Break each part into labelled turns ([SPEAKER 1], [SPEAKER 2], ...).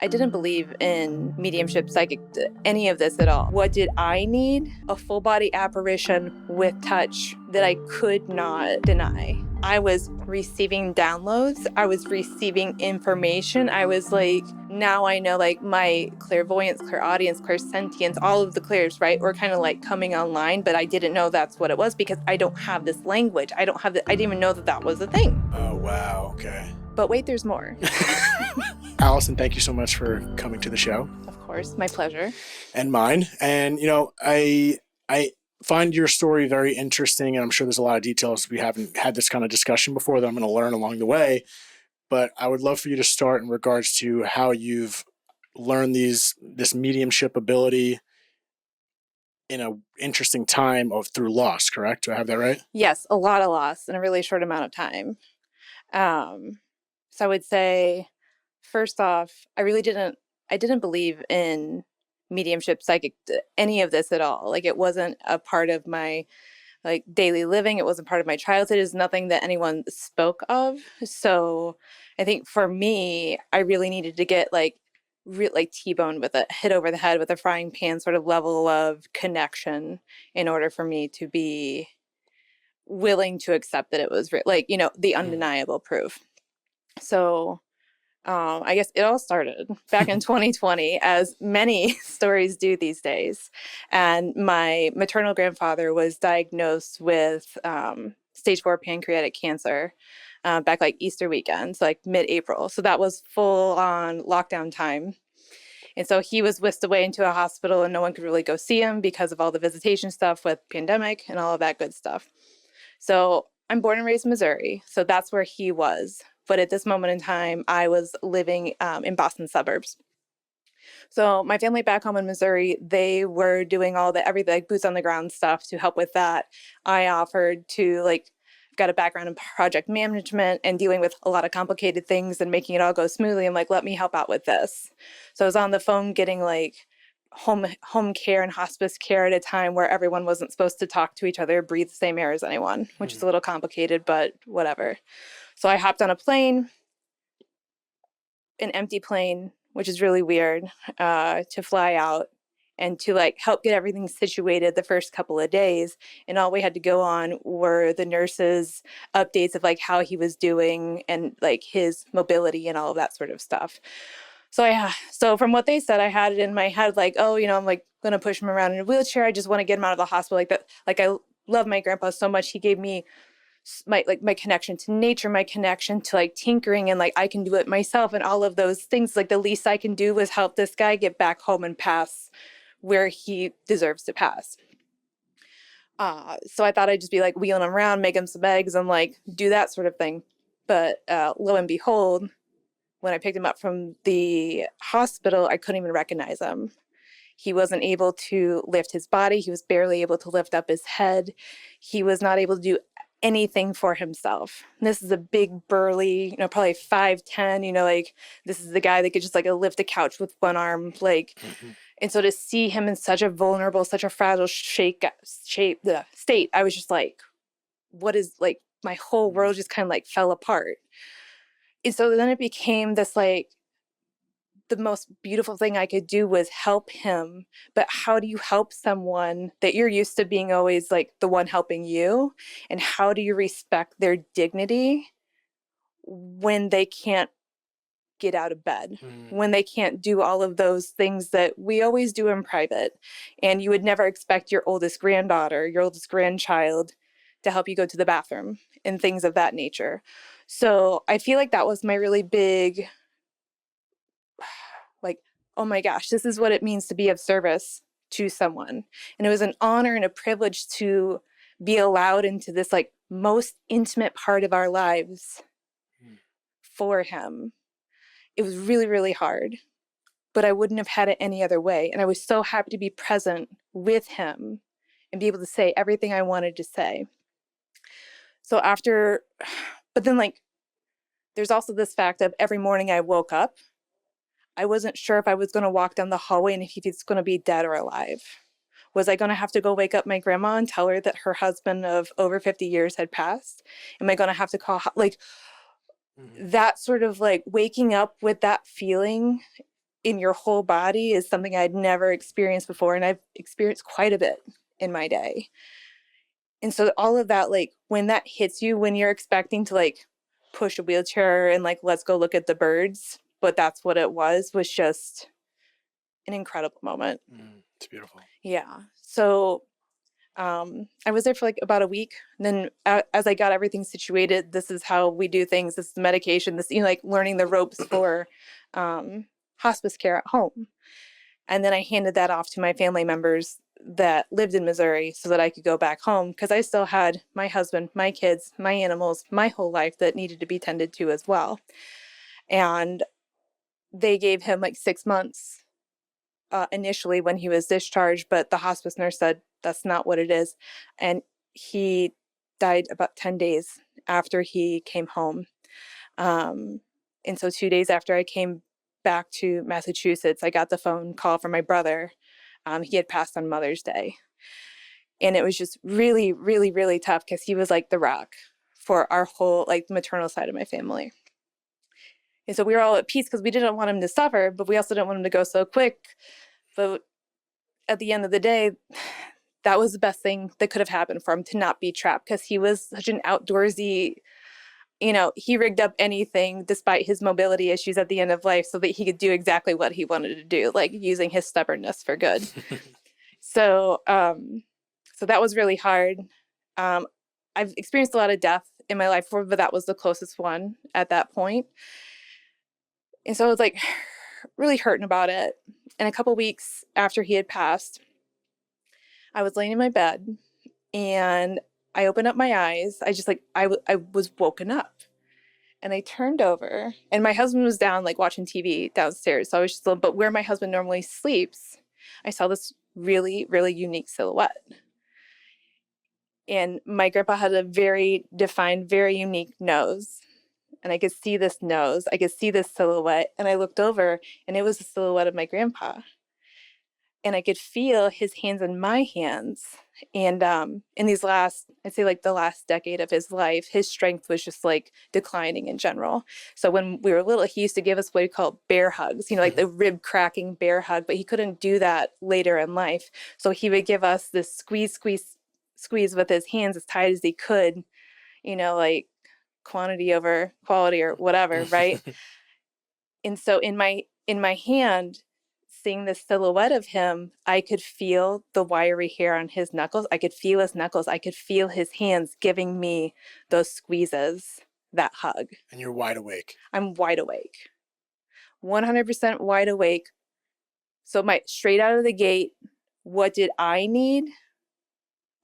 [SPEAKER 1] I didn't believe in mediumship, psychic, any of this at all. What did I need? A full body apparition with touch that I could not deny. I was receiving downloads. I was receiving information. I was like, now I know, like, my clairvoyance, clairaudience, clairsentience, all of the clairs, right, were kind of like coming online, but I didn't know that's what it was because I don't have this language. I didn't even know that that was a thing.
[SPEAKER 2] Oh, wow. Okay.
[SPEAKER 1] But wait, there's more.
[SPEAKER 2] Allison, thank you so much for coming to the show.
[SPEAKER 1] Of course, my pleasure.
[SPEAKER 2] And mine. And, I find your story very interesting, and I'm sure there's a lot of details. We haven't had this kind of discussion before that I'm going to learn along the way. But I would love for you to start in regards to how you've learned this mediumship ability in an interesting time through loss, correct? Do I have that right?
[SPEAKER 1] Yes, a lot of loss in a really short amount of time. So I would say, first off, I didn't believe in mediumship, psychic, any of this at all. Like, it wasn't a part of my daily living. It wasn't part of my childhood. It's nothing that anyone spoke of. So I think for me, I really needed to get T-boned with it, hit over the head with a frying pan sort of level of connection in order for me to be willing to accept that it was the undeniable proof. So I guess it all started back in 2020, as many stories do these days. And my maternal grandfather was diagnosed with stage 4 pancreatic cancer back Easter weekend, so mid-April. So that was full on lockdown time. And so he was whisked away into a hospital and no one could really go see him because of all the visitation stuff with pandemic and all of that good stuff. So I'm born and raised in Missouri. So that's where he was. But at this moment in time, I was living in Boston suburbs. So my family back home in Missouri, they were doing all the everything, boots on the ground stuff to help with that. I offered to got a background in project management and dealing with a lot of complicated things and making it all go smoothly. I'm let me help out with this. So I was on the phone getting home care and hospice care at a time where everyone wasn't supposed to talk to each other, breathe the same air as anyone, which is a little complicated, but whatever. So I hopped on a plane, an empty plane, which is really weird, to fly out and to help get everything situated the first couple of days. And all we had to go on were the nurses' updates of how he was doing and his mobility and all of that sort of stuff. So from what they said, I had it in my head, I'm going to push him around in a wheelchair. I just want to get him out of the hospital like that. I love my grandpa so much. He gave me my connection to nature, my connection to tinkering, and I can do it myself and all of those things. The least I can do was help this guy get back home and pass where he deserves to pass. So I thought I'd just be wheeling him around, make him some eggs and do that sort of thing. But lo and behold, when I picked him up from the hospital, I couldn't even recognize him. He wasn't able to lift his body. He was barely able to lift up his head. He was not able to do anything for himself. And this is a big, burly, probably 5'10", this is the guy that could just lift a couch with one arm, And so to see him in such a vulnerable, such a fragile state, I was just what is, my whole world just kind of fell apart. And so then it became this the most beautiful thing I could do was help him. But how do you help someone that you're used to being always the one helping you? And how do you respect their dignity when they can't get out of bed, when they can't do all of those things that we always do in private? And you would never expect your oldest granddaughter, your oldest grandchild to help you go to the bathroom and things of that nature. So I feel that was my really big oh my gosh, this is what it means to be of service to someone. And it was an honor and a privilege to be allowed into this most intimate part of our lives for him. It was really, really hard, but I wouldn't have had it any other way. And I was so happy to be present with him and be able to say everything I wanted to say. So but then there's also this fact of every morning I woke up, I wasn't sure if I was going to walk down the hallway and if he's going to be dead or alive. Was I going to have to go wake up my grandma and tell her that her husband of over 50 years had passed? Am I going to have to call, that sort of waking up with that feeling in your whole body is something I'd never experienced before. And I've experienced quite a bit in my day. And so all of that, like when that hits you, when you're expecting to like push a wheelchair and like, let's go look at the birds, but that's what it was just an incredible moment.
[SPEAKER 2] It's beautiful.
[SPEAKER 1] Yeah. So I was there for like about a week. And then as I got everything situated, this is how we do things. This is medication, this, you know, like learning the ropes for hospice care at home. And then I handed that off to my family members that lived in Missouri so that I could go back home, because I still had my husband, my kids, my animals, my whole life that needed to be tended to as well. And they gave him like 6 months initially when he was discharged, but the hospice nurse said that's not what it is. And he died about 10 days after he came home. And so 2 days after I came back to Massachusetts, I got the phone call from my brother. He had passed on Mother's Day. And it was just really, really, really tough because he was like the rock for our whole, like the maternal side of my family. And so we were all at peace because we didn't want him to suffer, but we also didn't want him to go so quick. But at the end of the day, that was the best thing that could have happened for him, to not be trapped, because he was such an outdoorsy, you know, he rigged up anything despite his mobility issues at the end of life so that he could do exactly what he wanted to do, like using his stubbornness for good. So that was really hard. I've experienced a lot of death in my life before, but that was the closest one at that point. And so I was like really hurting about it. And a couple weeks after he had passed, I was laying in my bed and I opened up my eyes. I was woken up. And I turned over and my husband was down, like watching TV downstairs. So I was just, but where my husband normally sleeps, I saw this really, really unique silhouette. And my grandpa had a very defined, very unique nose. And I could see this nose, I could see this silhouette. And I looked over and it was the silhouette of my grandpa. And I could feel his hands in my hands. And in these I'd say like the last decade of his life, his strength was just like declining in general. So when we were little, he used to give us what he called bear hugs, you know, like the rib cracking bear hug, but he couldn't do that later in life. So he would give us this squeeze with his hands as tight as he could, you know, like quantity over quality or whatever, right? And so in my hand, seeing the silhouette of him, I could feel the wiry hair on his knuckles. I could feel his knuckles. I could feel his hands giving me those squeezes, that hug.
[SPEAKER 2] And you're wide awake.
[SPEAKER 1] I'm wide awake. 100% wide awake. So straight out of the gate, what did I need?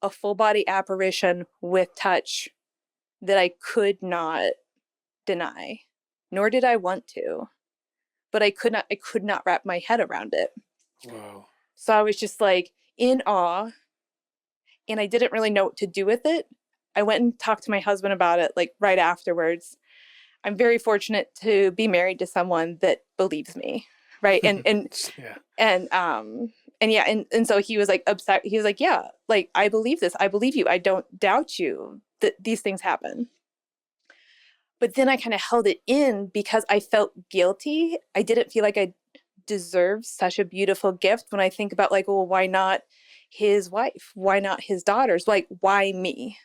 [SPEAKER 1] A full body apparition with touch that I could not deny, nor did I want to. But I could not wrap my head around it.
[SPEAKER 2] Wow.
[SPEAKER 1] So I was just like in awe, and I didn't really know what to do with it. I went and talked to my husband about it like right afterwards. I'm very fortunate to be married to someone that believes me, right? And so he was like upset. He was like, yeah, like I believe this. I believe you. I don't doubt you that these things happen. But then I kind of held it in because I felt guilty. I didn't feel like I deserved such a beautiful gift. When I think about like, well, why not his wife? Why not his daughters? Like, why me?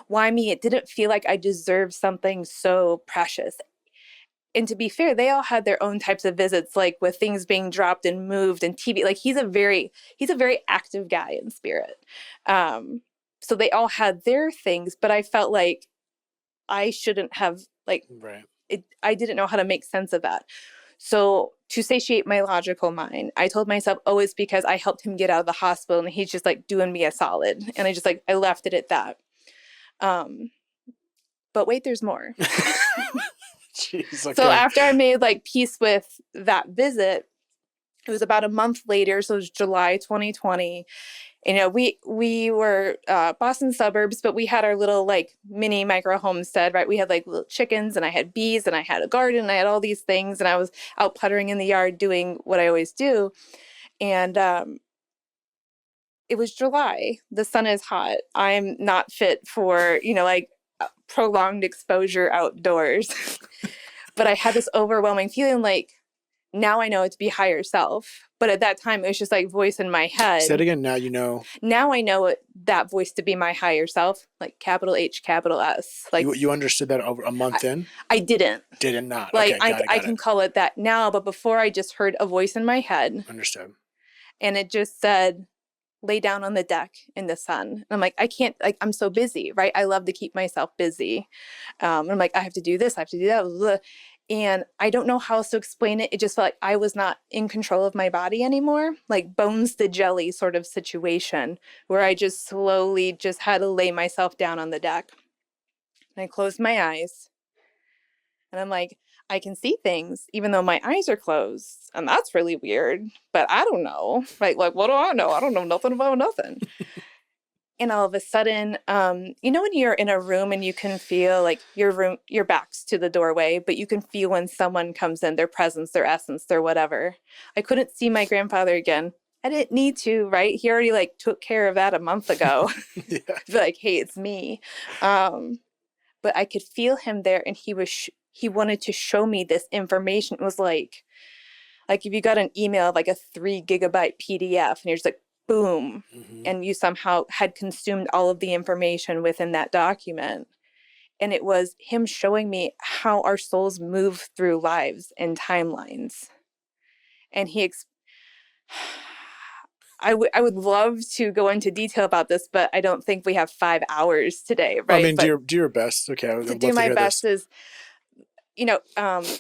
[SPEAKER 1] Why me? It didn't feel like I deserved something so precious. And to be fair, they all had their own types of visits, like with things being dropped and moved and TV. Like he's a very active guy in spirit. So they all had their things, but I felt like I shouldn't have
[SPEAKER 2] right.
[SPEAKER 1] I didn't know how to make sense of that. So to satiate my logical mind, I told myself, oh, it's because I helped him get out of the hospital and he's just like doing me a solid. And I left it at that. But wait, there's more.
[SPEAKER 2] Jeez, okay.
[SPEAKER 1] So after I made like peace with that visit, it was about a month later. So it was July 2020. You know, we were Boston suburbs, but we had our little like mini micro homestead, right? We had like little chickens and I had bees and I had a garden and I had all these things. And I was out puttering in the yard doing what I always do. And it was July. The sun is hot. I'm not fit for, you know, like prolonged exposure outdoors. But I had this overwhelming feeling like Now I know it to be higher self. But at that time, it was just like voice in my head.
[SPEAKER 2] Say it again. Now you know.
[SPEAKER 1] Now I know that voice to be my higher self, like capital H, capital S. Like
[SPEAKER 2] You understood that over a month in?
[SPEAKER 1] I didn't.
[SPEAKER 2] Did not.
[SPEAKER 1] Like
[SPEAKER 2] Okay, got
[SPEAKER 1] I
[SPEAKER 2] it.
[SPEAKER 1] can call it that now, but before I just heard a voice in my head.
[SPEAKER 2] Understood.
[SPEAKER 1] And it just said, lay down on the deck in the sun. And I'm like, I can't, like, I'm so busy, right? I love to keep myself busy. And I'm like, I have to do this, I have to do that. Blah, blah. And I don't know how else to explain it. It just felt like I was not in control of my body anymore, like bones to jelly sort of situation where I just slowly just had to lay myself down on the deck. And I closed my eyes and I'm like, I can see things even though my eyes are closed. And that's really weird, but I don't know. Like what do I know? I don't know nothing about nothing. And all of a sudden, you know, when you're in a room and you can feel like your back's to the doorway, but you can feel when someone comes in, their presence, their essence, their whatever. I couldn't see my grandfather again. I didn't need to, right? He already like took care of that a month ago.
[SPEAKER 2] Yeah.
[SPEAKER 1] Like, hey, it's me. But I could feel him there, and he wanted to show me this information. It was like if you got an email of like a 3 GB PDF, and you're just like, boom, and you somehow had consumed all of the information within that document. And it was him showing me how our souls move through lives and timelines. And I would love to go into detail about this, but I don't think we have 5 hours today, right?
[SPEAKER 2] I mean, do your best. Okay, I would
[SPEAKER 1] to
[SPEAKER 2] love
[SPEAKER 1] do
[SPEAKER 2] to
[SPEAKER 1] my
[SPEAKER 2] hear
[SPEAKER 1] best
[SPEAKER 2] this.
[SPEAKER 1] is, you know,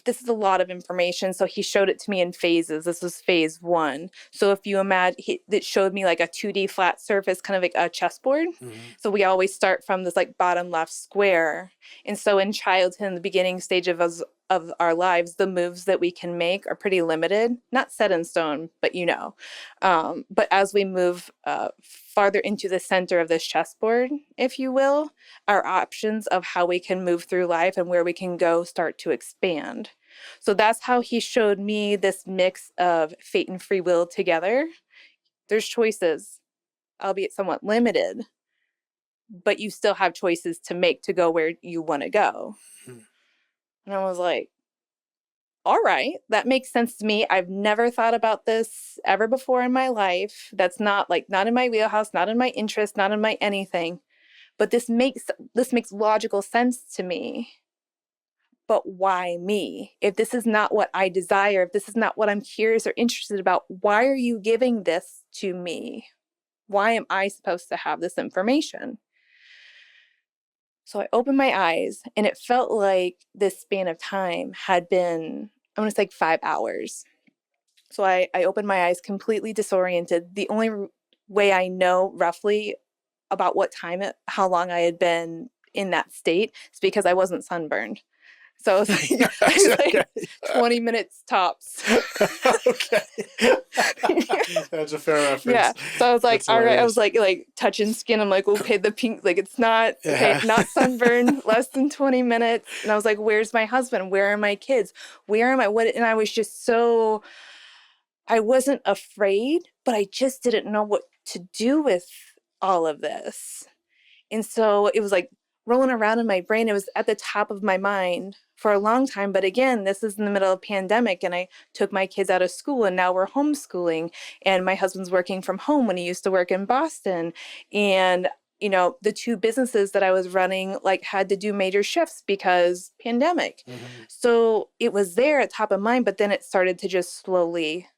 [SPEAKER 1] this is a lot of information. So he showed it to me in phases. This was phase 1. So if you imagine, it showed me like a 2D flat surface, kind of like a chessboard. So we always start from this like bottom left square. And so in childhood, in the beginning stage of our lives, the moves that we can make are pretty limited, not set in stone, but you know. But as we move farther into the center of this chessboard, if you will, our options of how we can move through life and where we can go start to expand. So that's how he showed me this mix of fate and free will together. There's choices, albeit somewhat limited, but you still have choices to make to go where you want to go. And I was like, all right, that makes sense to me. I've never thought about this ever before in my life. That's not in my wheelhouse, not in my interest, not in my anything. But this makes logical sense to me. But why me? If this is not what I desire, if this is not what I'm curious or interested about, why are you giving this to me? Why am I supposed to have this information? So I opened my eyes, and it felt like this span of time had been, I want to say, like 5 hours. So I opened my eyes completely disoriented. The only way I know roughly about how long I had been in that state is because I wasn't sunburned. So it was like 20 minutes tops.
[SPEAKER 2] Okay. That's a fair reference.
[SPEAKER 1] Yeah. So I was like,
[SPEAKER 2] That's
[SPEAKER 1] all right. I
[SPEAKER 2] hilarious.
[SPEAKER 1] was like touching skin. I'm like, okay, the pink, like it's not, okay, not sunburned, less than 20 minutes. And I was like, where's my husband? Where are my kids? Where am I? And I was just I wasn't afraid, but I just didn't know what to do with all of this. And so it was like rolling around in my brain. It was at the top of my mind for a long time. But again, this is in the middle of a pandemic, and I took my kids out of school, and now we're homeschooling, and my husband's working from home when he used to work in Boston. And, you know, the 2 businesses that I was running like had to do major shifts because pandemic. So it was there at top of mind, but then it started to just slowly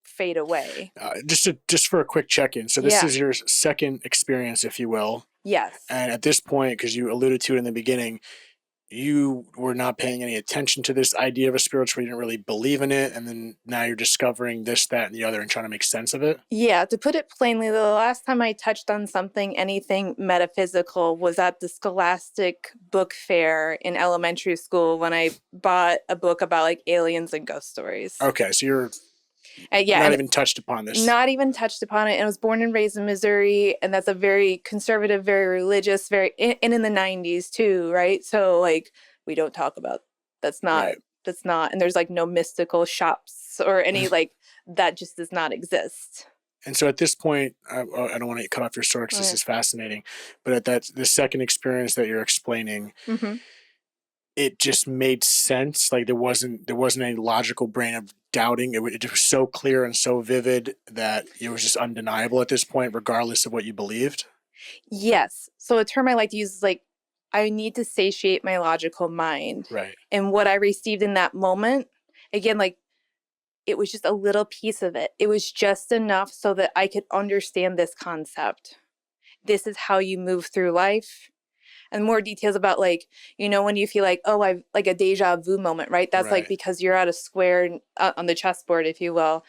[SPEAKER 1] fade away.
[SPEAKER 2] Just for a quick check-in. So this is your second experience, if you will.
[SPEAKER 1] Yes.
[SPEAKER 2] And at this point, because you alluded to it in the beginning, you were not paying any attention to this idea of a spiritual, you didn't really believe in it, and then now you're discovering this, that, and the other and trying to make sense of it?
[SPEAKER 1] Yeah, to put it plainly, the last time I touched on anything metaphysical, was at the Scholastic Book Fair in elementary school when I bought a book about like aliens and ghost stories.
[SPEAKER 2] Okay, so you're not even touched upon this.
[SPEAKER 1] Not even touched upon it. And I was born and raised in Missouri, and that's a very conservative, very religious, and in the 90s too, right? So like we don't talk about that's not, and there's like no mystical shops or any like that just does not exist.
[SPEAKER 2] And so at this point, I don't want to cut off your story because this is fascinating, but at the second experience that you're explaining, it just made sense. Like there wasn't any logical brain of doubting. It was so clear and so vivid that it was just undeniable at this point, regardless of what you believed.
[SPEAKER 1] Yes. So a term I like to use is like, I need to satiate my logical mind.
[SPEAKER 2] Right.
[SPEAKER 1] And what I received in that moment, again, like it was just a little piece of it. It was just enough so that I could understand this concept. This is how you move through life. And more details about like, when you feel like, oh, I've like a deja vu moment, right? That's like
[SPEAKER 2] Right.
[SPEAKER 1] because you're at a square on the chessboard, if you will.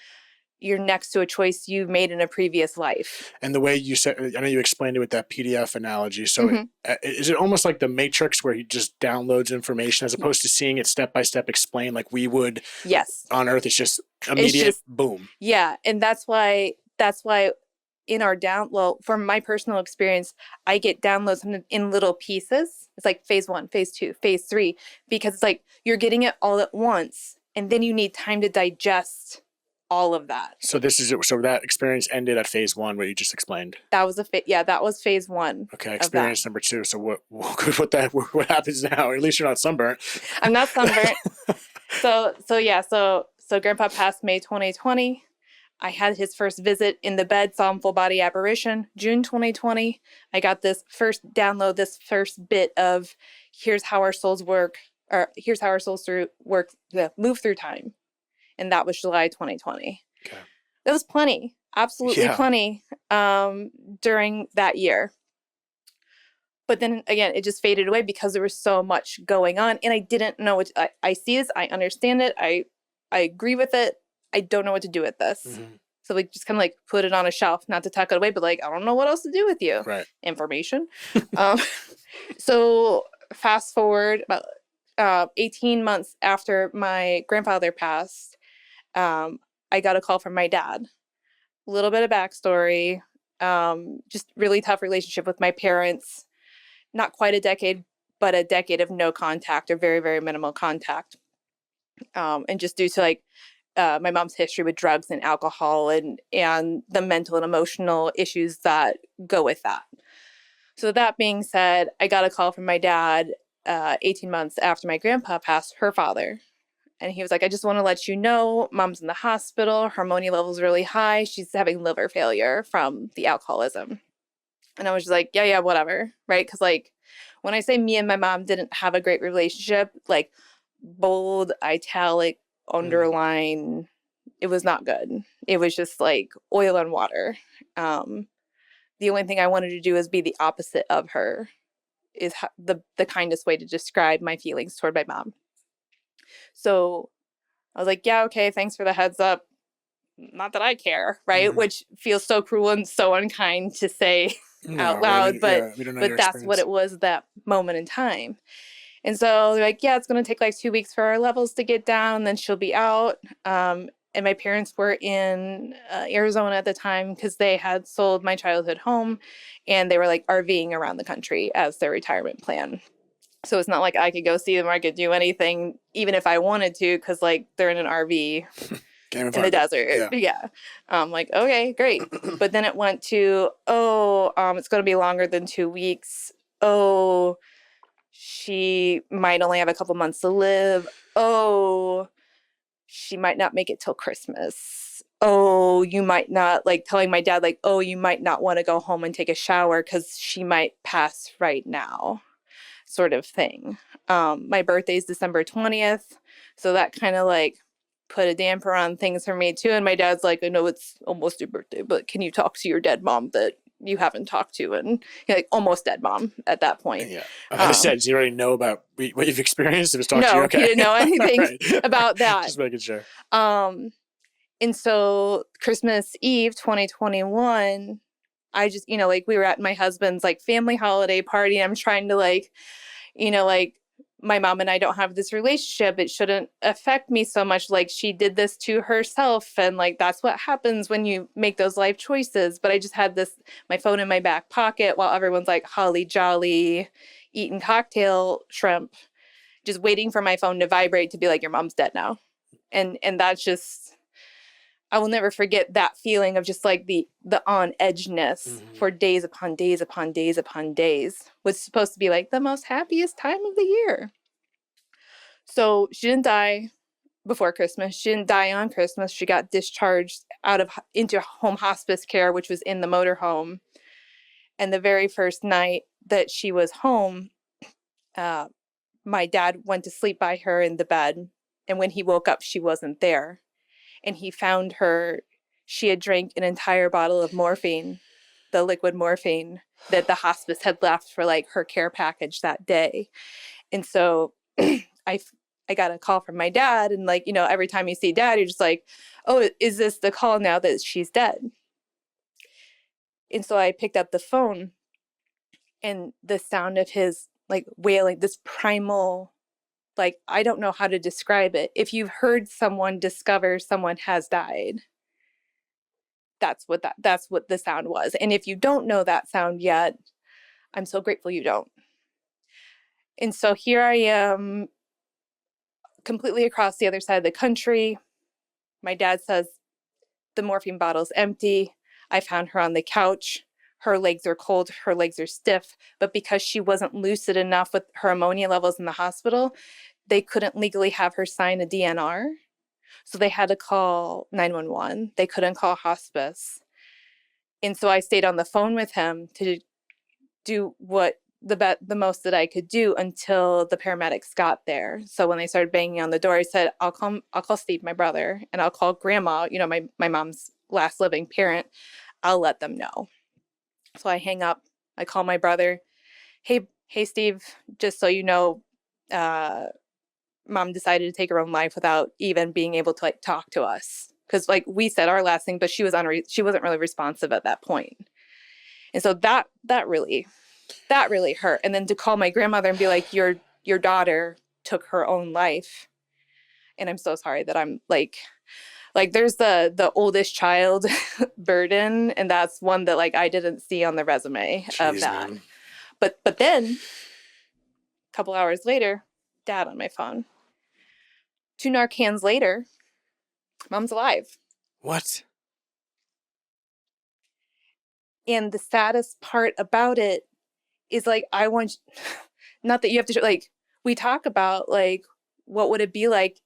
[SPEAKER 1] You're next to a choice you made in a previous life.
[SPEAKER 2] And the way you said, I know you explained it with that PDF analogy. So
[SPEAKER 1] Mm-hmm.
[SPEAKER 2] is it almost like the Matrix where he just downloads information as opposed to seeing it step by step explained like we would
[SPEAKER 1] Yes.
[SPEAKER 2] on Earth? It's just
[SPEAKER 1] It's
[SPEAKER 2] immediate
[SPEAKER 1] just,
[SPEAKER 2] boom.
[SPEAKER 1] yeah. And that's why in our from my personal experience, I get downloads in little pieces. It's like phase 1, phase 2, phase 3, because it's like you're getting it all at once. And then you need time to digest all of that.
[SPEAKER 2] So this is it. So that experience ended at phase 1, what you just explained.
[SPEAKER 1] That was that was phase 1.
[SPEAKER 2] Okay, experience number 2. So what happens now? At least you're not sunburnt.
[SPEAKER 1] I'm not sunburnt. So Grandpa passed May 2020. I had his first visit in the bed, saw him full body apparition, June 2020. I got this first bit of here's how our souls work, or here's how our souls move through time. And that was July 2020.
[SPEAKER 2] Okay.
[SPEAKER 1] That was plenty, absolutely plenty during that year. But then again, it just faded away because there was so much going on. And I didn't know what I see this. I understand it. I agree with it. I don't know what to do with this. Mm-hmm. So we just kind of like put it on a shelf, not to tuck it away, but like, I don't know what else to do with you.
[SPEAKER 2] Right.
[SPEAKER 1] Information. So fast forward about 18 months after my grandfather passed, I got a call from my dad. A little bit of backstory. Just really tough relationship with my parents. Not quite a decade, but a decade of no contact or very, very minimal contact. And just due to like my mom's history with drugs and alcohol and the mental and emotional issues that go with that. So that being said, I got a call from my dad 18 months after my grandpa passed, her father. And he was like, I just want to let you know, mom's in the hospital. Her ammonia level's really high. She's having liver failure from the alcoholism. And I was just like, yeah, whatever. Right. Because like when I say me and my mom didn't have a great relationship, like bold, italic, underline, it was not good. It was just like oil and water. The only thing I wanted to do is be the opposite of her, is the kindest way to describe my feelings toward my mom. So I was like, yeah, okay, thanks for the heads up. Not that I care, right? Mm-hmm. Which feels so cruel and so unkind to say out loud, but that's what it was that moment in time. And so they're like, yeah, it's going to take like 2 weeks for our levels to get down, and then she'll be out. And my parents were in Arizona at the time because they had sold my childhood home, and they were like RVing around the country as their retirement plan. So it's not like I could go see them or I could do anything, even if I wanted to, because like they're in an RV in the desert. Yeah. I'm like, okay, great. But then it went to, it's going to be longer than 2 weeks. Oh, she might only have a couple months to live. Oh, she might not make it till Christmas. Oh, you might not, like telling my dad, like, oh, you might not want to go home and take a shower because she might pass right now, sort of thing. My birthday is December 20th. So that kind of like put a damper on things for me too. And my dad's like, I know it's almost your birthday, but can you talk to your dead mom that you haven't talked to? And like almost dead mom at that point.
[SPEAKER 2] Yeah. I said, does he already know about what you've experienced? It was talking to you? Okay.
[SPEAKER 1] He didn't know anything about that.
[SPEAKER 2] Just making sure.
[SPEAKER 1] And so Christmas Eve, 2021, I just, like we were at my husband's like family holiday party. I'm trying to like, like my mom and I don't have this relationship. It shouldn't affect me so much. Like she did this to herself. And like, that's what happens when you make those life choices. But I just had my phone in my back pocket while everyone's like holly jolly, eating cocktail shrimp, just waiting for my phone to vibrate to be like, your mom's dead now. And that's just, I will never forget that feeling of just like the on edgeness for days upon days upon days upon days. Was supposed to be like the most happiest time of the year. So she didn't die before Christmas. She didn't die on Christmas. She got discharged into home hospice care, which was in the motorhome. And the very first night that she was home, my dad went to sleep by her in the bed. And when he woke up, she wasn't there. And he found her. She had drank an entire bottle of morphine, the liquid morphine that the hospice had left for like her care package that day. And so I I got a call from my dad, and like, every time you see dad, you're just like, oh, is this the call now that she's dead? And so I picked up the phone, and the sound of his like wailing, this primal, like, I don't know how to describe it. If you've heard someone discover someone has died, that's what the sound was. And if you don't know that sound yet, I'm so grateful you don't. And so here I am, completely across the other side of the country. My dad says the morphine bottle's empty. I found her on the couch. Her legs are cold, her legs are stiff, but because she wasn't lucid enough with her ammonia levels in the hospital, they couldn't legally have her sign a DNR. So they had to call 911. They couldn't call hospice. And so I stayed on the phone with him to do what the most that I could do until the paramedics got there. So when they started banging on the door, I said, I'll call Steve, my brother, and I'll call grandma, my mom's last living parent. I'll let them know. So I hang up, I call my brother. Hey Steve, just so you know, mom decided to take her own life without even being able to like talk to us. Cause like we said our last thing, but she wasn't really responsive at that point. And so that really hurt. And then to call my grandmother and be like, your daughter took her own life. And I'm so sorry that I'm like there's the oldest child burden. And that's one that like I didn't see on the resume of that. Man. But then a couple hours later, dad on my phone. 2 Narcans later, mom's alive.
[SPEAKER 2] What?
[SPEAKER 1] And the saddest part about it is like, I want, not that you have to, like, we talk about like, what would it be like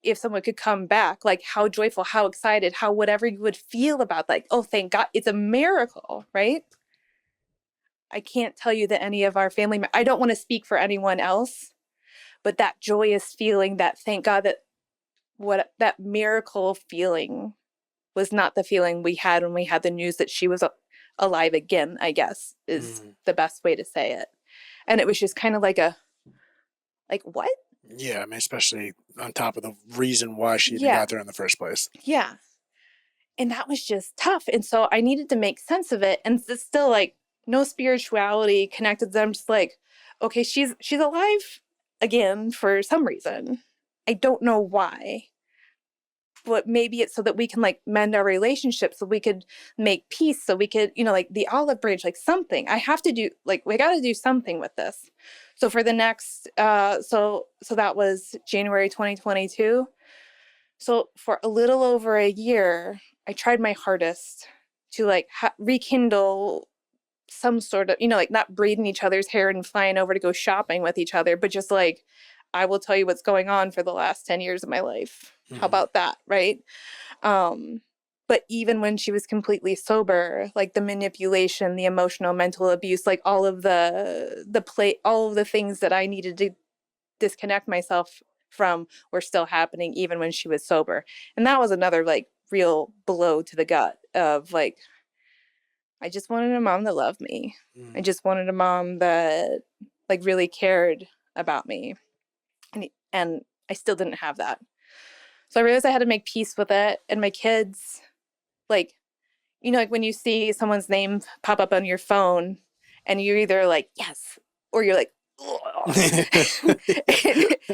[SPEAKER 1] if someone could come back, like how joyful, how excited, how whatever you would feel about like, oh, thank God, it's a miracle, right? I can't tell you that any of our family, I don't want to speak for anyone else, but that joyous feeling, that thank God, that miracle feeling was not the feeling we had when we had the news that she was alive again, I guess, is the best way to say it. And it was just kind of like what?
[SPEAKER 2] Yeah, I mean, especially on top of the reason why she even got there in the first place.
[SPEAKER 1] Yeah. And that was just tough. And so I needed to make sense of it. And it's still like no spirituality connected to them. Just like, okay, she's alive again for some reason. I don't know why. But maybe it's so that we can like mend our relationship, so we could make peace, so we could, like the olive branch, like something. I have to do, like, we got to do something with this. So for the next, so that was January 2022. So for a little over a year, I tried my hardest to like rekindle some sort of, like not braiding each other's hair and flying over to go shopping with each other, but just like, I will tell you what's going on for the last 10 years of my life. How about that? Right. But even when she was completely sober, like the manipulation, the emotional, mental abuse, like all of all of the things that I needed to disconnect myself from were still happening even when she was sober. And that was another like real blow to the gut of like, I just wanted a mom that loved me. I just wanted a mom that like really cared about me. And I still didn't have that. So I realized I had to make peace with it. And my kids, like, like when you see someone's name pop up on your phone and you're either like, yes, or you're like,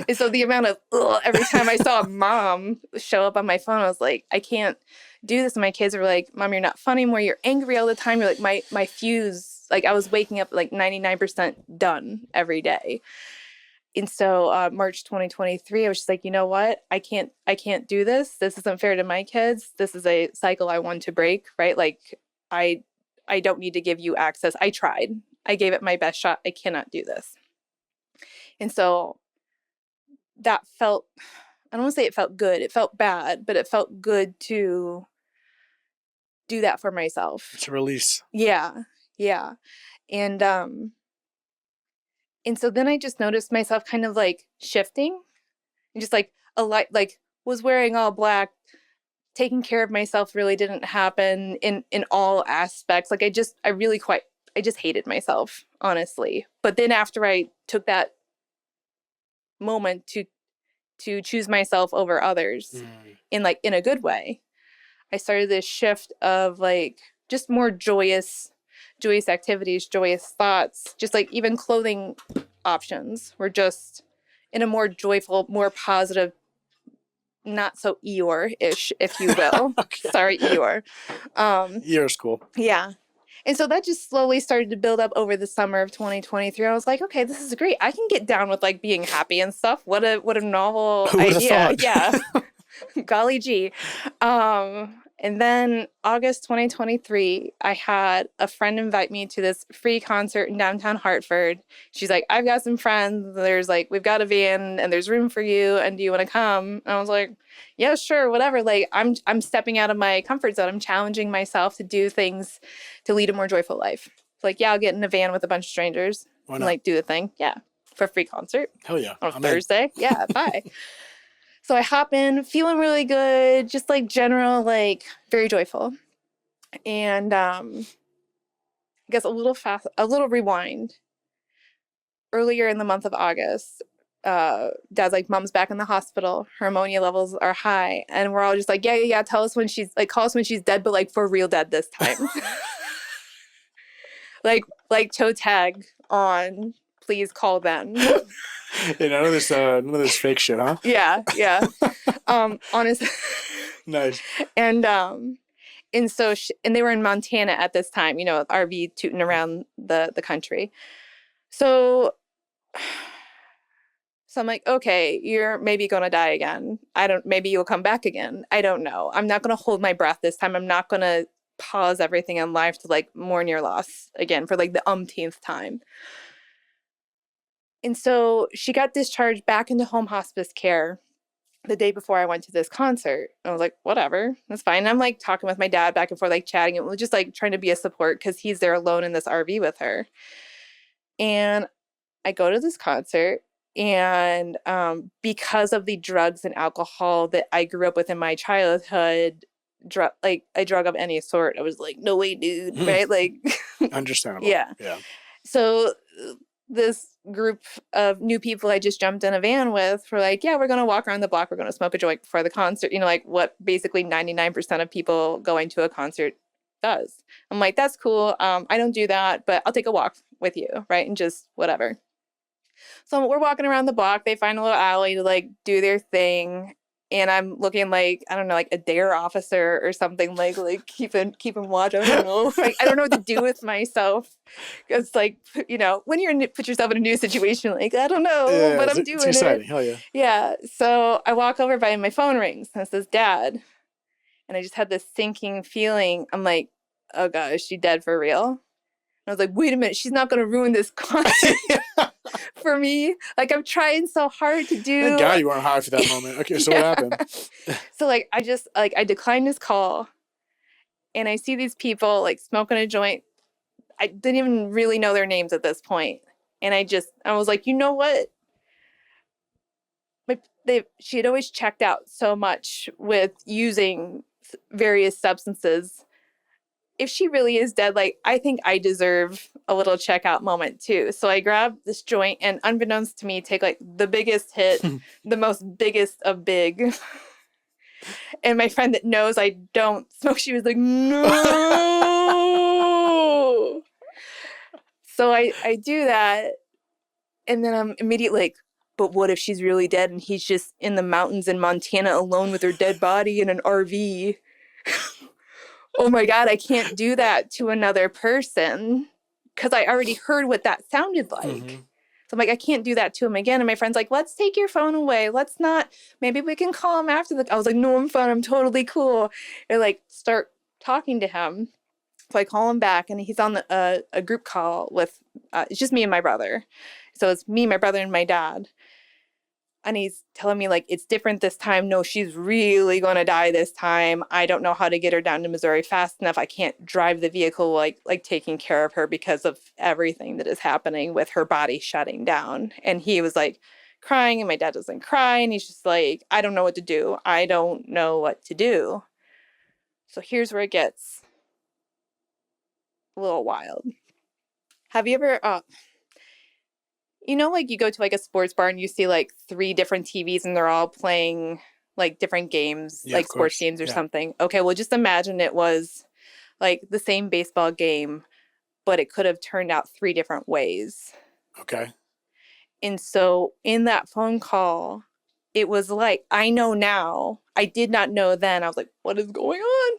[SPEAKER 1] and so the amount of every time I saw a mom show up on my phone, I was like, I can't do this. And my kids were like, Mom, you're not fun anymore. You're angry all the time. You're like, my fuse, like I was waking up like 99% done every day. And so March 2023, I was just like, you know what? I can't do this. This isn't fair to my kids. This is a cycle I want to break, right? Like I don't need to give you access. I tried. I gave it my best shot. I cannot do this. And so that felt, I don't want to say it felt good. It felt bad, but it felt good to do that for myself.
[SPEAKER 2] It's a release.
[SPEAKER 1] Yeah. Yeah. And so then I just noticed myself kind of like shifting and just like like was wearing all black, taking care of myself really didn't happen in all aspects. Like I just hated myself, honestly. But then after I took that moment to choose myself over others in a good way, I started this shift of like just more joyous activities, joyous thoughts, just like even clothing options were just in a more joyful, more positive, not so Eeyore-ish, if you will.
[SPEAKER 2] Okay.
[SPEAKER 1] Sorry, Eeyore.
[SPEAKER 2] Eeyore's cool.
[SPEAKER 1] Yeah. And so that just slowly started to build up over the summer of 2023. I was like, okay, this is great. I can get down with like being happy and stuff. What a novel
[SPEAKER 2] Who would have
[SPEAKER 1] idea.
[SPEAKER 2] thought?
[SPEAKER 1] Yeah. Golly gee. And then August 2023, I had a friend invite me to this free concert in downtown Hartford. She's like, I've got some friends. There's like, we've got a van and there's room for you. And do you want to come? And I was like, yeah, sure, whatever. Like I'm stepping out of my comfort zone. I'm challenging myself to do things to lead a more joyful life. So like, yeah, I'll get in a van with a bunch of strangers and like do the thing. Yeah. For a free concert.
[SPEAKER 2] Hell yeah.
[SPEAKER 1] On a Thursday. Yeah. Bye. So I hop in, feeling really good, just like general, like very joyful. And I guess a little rewind. Earlier in the month of August, Dad's like, Mom's back in the hospital. Her ammonia levels are high. And we're all just like, yeah. Call us when she's dead, but like for real dead this time. like toe tag on, please call then.
[SPEAKER 2] None of this fake shit, huh?
[SPEAKER 1] Yeah. Honestly.
[SPEAKER 2] Nice.
[SPEAKER 1] And so and they were in Montana at this time, RV tooting around the country. So I'm like, okay, you're maybe going to die again. Maybe you'll come back again. I don't know. I'm not going to hold my breath this time. I'm not going to pause everything in life to like mourn your loss again for like the umpteenth time. And so she got discharged back into home hospice care the day before I went to this concert. I was like, whatever, that's fine. And I'm like talking with my dad back and forth, like chatting, and we're just like trying to be a support because he's there alone in this RV with her. And I go to this concert, and because of the drugs and alcohol that I grew up with in my childhood, a drug of any sort, I was like, no way, dude, right? Like,
[SPEAKER 2] understandable.
[SPEAKER 1] Yeah. So this group of new people I just jumped in a van with were like, yeah, we're going to walk around the block. We're going to smoke a joint before the concert. Like what basically 99% of people going to a concert does. I'm like, that's cool. I don't do that, but I'll take a walk with you. Right. And just whatever. So we're walking around the block. They find a little alley to like do their thing. And I'm looking like, I don't know, like a dare officer or something, like keeping watch. I don't know. Like, I don't know what to do with myself. It's like, when you're put yourself in a new situation, like, I don't know, but I'm doing
[SPEAKER 2] it's exciting.
[SPEAKER 1] it.
[SPEAKER 2] Hell yeah.
[SPEAKER 1] Yeah. So I walk over by, my phone rings and it says, Dad. And I just had this sinking feeling. I'm like, oh gosh, is she dead for real? And I was like, wait a minute, she's not going to ruin this concert for me. Like, I'm trying so hard to do.
[SPEAKER 2] Thank God you weren't high for that moment. Okay, so what happened?
[SPEAKER 1] So I declined his call, and I see these people like smoking a joint. I didn't even really know their names at this point. And I was like, you know what? She had always checked out so much with using various substances. If she really is dead, like, I think I deserve a little checkout moment too. So I grabbed this joint and, unbeknownst to me, take like the biggest hit, the most biggest of big. And my friend that knows I don't smoke, she was like, no. So I do that. And then I'm immediately like, but what if she's really dead and he's just in the mountains in Montana alone with her dead body in an RV? Oh my God, I can't do that to another person because I already heard what that sounded like. Mm-hmm. So I'm like, I can't do that to him again. And my friend's like, let's take your phone away. Let's not, maybe we can call him after I was like, no, I'm fine. I'm totally cool. And like, start talking to him. So I call him back, and he's on a group call with, it's just me and my brother. So it's me, my brother, and my dad. And he's telling me, like, it's different this time. No, she's really going to die this time. I don't know how to get her down to Missouri fast enough. I can't drive the vehicle, like taking care of her because of everything that is happening with her body shutting down. And he was like crying, and my dad doesn't cry. And he's just like, I don't know what to do. I don't know what to do. So here's where it gets a little wild. Have you ever, like you go to like a sports bar and you see like 3 different TVs and they're all playing like different games,
[SPEAKER 2] Yeah,
[SPEAKER 1] like
[SPEAKER 2] of
[SPEAKER 1] sports
[SPEAKER 2] course.
[SPEAKER 1] games or
[SPEAKER 2] Yeah.
[SPEAKER 1] something. Okay, well, just imagine it was like the same baseball game, but it could have turned out 3 different ways.
[SPEAKER 2] Okay.
[SPEAKER 1] And so in that phone call, it was like, I know now. I did not know then. I was like, what is going on?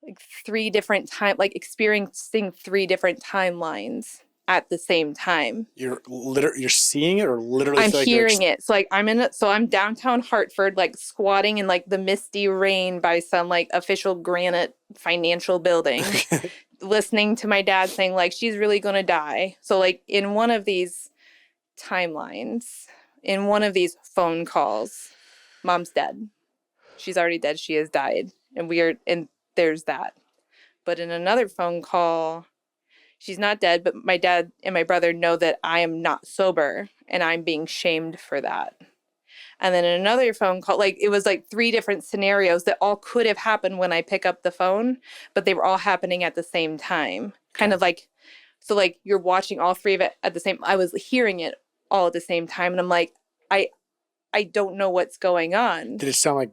[SPEAKER 1] Like 3 different like experiencing 3 different timelines at the same time.
[SPEAKER 2] You're seeing it, or literally
[SPEAKER 1] I'm
[SPEAKER 2] feel like
[SPEAKER 1] hearing it. So like I'm downtown Hartford, like squatting in like the misty rain by some like official granite financial building, listening to my dad saying like she's really gonna die. So like in one of these timelines, in one of these phone calls, mom's dead. She's already dead. She has died. And there's that. But in another phone call, she's not dead, but my dad and my brother know that I am not sober and I'm being shamed for that. And then in another phone call, like it was like 3 different scenarios that all could have happened when I pick up the phone, but they were all happening at the same time. Kind of like, so like you're watching all 3 of it at the same, I was hearing it all at the same time. And I'm like, I don't know what's going on.
[SPEAKER 2] Did it sound like,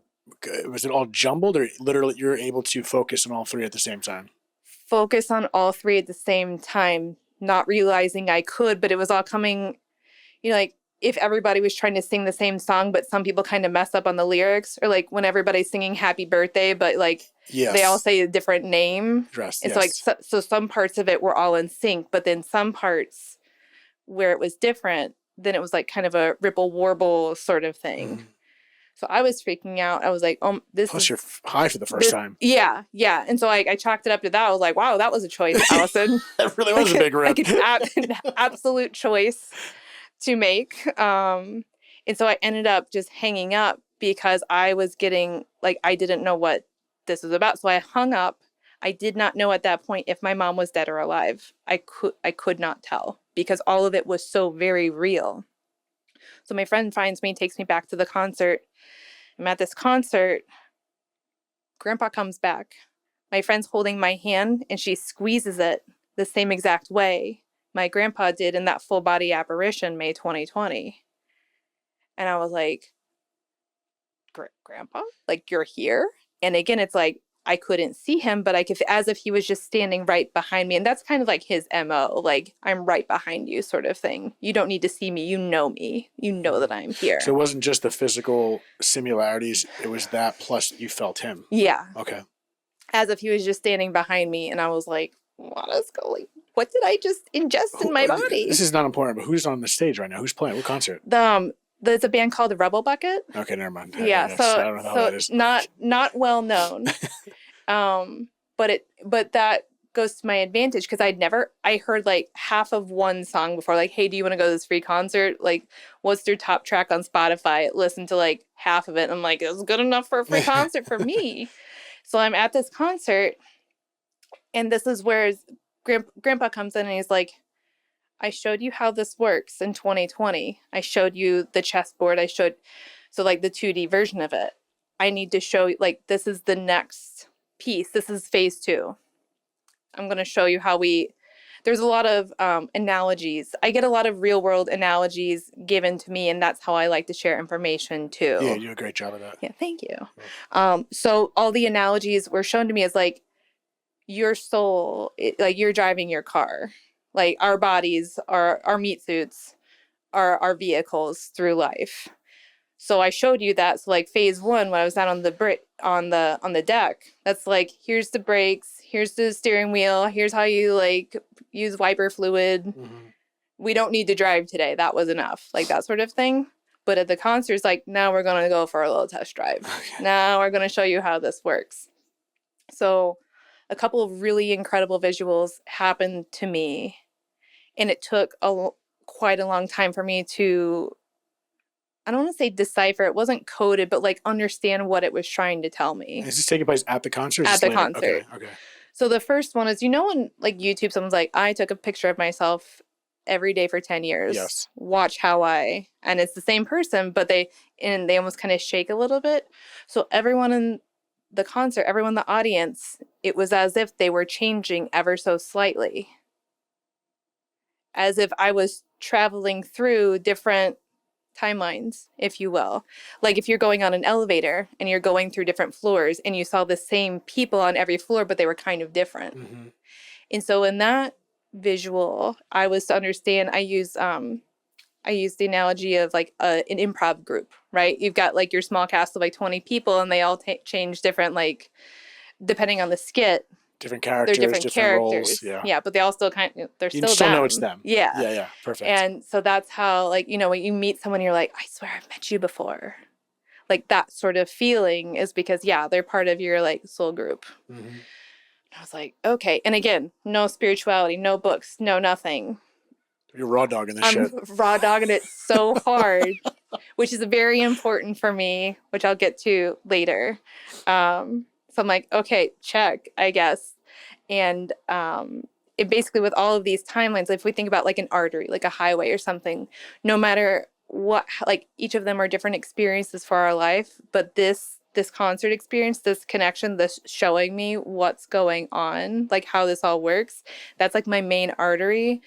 [SPEAKER 2] was it all jumbled, or literally you're able to focus on all 3 at the same time?
[SPEAKER 1] Focus on all 3 at the same time, not realizing I could, but it was all coming, like if everybody was trying to sing the same song, but some people kind of mess up on the lyrics, or like when everybody's singing happy birthday, but like they all say a different name.
[SPEAKER 2] Dressed,
[SPEAKER 1] and
[SPEAKER 2] yes.
[SPEAKER 1] so some parts of it were all in sync, but then some parts where it was different, then it was like kind of a ripple warble sort of thing.
[SPEAKER 2] Mm-hmm.
[SPEAKER 1] So I was freaking out. I was like, oh,
[SPEAKER 2] Plus you're high for the first time.
[SPEAKER 1] Yeah. I chalked it up to that. I was like, wow, that was a choice, Allison.
[SPEAKER 2] That really was a big rip.
[SPEAKER 1] An absolute choice to make. And so I ended up just hanging up because I was getting, like, I didn't know what this was about. So I hung up. I did not know at that point if my mom was dead or alive. I could not tell because all of it was so very real. So my friend finds me, takes me back to the concert. I'm at this concert. Grandpa comes back. My friend's holding my hand and she squeezes it the same exact way my grandpa did in that full body apparition, May 2020. And I was like, Grandpa? Like, you're here? And again, it's like, I couldn't see him, but I could, as if he was just standing right behind me. And that's kind of like his MO, like, I'm right behind you sort of thing. You don't need to see me. You know me. You know that I'm here.
[SPEAKER 2] So it wasn't just the physical similarities. It was that plus you felt him.
[SPEAKER 1] Yeah.
[SPEAKER 2] Okay.
[SPEAKER 1] As if he was just standing behind me. And I was like, what is going? What did I just ingest in my body?
[SPEAKER 2] This is not important, but who's on the stage right now? Who's playing? What concert?
[SPEAKER 1] There's a band called the Rebel Bucket.
[SPEAKER 2] Okay, never mind.
[SPEAKER 1] Yeah,
[SPEAKER 2] so I don't know how that is.
[SPEAKER 1] not well known. But that goes to my advantage because I heard like half of one song before, like, hey, do you want to go to this free concert? Like, what's your top track on Spotify? Listen to like half of it. And I'm like, it's good enough for a free concert for me. So I'm at this concert, and this is where Grandpa comes in and he's like, I showed you how this works in 2020. I showed you the chessboard. So like the 2D version of it. I need to show you, like, this is the next piece. This is phase 2. I'm going to show you how there's a lot of analogies. I get a lot of real world analogies given to me, and that's how I like to share information too.
[SPEAKER 2] Yeah, you do a great job of that.
[SPEAKER 1] Yeah, thank you. So all the analogies were shown to me as like your soul, like you're driving your car. Like our bodies, our meat suits, are our vehicles through life. So I showed you that. So like phase 1, when I was down on the deck, that's like, here's the brakes, here's the steering wheel, here's how you like use wiper fluid. Mm-hmm. We don't need to drive today. That was enough. Like that sort of thing. But at the concert, it's like, now we're going to go for a little test drive. Okay. Now we're going to show you how this works. So a couple of really incredible visuals happened to me. And it took quite a long time for me to I don't want to say decipher, it wasn't coded, but like understand what it was trying to tell me
[SPEAKER 2] Is this taking place at the concert? Or is
[SPEAKER 1] at
[SPEAKER 2] this
[SPEAKER 1] the
[SPEAKER 2] later?
[SPEAKER 1] concert.
[SPEAKER 2] Okay.
[SPEAKER 1] So the first one is, when like YouTube, someone's like, I took a picture of myself every day for 10 years.
[SPEAKER 2] Yes.
[SPEAKER 1] Watch and it's the same person, but they almost kind of shake a little bit. So everyone in the concert, everyone in the audience, it was as if they were changing ever so slightly. As if I was traveling through different timelines, if you will. Like if you're going on an elevator and you're going through different floors and you saw the same people on every floor, but they were kind of different.
[SPEAKER 2] Mm-hmm.
[SPEAKER 1] And so in that visual, I was to understand, I use the analogy of like an improv group, right? You've got like your small cast of like 20 people and they all change different, like depending on the skit.
[SPEAKER 2] Different
[SPEAKER 1] They're
[SPEAKER 2] characters, different
[SPEAKER 1] characters.
[SPEAKER 2] roles.
[SPEAKER 1] Yeah, but they all still they're
[SPEAKER 2] You
[SPEAKER 1] still
[SPEAKER 2] still
[SPEAKER 1] them.
[SPEAKER 2] know it's them.
[SPEAKER 1] Yeah.
[SPEAKER 2] Yeah. Perfect.
[SPEAKER 1] And so that's how, like, when you meet someone, you're like, I swear I've met you before. Like that sort of feeling is because, they're part of your like soul group.
[SPEAKER 2] Mm-hmm.
[SPEAKER 1] I was like, okay. And again, no spirituality, no books, no nothing.
[SPEAKER 2] You're raw dogging this shit.
[SPEAKER 1] I'm raw dogging it so hard, which is very important for me, which I'll get to later. So I'm like, okay, check, I guess. And it basically, with all of these timelines, if we think about like an artery, like a highway or something, no matter what, like each of them are different experiences for our life, but this concert experience, this connection, this showing me what's going on, like how this all works, that's like my main artery.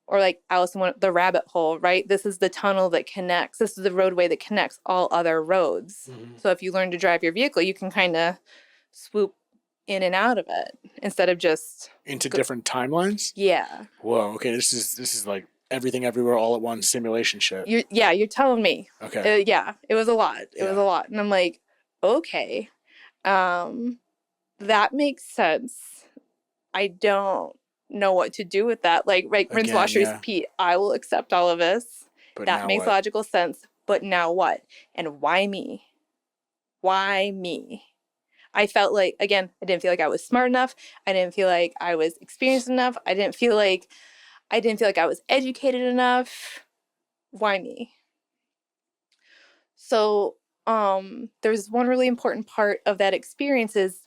[SPEAKER 1] Or like Alice in the rabbit hole, right? This is the tunnel that connects. This is the roadway that connects all other roads.
[SPEAKER 2] Mm-hmm.
[SPEAKER 1] So if you learn to drive your vehicle, you can kind of swoop in and out of it instead of just
[SPEAKER 2] into different timelines.
[SPEAKER 1] Yeah.
[SPEAKER 2] Whoa. Okay. This is like everything, everywhere, all at once simulation shit.
[SPEAKER 1] You're telling me.
[SPEAKER 2] Okay.
[SPEAKER 1] It was a lot. It was a lot, and I'm like, okay, that makes sense. I don't know what to do with that. Like, right, rinse, wash, repeat. I will accept all of this.
[SPEAKER 2] But
[SPEAKER 1] that makes logical sense. But now what? And why me? Why me? I felt like, again, I didn't feel like I was smart enough. I didn't feel like I was experienced enough. I didn't feel like I was educated enough. Why me? So, there's one really important part of that experience is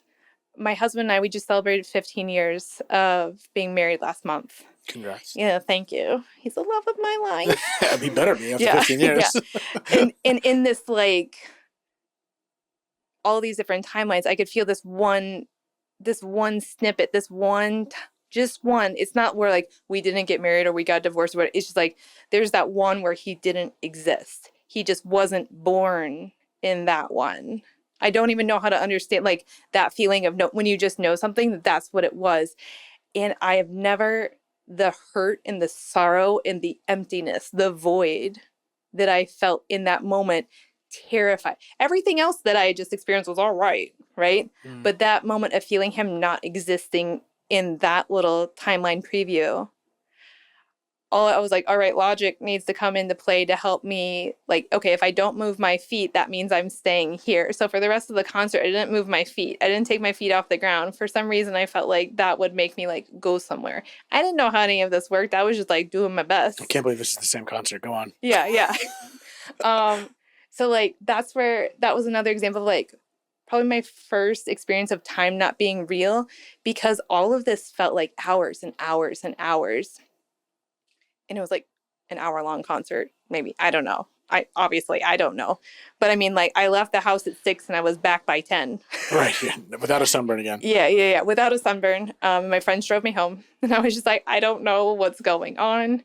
[SPEAKER 1] my husband and I, we just celebrated 15 years of being married last month.
[SPEAKER 2] Congrats.
[SPEAKER 1] Yeah, thank you. He's the love of my life.
[SPEAKER 2] He better be after 15 years.
[SPEAKER 1] Yeah. And in this, like, all these different timelines, I could feel this one snippet, just one. It's not where like we didn't get married or we got divorced, but it's just like there's that one where he didn't exist. He just wasn't born in that one. I don't even know how to understand like that feeling of when you just know something, that's what it was. And I have never, the hurt and the sorrow and the emptiness, the void that I felt in that moment, terrified. Everything else that I just experienced was all right? Mm. But that moment of feeling him not existing in that little timeline preview, I was like, all right, logic needs to come into play to help me. Like, okay, if I don't move my feet, that means I'm staying here. So for the rest of the concert, I didn't move my feet. I didn't take my feet off the ground. For some reason, I felt like that would make me like go somewhere. I didn't know how any of this worked. I was just like doing my best.
[SPEAKER 2] I can't believe this is the same concert. Go on.
[SPEAKER 1] Yeah. So like that was another example of like probably my first experience of time not being real, because all of this felt like hours and hours and hours. And it was like an hour-long concert, maybe. I don't know. I don't know. But I mean, like, I left the house at 6 and I was back by 10.
[SPEAKER 2] Right. Yeah. Without a sunburn again.
[SPEAKER 1] Yeah. Without a sunburn. My friends drove me home. And I was just like, I don't know what's going on.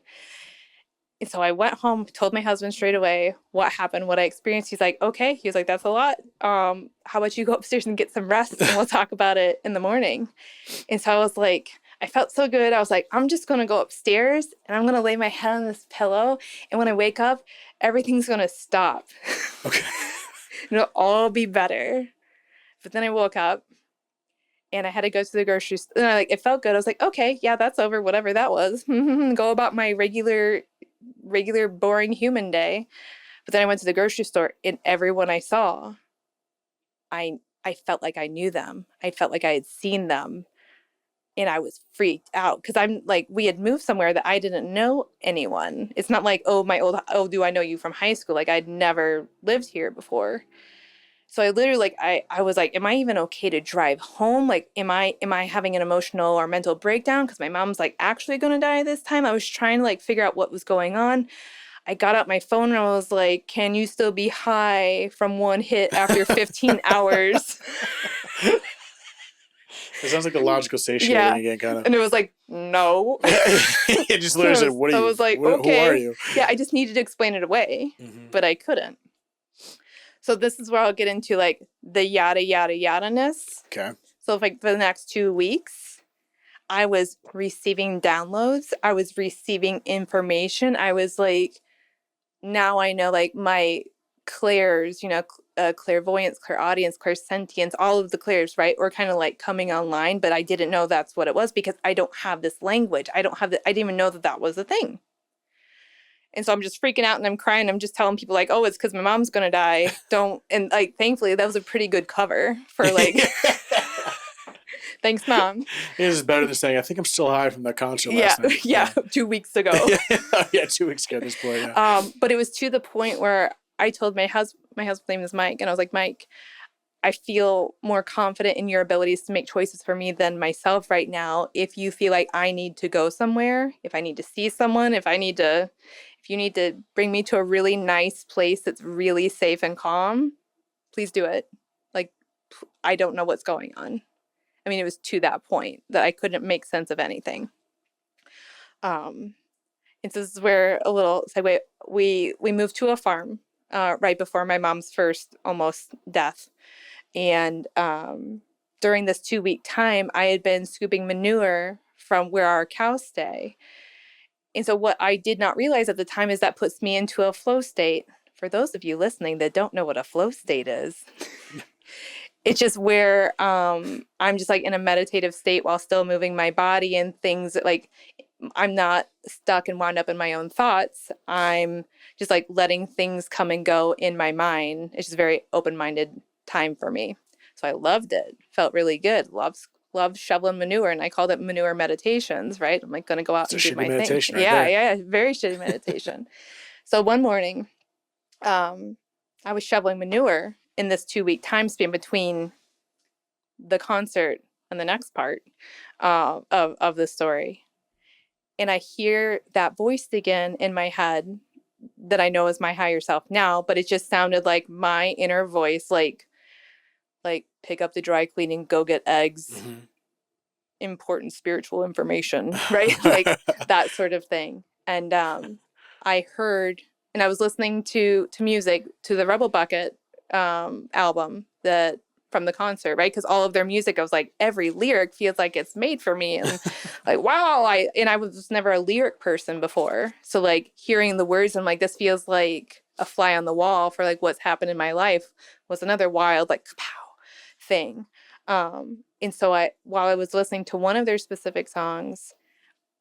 [SPEAKER 1] And so I went home, told my husband straight away what happened, what I experienced. He's like, okay. He was like, that's a lot. How about you go upstairs and get some rest and we'll talk about it in the morning. And so I was like, I felt so good. I was like, I'm just going to go upstairs and I'm going to lay my head on this pillow. And when I wake up, everything's going to stop.
[SPEAKER 2] Okay.
[SPEAKER 1] It'll all be better. But then I woke up and I had to go to the grocery store. And it felt good. I was like, okay, yeah, that's over. Whatever that was. Go about my regular boring human day. But then I went to the grocery store and everyone I saw, I felt like I knew them. I felt like I had seen them. And I was freaked out because I'm like, we had moved somewhere that I didn't know anyone. It's not like, oh, do I know you from high school? Like, I'd never lived here before. So I literally like I was like, am I even okay to drive home? Like, am I having an emotional or mental breakdown because my mom's like actually gonna die this time? I was trying to like figure out what was going on. I got out my phone and I was like, can you still be high from one hit after 15 hours?
[SPEAKER 2] It sounds like a logical
[SPEAKER 1] Yeah.
[SPEAKER 2] satiating again, kind of.
[SPEAKER 1] And it was like, no.
[SPEAKER 2] It just literally said, "What are
[SPEAKER 1] I
[SPEAKER 2] you?
[SPEAKER 1] was like,
[SPEAKER 2] Who are
[SPEAKER 1] okay.
[SPEAKER 2] you?"
[SPEAKER 1] Yeah, I just needed to explain it away, but I couldn't. So this is where I'll get into like the yada yada yada-ness.
[SPEAKER 2] Okay.
[SPEAKER 1] So like for the next 2 weeks, I was receiving downloads. I was receiving information. I was like, now I know like my clairs, clairvoyance, clairaudience, clairsentience, all of the clairs, right, were kind of like coming online, but I didn't know that's what it was because I don't have this language. I didn't even know that that was a thing. And so I'm just freaking out and I'm crying. I'm just telling people like, oh, it's because my mom's going to die. And like, thankfully that was a pretty good cover for like, thanks, Mom.
[SPEAKER 2] It is better than saying, I think I'm still high from that concert
[SPEAKER 1] Yeah.
[SPEAKER 2] last night.
[SPEAKER 1] Yeah. 2 weeks ago.
[SPEAKER 2] Yeah, 2 weeks ago at this point. Yeah.
[SPEAKER 1] But it was to the point where I told my husband's name is Mike. And I was like, Mike, I feel more confident in your abilities to make choices for me than myself right now. If you feel like I need to go somewhere, if I need to see someone, if you need to bring me to a really nice place that's really safe and calm, please do it. Like, I don't know what's going on. I mean, it was to that point that I couldn't make sense of anything. And so this is where a little segue. We moved to a farm right before my mom's first almost death. And during this 2-week time, I had been scooping manure from where our cows stay. And so what I did not realize at the time is that puts me into a flow state. For those of you listening that don't know what a flow state is, it's just where I'm just like in a meditative state while still moving my body and things that, like, I'm not stuck and wound up in my own thoughts. I'm just like letting things come and go in my mind. It's just a very open-minded time for me. So I loved it. Felt really good. Loved shoveling manure, and I called it manure meditations, right? I'm like going to go out and do my thing.
[SPEAKER 2] Right
[SPEAKER 1] yeah,
[SPEAKER 2] there.
[SPEAKER 1] yeah, very shitty meditation. So one morning, I was shoveling manure in this 2-week time span between the concert and the next part of the story. And I hear that voice again in my head that I know is my higher self now, but it just sounded like my inner voice, like pick up the dry cleaning, go get eggs, important spiritual information, right? Like that sort of thing. And I heard, and I was listening to music, to the Rebel Bucket album that from the concert, right? Because all of their music, I was like, every lyric feels like it's made for me. And like, wow, I was never a lyric person before. So like hearing the words, I'm like, this feels like a fly on the wall for like what's happened in my life, was another wild, like, pow thing. And so while I was listening to one of their specific songs,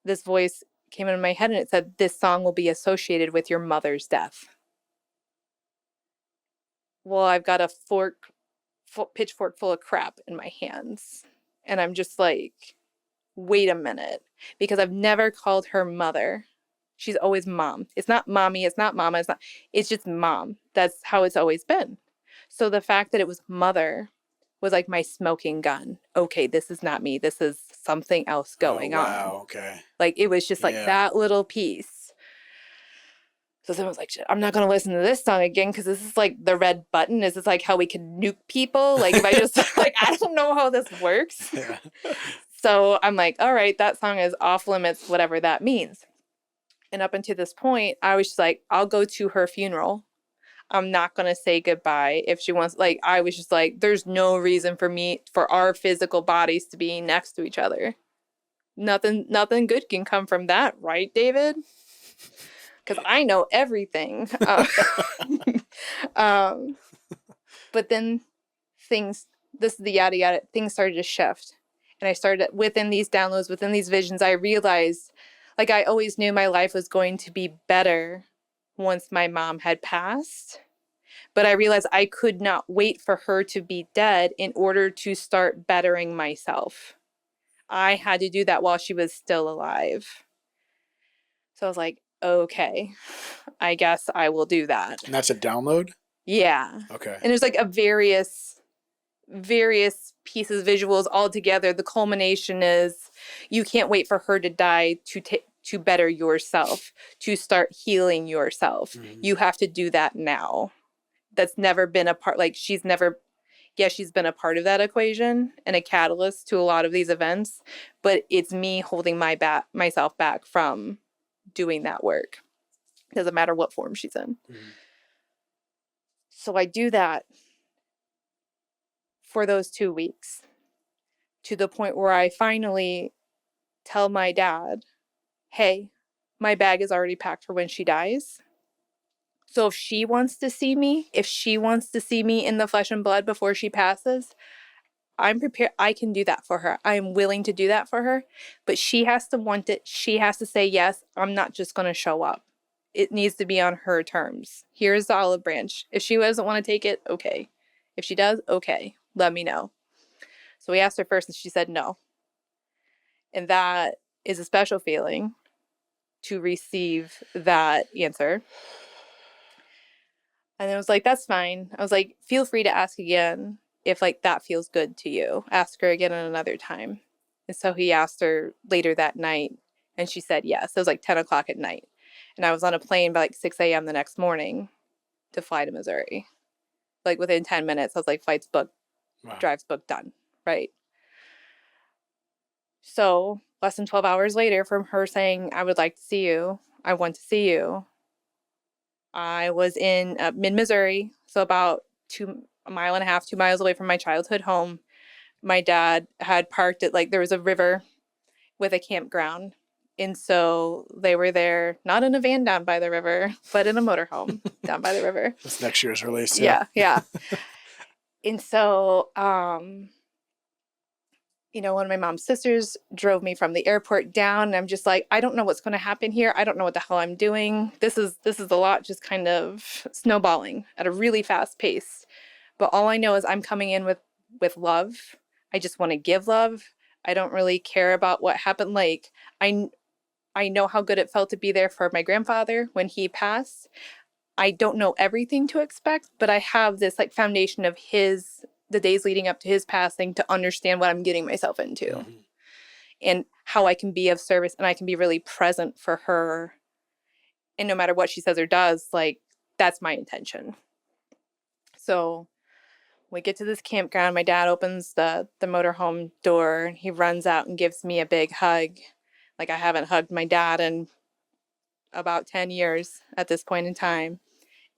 [SPEAKER 1] this voice came into my head and it said, this song will be associated with your mother's death. Well, I've got a pitchfork full of crap in my hands. And I'm just like, wait a minute, because I've never called her mother. She's always mom. It's not mommy. It's not mama. It's just mom. That's how it's always been. So the fact that it was mother was like my smoking gun. Okay, this is not me. This is something else going on.
[SPEAKER 2] Wow, okay.
[SPEAKER 1] Like it was just like that little piece. So someone's like, shit, I'm not going to listen to this song again because this is like the red button. Is this like how we can nuke people? Like if I just, like, I don't know how this works. Yeah. So I'm like, all right, that song is off limits, whatever that means. And up until this point, I was just like, I'll go to her funeral. I'm not going to say goodbye if she wants. Like, I was just like, there's no reason for our physical bodies to be next to each other. Nothing good can come from that, right, David? Because I know everything. But then this is the yada yada, things started to shift. And I started, within these downloads, within these visions, I realized, like, I always knew my life was going to be better once my mom had passed. But I realized I could not wait for her to be dead in order to start bettering myself. I had to do that while she was still alive. So I was like, okay, I guess I will do that.
[SPEAKER 2] And that's a download?
[SPEAKER 1] Yeah.
[SPEAKER 2] Okay.
[SPEAKER 1] And there's like a various pieces, visuals all together. The culmination is you can't wait for her to die to better yourself, to start healing yourself.
[SPEAKER 2] Mm-hmm.
[SPEAKER 1] You have to do that now. That's never been a part, like she's been a part of that equation and a catalyst to a lot of these events, but it's me holding myself back from doing that work. Doesn't matter what form she's in.
[SPEAKER 2] Mm-hmm.
[SPEAKER 1] So I do that for those 2 weeks, to the point where I finally tell my dad, hey, my bag is already packed for when she dies. So if she wants to see me in the flesh and blood before she passes, I'm prepared. I can do that for her. I am willing to do that for her, but she has to want it. She has to say yes. I'm not just going to show up. It needs to be on her terms. Here's the olive branch. If she doesn't want to take it, okay. If she does, okay. Let me know. So we asked her first and she said no. And that is a special feeling to receive that answer. And I was like, that's fine. I was like, feel free to ask again if like that feels good to you. Ask her again at another time. And so he asked her later that night and she said yes. It was like 10 o'clock at night. And I was on a plane by like 6 a.m. the next morning to fly to Missouri. Like within 10 minutes, I was like, flight's booked,
[SPEAKER 2] Wow.
[SPEAKER 1] drive's booked, done. Right. So less than 12 hours later from her saying, I would like to see you, I want to see you, I was in mid-Missouri, so about a mile and a half, 2 miles away from my childhood home. My dad had parked at, like, there was a river with a campground. And so they were there, not in a van down by the river, but in a motorhome down by the river.
[SPEAKER 2] That's next year's release.
[SPEAKER 1] Yeah, yeah. And so, one of my mom's sisters drove me from the airport down, and I'm just like, I don't know what's going to happen here. I don't know what the hell I'm doing. This is a lot just kind of snowballing at a really fast pace. But all I know is I'm coming in with love. I just want to give love. I don't really care about what happened. Like, I know how good it felt to be there for my grandfather when he passed. I don't know everything to expect, but I have this like foundation of the days leading up to his passing to understand what I'm getting myself into. Mm-hmm. And how I can be of service and I can be really present for her. And no matter what she says or does, like, that's my intention. So we get to this campground. My dad opens the motorhome door. He runs out and gives me a big hug. Like, I haven't hugged my dad in about 10 years at this point in time.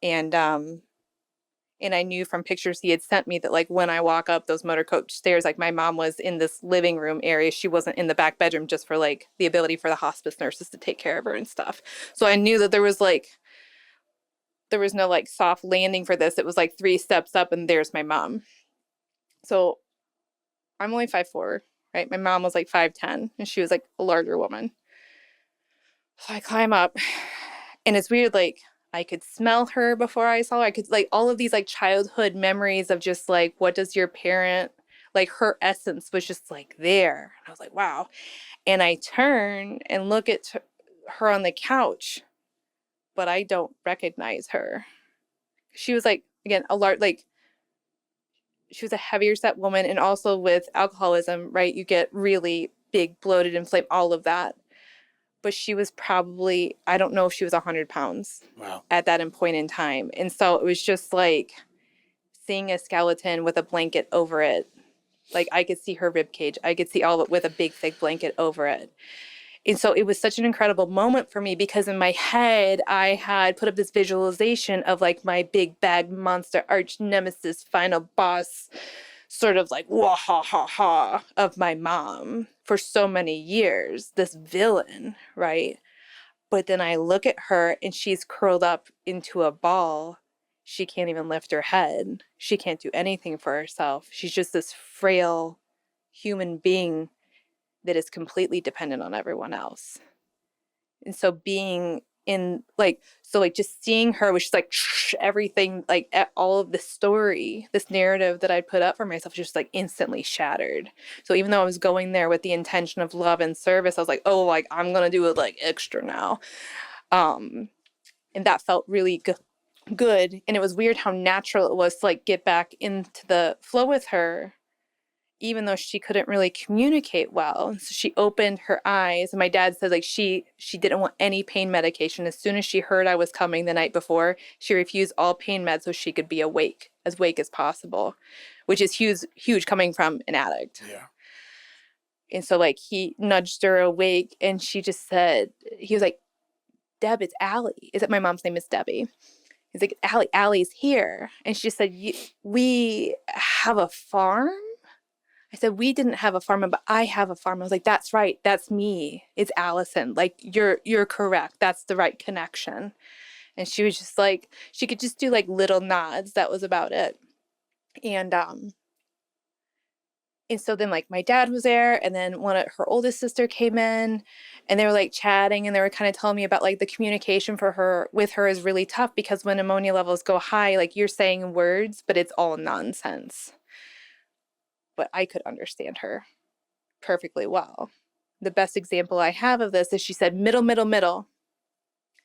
[SPEAKER 1] And I knew from pictures he had sent me that, like, when I walk up those motor coach stairs, like, my mom was in this living room area. She wasn't in the back bedroom, just for, like, the ability for the hospice nurses to take care of her and stuff. So I knew that there was no, like, soft landing for this. It was, like, 3 steps up and there's my mom. So I'm only 5'4", right? My mom was, like, 5'10", and she was, like, a larger woman. So I climb up, and it's weird, like, I could smell her before I saw her. I could, like, all of these, like, childhood memories of just, like, what does your parent, like, her essence was just, like, there. And I was like, wow. And I turn and look at her on the couch, but I don't recognize her. She was, like, again, she was a heavier set woman, and also with alcoholism, right? You get really big, bloated, inflamed, all of that. But she was probably, I don't know if she was 100 pounds.
[SPEAKER 2] Wow.
[SPEAKER 1] At that point in time. And so it was just like seeing a skeleton with a blanket over it. Like, I could see her rib cage. I could see all of it with a big, thick blanket over it. And so it was such an incredible moment for me, because in my head, I had put up this visualization of, like, my big bad monster arch nemesis final boss, sort of like wah ha ha ha of my mom for so many years, this villain, right? But then I look at her and she's curled up into a ball. She can't even lift her head. She can't do anything for herself. She's just this frail human being that is completely dependent on everyone else. And so being in like, so like just seeing her was just like everything, like all of the story, this narrative that I'd put up for myself just like instantly shattered. So even though I was going there with the intention of love and service, I was like, oh, like I'm gonna do it like extra now. And that felt really good. And it was weird how natural it was to like get back into the flow with her, even though she couldn't really communicate well. So she opened her eyes, and my dad said like she didn't want any pain medication. As soon as she heard I was coming the night before, she refused all pain meds so she could be awake as possible, which is huge coming from an addict.
[SPEAKER 2] Yeah.
[SPEAKER 1] And so like he nudged her awake, and she just said, he was like, Deb, it's Allie. Is it, my mom's name is Debbie. He's like, Allie's here. And she said, we have a farm? I said, we didn't have a farm, but I have a farm. I was like, that's right. That's me. It's Allison. Like, you're correct. That's the right connection. And she was just like, she could just do like little nods. That was about it. And so then like my dad was there, and then her oldest sister came in, and they were like chatting, and they were kind of telling me about like the communication with her is really tough, because when ammonia levels go high, like you're saying words, but it's all nonsense. But I could understand her perfectly well. The best example I have of this is she said middle, middle, middle.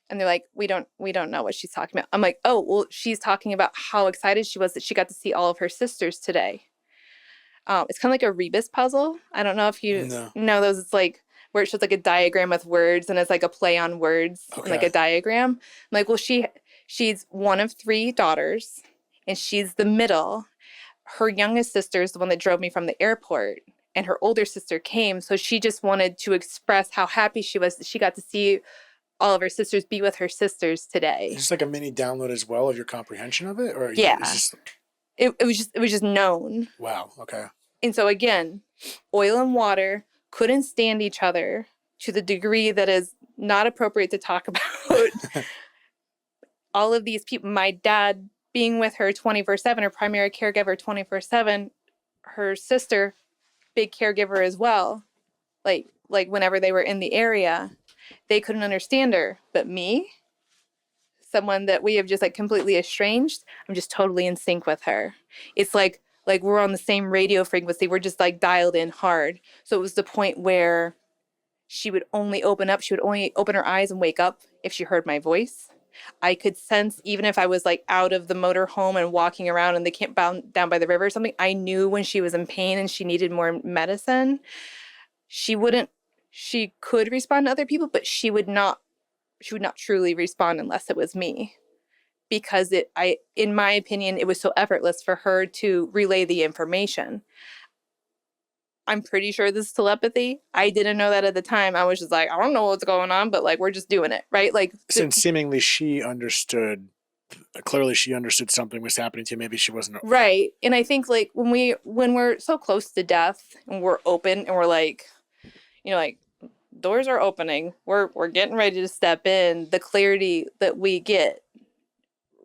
[SPEAKER 1] And they're like, we don't know what she's talking about. I'm like, oh, well, she's talking about how excited she was that she got to see all of her sisters today. It's kind of like a rebus puzzle. I don't know if you know those. It's like where it shows like a diagram with words, and it's like a play on words, and like a diagram. I'm like, well, she's one of 3 daughters, and she's the middle. Her youngest sister is the one that drove me from the airport, and her older sister came. So she just wanted to express how happy she was that she got to see all of her sisters, be with her sisters today.
[SPEAKER 2] Is this like a mini download as well of your comprehension of it? Or
[SPEAKER 1] yeah.
[SPEAKER 2] Is this...
[SPEAKER 1] It was just known.
[SPEAKER 2] Wow. Okay.
[SPEAKER 1] And so again, oil and water couldn't stand each other to the degree that is not appropriate to talk about. All of these people, my dad being with her 24/7, her primary caregiver 24/7, her sister, big caregiver as well. Like whenever they were in the area, they couldn't understand her. But me, someone that we have just like completely estranged, I'm just totally in sync with her. It's like we're on the same radio frequency. We're just like dialed in hard. So it was the point where she would only open her eyes and wake up if she heard my voice. I could sense, even if I was like out of the motor home and walking around and they camped down by the river or something, I knew when she was in pain and she needed more medicine. She could respond to other people, but she would not truly respond unless it was me. Because in my opinion, it was so effortless for her to relay the information. I'm pretty sure this is telepathy. I didn't know that at the time. I was just like, I don't know what's going on, but like, we're just doing it, right? Like,
[SPEAKER 2] since seemingly she understood, clearly she understood something was happening to you. Maybe she wasn't
[SPEAKER 1] right. And I think like when we're so close to death and we're open and we're like, like doors are opening, we're getting ready to step in, the clarity that we get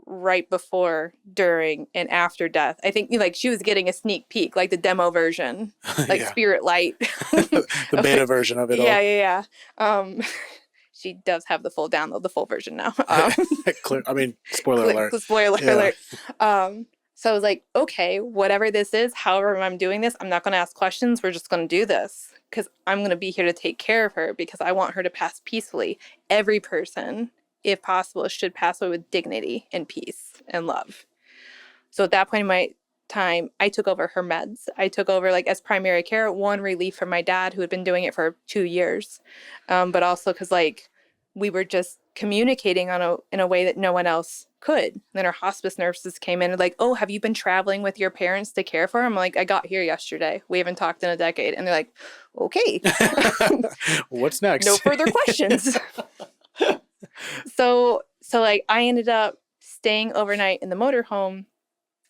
[SPEAKER 1] right before, during, and after death. I think like she was getting a sneak peek, like the demo version, like Spirit Light.
[SPEAKER 2] The beta version of it all.
[SPEAKER 1] Yeah. She does have the full download, the full version now.
[SPEAKER 2] Spoiler alert.
[SPEAKER 1] Spoiler alert. So I was like, okay, whatever this is, however I'm doing this, I'm not going to ask questions. We're just going to do this because I'm going to be here to take care of her because I want her to pass peacefully. Every person, if possible, should pass away with dignity and peace and love. So at that point in my time, I took over her meds. I took over like as primary care, one, relief from my dad who had been doing it for 2 years. But also because like we were just communicating in a way that no one else could. And then our hospice nurses came in and like, oh, have you been traveling with your parents to care for her? I'm like, I got here yesterday. We haven't talked in a decade. And they're like, okay.
[SPEAKER 2] What's next?
[SPEAKER 1] No further questions. So like I ended up staying overnight in the motorhome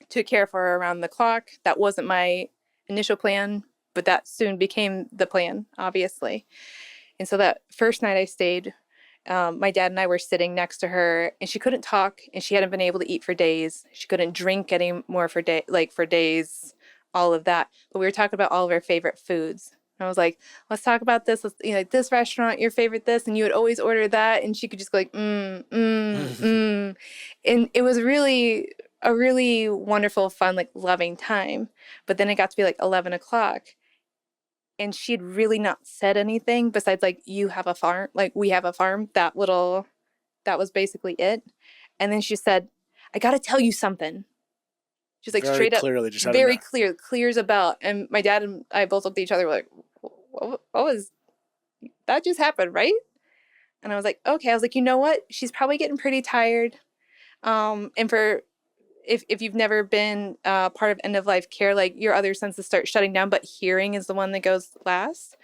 [SPEAKER 1] to care for her around the clock. That wasn't my initial plan, but that soon became the plan, obviously. And so that first night I stayed, my dad and I were sitting next to her, and she couldn't talk, and she hadn't been able to eat for days. She couldn't drink anymore for days, all of that. But we were talking about all of her favorite foods. And I was like, let's talk about this. Let's, like this restaurant, your favorite this, and you would always order that. And she could just go like, And it was really a really wonderful, fun, like loving time. But then it got to be like 11 o'clock. And she'd really not said anything besides like, you have a farm, like we have a farm, that was basically it. And then she said, I got to tell you something. She's like
[SPEAKER 2] Very
[SPEAKER 1] straight up,
[SPEAKER 2] clearly, just
[SPEAKER 1] very clear as a bell. And my dad and I both looked at each other, like, what was that just happened, right? And I was like, okay. I was like, you know what? She's probably getting pretty tired. And for if you've never been part of end of life care, like your other senses start shutting down, but hearing is the one that goes last.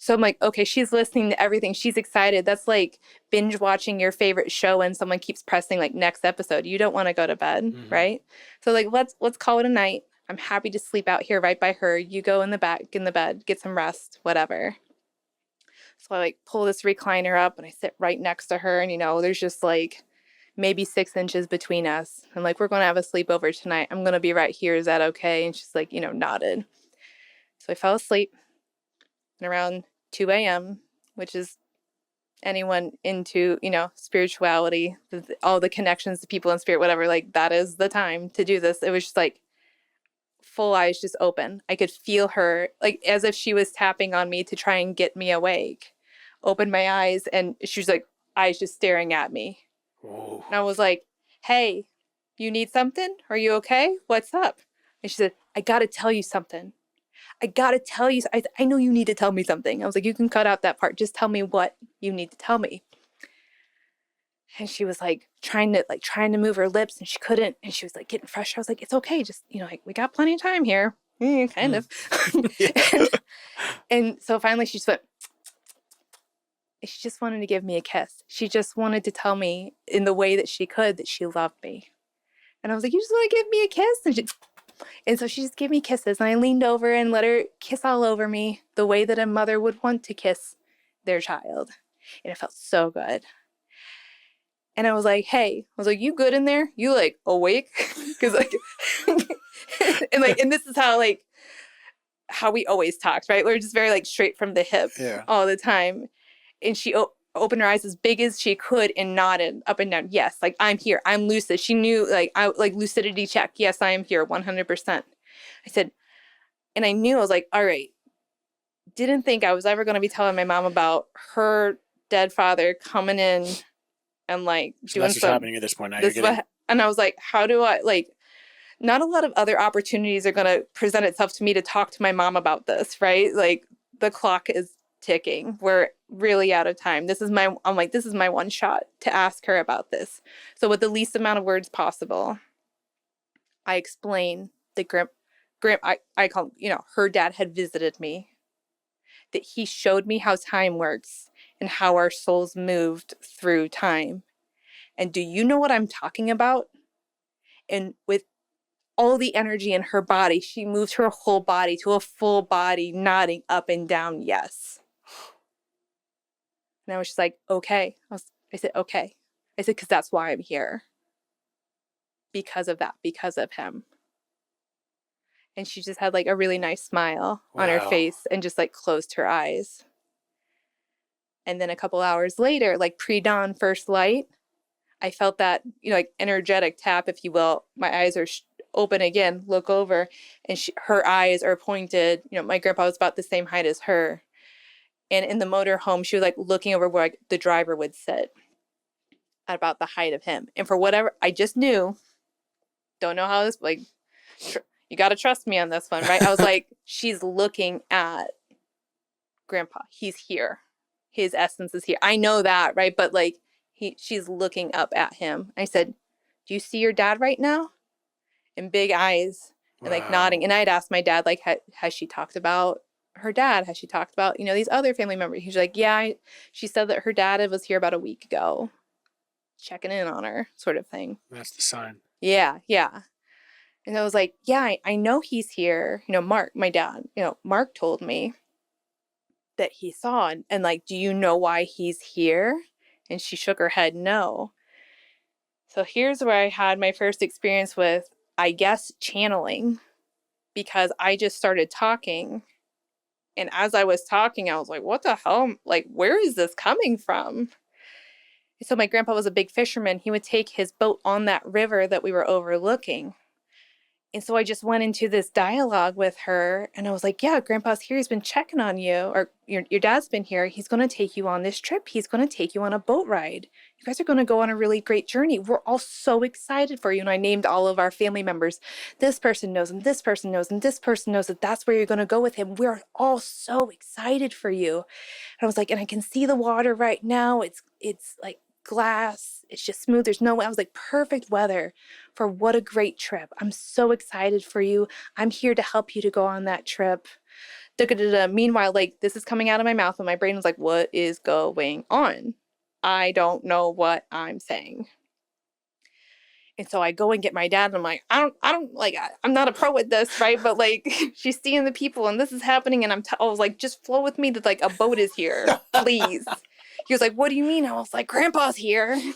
[SPEAKER 1] So I'm like, okay, she's listening to everything. She's excited. That's like binge watching your favorite show and someone keeps pressing like next episode. You don't want to go to bed, right? So like, let's call it a night. I'm happy to sleep out here right by her. You go in the bed, get some rest, whatever. So I like pull this recliner up and I sit right next to her, and there's just like maybe 6 inches between us. I'm like, we're going to have a sleepover tonight. I'm going to be right here. Is that okay? And she's like, nodded. So I fell asleep. And around 2 a.m., which is anyone into, spirituality, all the connections to people in spirit, whatever, like that is the time to do this. It was just like full eyes just open. I could feel her like as if she was tapping on me to try and get me awake. Opened my eyes and she was like, eyes just staring at me. Whoa. And I was like, hey, you need something? Are you okay? What's up? And she said, I got to tell you something. I got to tell you. I know you need to tell me something. I was like, you can cut out that part. Just tell me what you need to tell me. And she was like trying to move her lips and she couldn't. And she was like getting frustrated. I was like, it's okay. Just, like we got plenty of time here. Kind of. and so finally she just went, she just wanted to give me a kiss. She just wanted to tell me in the way that she could that she loved me. And I was like, you just want to give me a kiss? And so she just gave me kisses, and I leaned over and let her kiss all over me the way that a mother would want to kiss their child. And it felt so good. And I was like, hey, you good in there? You like awake? Because like, and this is how we always talked, right? We're just very like straight from the hip all the time. And she opened her eyes as big as she could and nodded up and down. Yes, like I'm here. I'm lucid. She knew like lucidity check. Yes, I am here 100%. I said, and I knew I was like, all right. Didn't think I was ever going to be telling my mom about her dead father coming in and like doing
[SPEAKER 2] that's what's happening at this point. Now
[SPEAKER 1] and I was like, how do I like? Not a lot of other opportunities are going to present itself to me to talk to my mom about this, right? Like the clock is ticking. We're really out of time. I'm like, this is my one shot to ask her about this. So with the least amount of words possible, I explain that I call, her dad had visited me, that he showed me how time works and how our souls moved through time. And do you know what I'm talking about? And with all the energy in her body, she moved her whole body to a full body, nodding up and down, yes. And I was just like, okay. I said, okay. I said, because that's why I'm here. Because of that, because of him. And she just had like a really nice smile on her face and just like closed her eyes. And then a couple hours later, like pre-dawn, first light, I felt that, like energetic tap, if you will. My eyes are open again, look over, and her eyes are pointed. My grandpa was about the same height as her. And in the motorhome, she was like looking over where the driver would sit at about the height of him. And for whatever, I just knew, don't know how this, like, you got to trust me on this one, right? I was like, she's looking at grandpa. He's here. His essence is here. I know that, right? But like, she's looking up at him. I said, do you see your dad right now? And big eyes and like nodding. And I'd asked my dad, like, has she talked about her dad? Has she talked about, these other family members? He's like, yeah, she said that her dad was here about a week ago, checking in on her, sort of thing.
[SPEAKER 2] That's the sign.
[SPEAKER 1] Yeah. And I was like, yeah, I know he's here. Mark, my dad, Mark told me that he saw. And like, do you know why he's here? And she shook her head, no. So here's where I had my first experience with, I guess, channeling, because I just started talking And as I was talking, I was like, what the hell? Like, where is this coming from? So my grandpa was a big fisherman. He would take his boat on that river that we were overlooking. And so I just went into this dialogue with her, and I was like, yeah, grandpa's here. He's been checking on you, or your dad's been here. He's going to take you on this trip. He's going to take you on a boat ride. You guys are going to go on a really great journey. We're all so excited for you. And I named all of our family members. This person knows, and this person knows, and this person knows that that's where you're going to go with him. We're all so excited for you. And I was like, and I can see the water right now. It's like glass. It's just smooth. There's no way. I was like, perfect weather for what a great trip. I'm so excited for you. I'm here to help you to go on that trip. Da-da-da-da. Meanwhile, like, this is coming out of my mouth, and my brain was like, what is going on? I don't know what I'm saying. And so I go and get my dad, and I'm like, I'm not a pro at this, right? But like, she's seeing the people, and this is happening, and I was like, just flow with me that like a boat is here, please. He was like, what do you mean? I was like, grandpa's here. And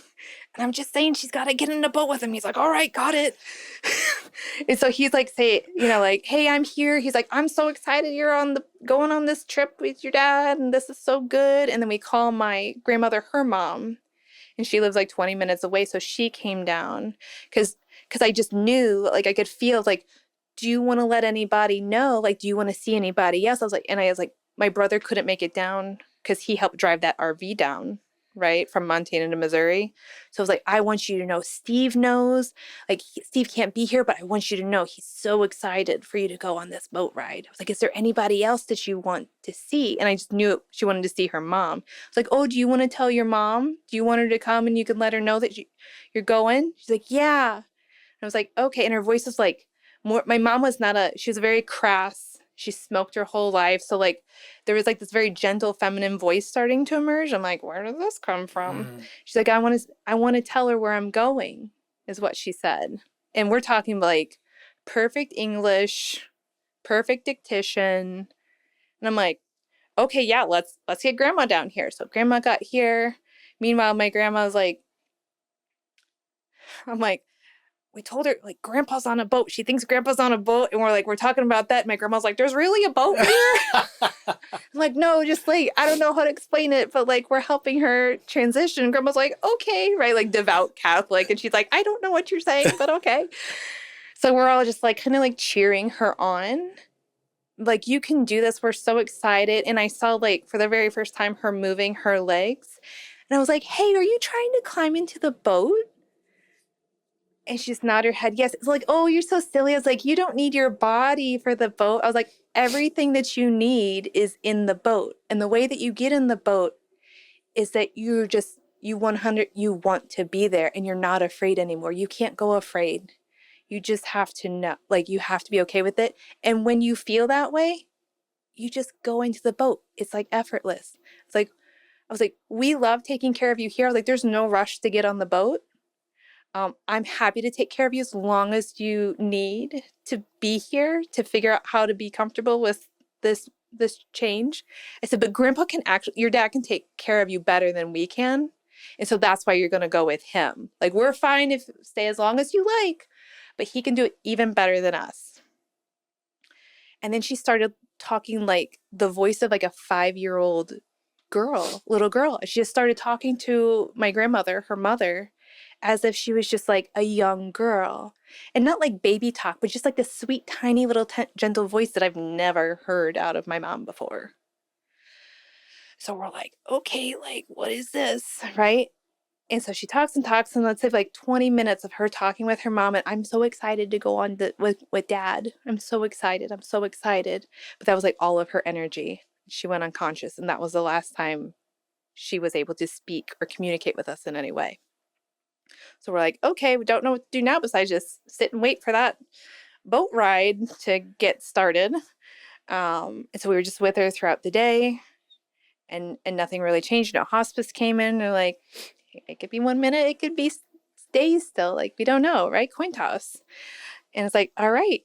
[SPEAKER 1] I'm just saying she's got to get in a boat with him. He's like, all right, got it. And so he's like, like, hey, I'm here. He's like, I'm so excited you're going on this trip with your dad, and this is so good. And then we call my grandmother her mom, and she lives like 20 minutes away. So she came down because I just knew, like, I could feel like, do you want to let anybody know? Like, do you want to see anybody else? I was like, my brother couldn't make it down because he helped drive that RV down, right, from Montana to Missouri. So I was like, I want you to know Steve knows. Like, Steve can't be here, but I want you to know he's so excited for you to go on this boat ride. I was like, is there anybody else that you want to see? And I just knew she wanted to see her mom. I was like, oh, do you want to tell your mom? Do you want her to come and you can let her know that you're going? She's like, yeah. And I was like, okay. And her voice was like, my mom was she was very crass. She smoked her whole life. So like there was like this very gentle feminine voice starting to emerge. I'm like, where did this come from? She's like, I want to tell her where I'm going, is what she said. And we're talking like perfect English, perfect dictation. And I'm like, okay, yeah, let's get grandma down here. So grandma got here. Meanwhile, my grandma was like, I'm like, we told her, like, grandpa's on a boat. She thinks grandpa's on a boat. And we're talking about that. And my grandma's like, there's really a boat here? I'm like, no, just like, I don't know how to explain it, but like, we're helping her transition. Grandma's like, okay, right? Like devout Catholic. And she's like, I don't know what you're saying, but okay. So we're all just like, kind of like cheering her on. Like, you can do this. We're so excited. And I saw, like, for the very first time, her moving her legs. And I was like, hey, are you trying to climb into the boat? And she just nodded her head. Yes. It's like, oh, you're so silly. I was like, you don't need your body for the boat. I was like, everything that you need is in the boat. And the way that you get in the boat is that you want to be there and you're not afraid anymore. You can't go afraid. You just have to know, like, you have to be okay with it. And when you feel that way, you just go into the boat. It's like effortless. It's like, I was like, we love taking care of you here. Like, there's no rush to get on the boat. I'm happy to take care of you as long as you need to be here to figure out how to be comfortable with this change. I said, but grandpa your dad can take care of you better than we can. And so that's why you're going to go with him. Like, we're fine if stay as long as you like, but he can do it even better than us. And then she started talking like the voice of like a 5-year-old little girl. She just started talking to my grandmother, her mother, as if she was just like a young girl, and not like baby talk, but just like this sweet, tiny little gentle voice that I've never heard out of my mom before. So we're like, okay, like, what is this? Right. And so she talks and talks, and let's say like 20 minutes of her talking with her mom. And I'm so excited to go on with dad. I'm so excited. But that was like all of her energy. She went unconscious. And that was the last time she was able to speak or communicate with us in any way. So we're like, okay, we don't know what to do now besides just sit and wait for that boat ride to get started. And so we were just with her throughout the day, and nothing really changed. No hospice came in. They're like, it could be 1 minute, it could be days still. Like, we don't know, right? Coin toss. And it's like, all right.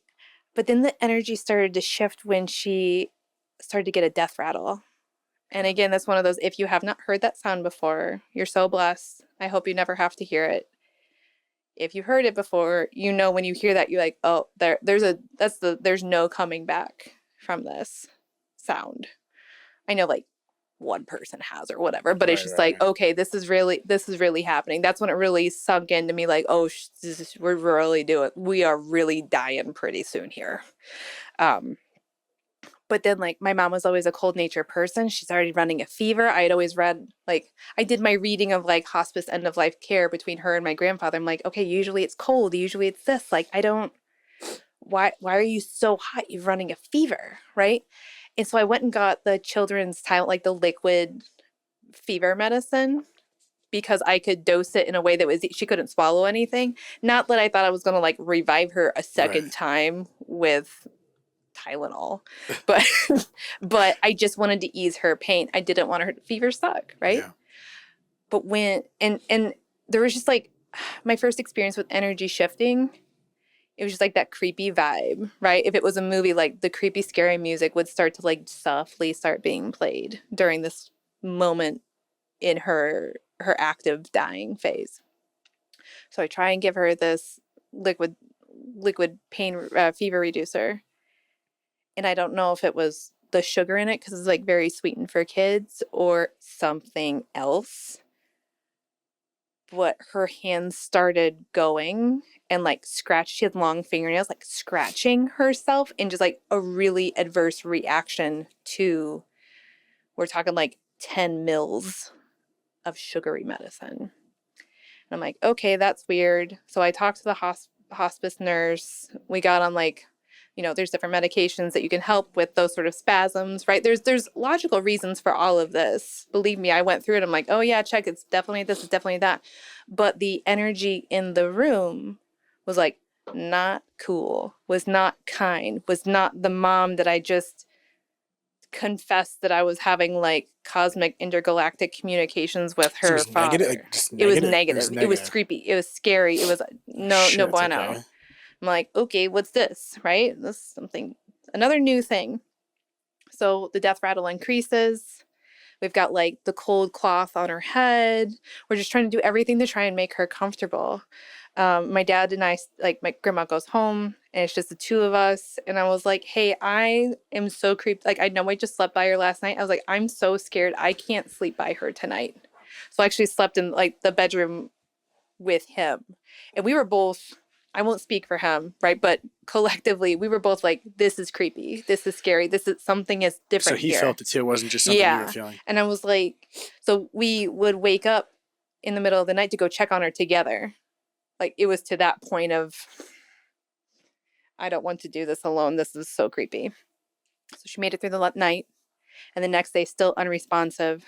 [SPEAKER 1] But then the energy started to shift when she started to get a death rattle. And again, that's one of those, if you have not heard that sound before, you're so blessed. I hope you never have to hear it. If you heard it before, you know, when you hear that, you're like, oh, there's no coming back from this. sound. I know like one person has or whatever, but it's
[SPEAKER 2] Right,
[SPEAKER 1] just
[SPEAKER 2] right,
[SPEAKER 1] like,
[SPEAKER 2] right.
[SPEAKER 1] okay, this is really happening. That's when it really sunk into me like, oh, we are really dying pretty soon here. Um, but then like my mom was always a cold nature person. She's already running a fever. I had always read, like, I did my reading of like hospice end of life care between her and my grandfather. I'm like, okay, usually it's cold. Usually it's this. Like, I don't, why are you so hot? You're running a fever, right? And so I went and got the children's Tylenol, like the liquid fever medicine, because I could dose it in a way that was she couldn't swallow anything. Not that I thought I was going to like revive her a
[SPEAKER 2] Right.
[SPEAKER 1] second time with Tylenol, but but I just wanted to ease her pain. I didn't want her fever suck, right?
[SPEAKER 2] Yeah.
[SPEAKER 1] But when and there was just like my first experience with energy shifting. It was just like that creepy vibe, right? If it was a movie, like the creepy, scary music would start to like softly start being played during this moment in her active dying phase. So I try and give her this liquid pain fever reducer, and I don't know if it was the sugar in it because it's like very sweetened for kids or something else. But her hands started going and like scratch. She had long fingernails, like scratching herself, and just like a really adverse reaction to. We're talking like 10 mils of sugary medicine. And I'm like, okay, that's weird. So I talked to the hospice nurse. We got on like, there's different medications that you can help with those sort of spasms, right? There's logical reasons for all of this. Believe me, I went through it. I'm like, oh yeah, check. It's definitely this. It's definitely that. But the energy in the room was like not cool. Was not kind. Was not the mom that I just confessed that I was having like cosmic intergalactic communications with
[SPEAKER 2] So it
[SPEAKER 1] her
[SPEAKER 2] was negative,
[SPEAKER 1] father.
[SPEAKER 2] like just
[SPEAKER 1] It was
[SPEAKER 2] negative. It was
[SPEAKER 1] negative. It was
[SPEAKER 2] negative.
[SPEAKER 1] creepy. It was scary. It was no
[SPEAKER 2] Shit.
[SPEAKER 1] bueno.
[SPEAKER 2] Okay.
[SPEAKER 1] I'm like, okay, what's this? Right? This is something, another new thing. So the death rattle increases. We've got like the cold cloth on her head. We're just trying to do everything to try and make her comfortable. My dad and I, like, my grandma goes home and it's just the two of us. And I was like, hey, I am so creeped. Like, I know I just slept by her last night. I was like, I'm so scared. I can't sleep by her tonight. So I actually slept in like the bedroom with him. And we were both, I won't speak for him, right? But collectively, we were both like, this is creepy. This is scary. This is something is
[SPEAKER 2] So
[SPEAKER 1] different
[SPEAKER 2] he
[SPEAKER 1] here.
[SPEAKER 2] felt it too. It wasn't just something you were
[SPEAKER 1] Yeah.
[SPEAKER 2] feeling.
[SPEAKER 1] And I was like, so we would wake up in the middle of the night to go check on her together. Like, it was to that point of, I don't want to do this alone. This is so creepy. So she made it through the night. And the next day, still unresponsive.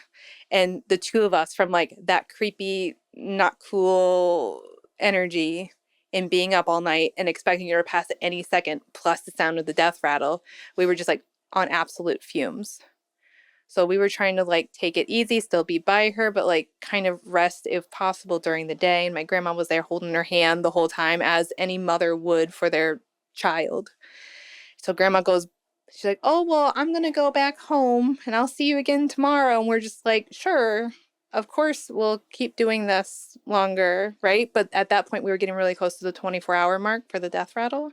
[SPEAKER 1] And the two of us, from like that creepy, not cool energy and being up all night and expecting her to pass at any second, plus the sound of the death rattle, we were just like on absolute fumes. So we were trying to like take it easy, still be by her, but like kind of rest if possible during the day. And my grandma was there holding her hand the whole time, as any mother would for their child. So grandma goes, she's like, oh, well, I'm going to go back home and I'll see you again tomorrow. And we're just like, sure, of course, we'll keep doing this longer, right? But at that point, we were getting really close to the 24-hour mark for the death rattle,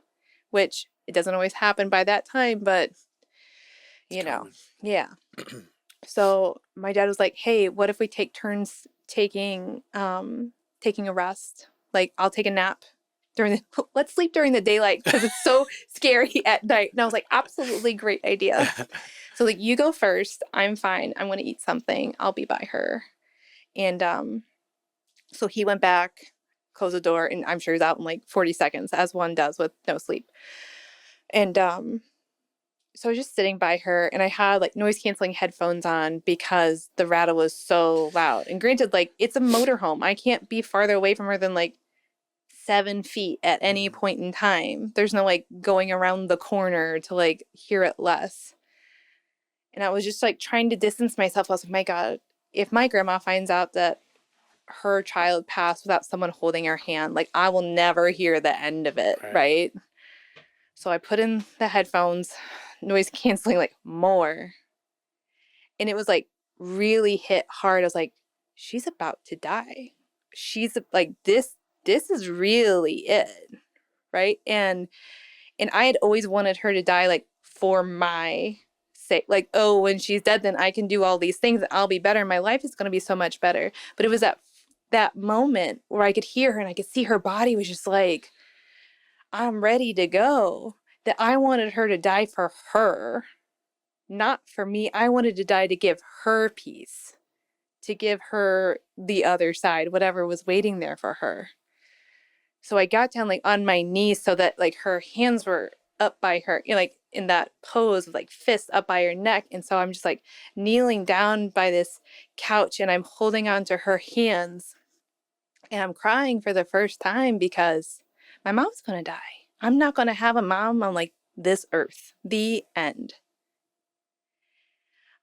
[SPEAKER 1] which it doesn't always happen by that time, but
[SPEAKER 2] It's common.
[SPEAKER 1] yeah. So my dad was like, hey, what if we take turns taking a rest? Like, I'll take a nap let's sleep during the daylight because it's so scary at night. And I was like, absolutely great idea. So like, you go first. I'm fine. I'm going to eat something. I'll be by her. And so he went back, closed the door, and I'm sure he's out in like 40 seconds, as one does with no sleep. And so I was just sitting by her, and I had like noise canceling headphones on because the rattle was so loud. And granted, like, it's a motorhome. I can't be farther away from her than like 7 feet at any point in time. There's no like going around the corner to like hear it less. And I was just like trying to distance myself. I was like, my God, if my grandma finds out that her child passed without someone holding her hand, like, I will never hear the end of it, right? So I put in the headphones, noise canceling, like, more. And it was like really hit hard. I was like, she's about to die. She's like, this is really it, right? And I had always wanted her to die like for my say like, oh, when she's dead, then I can do all these things. I'll be better. My life is going to be so much better. But it was that moment where I could hear her and I could see her body was just like, I'm ready to go. That I wanted her to die for her, not for me. I wanted to die to give her peace, to give her the other side, whatever was waiting there for her. So I got down like on my knees so that like her hands were up by her, you know, like in that pose with like fists up by her neck. And so I'm just like kneeling down by this couch and I'm holding on to her hands and I'm crying for the first time because my mom's going to die. I'm not going to have a mom on like this earth. The end.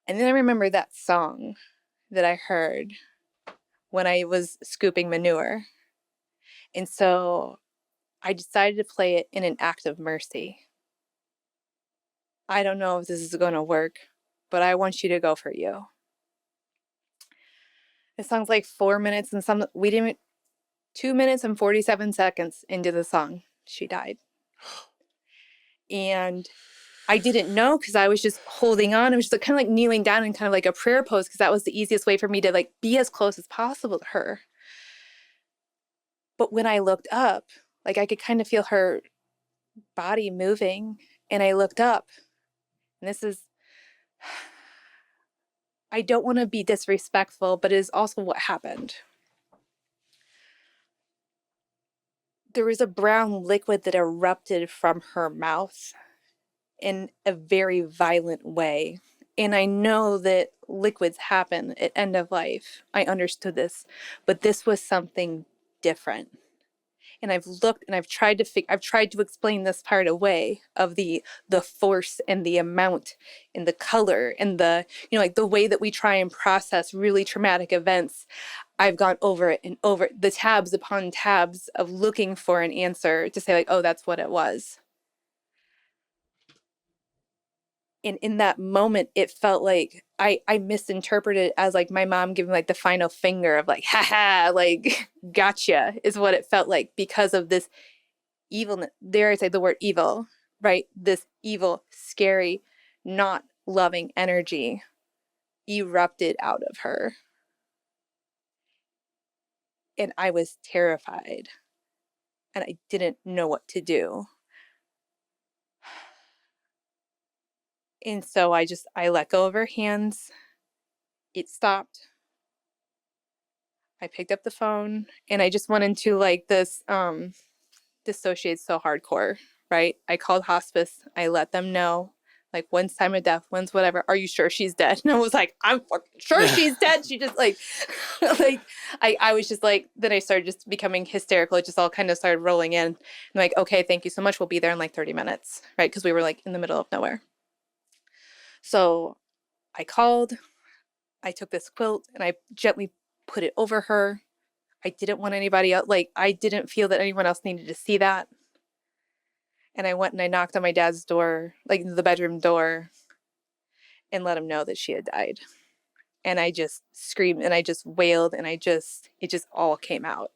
[SPEAKER 1] And then I remember that song that I heard when I was scooping manure. And so I decided to play it in an act of mercy. I don't know if this is going to work, but I want you to go for you. It song's like 4 minutes and 2 minutes and 47 seconds into the song, she died. And I didn't know because I was just holding on. I was just kind of like kneeling down in kind of like a prayer pose because that was the easiest way for me to like be as close as possible to her. But when I looked up, like I could kind of feel her body moving and I looked up and this is, I don't want to be disrespectful, but it is also what happened. There was a brown liquid that erupted from her mouth in a very violent way. And I know that liquids happen at end of life. I understood this, but this was something different. And I've looked and I've tried to explain this part away of the force and the amount and the color and the, you know, like the way that we try and process really traumatic events. I've gone over it and over the tabs upon tabs of looking for an answer to say like, oh, that's what it was. And in that moment, it felt like I misinterpreted it as like my mom giving like the final finger of like, haha, like, gotcha, is what it felt like because of this evil, dare I say the word evil, right? This evil, scary, not loving energy erupted out of her. And I was terrified and I didn't know what to do. And so I let go of her hands. It stopped. I picked up the phone and I just went into like this dissociated so hardcore, right? I called hospice. I let them know, like, when's time of death? When's whatever? Are you sure she's dead? And I was like, I'm fucking sure she's dead. She just like, like, I was just like, then I started just becoming hysterical. It just all kind of started rolling in. I'm like, okay, thank you so much. We'll be there in like 30 minutes, right? Because we were like in the middle of nowhere. So I called. I took this quilt and I gently put it over her. I didn't want anybody else, like, I didn't feel that anyone else needed to see that. And I went and I knocked on my dad's door, like the bedroom door, and let him know that she had died. And I just screamed and I just wailed and it just all came out.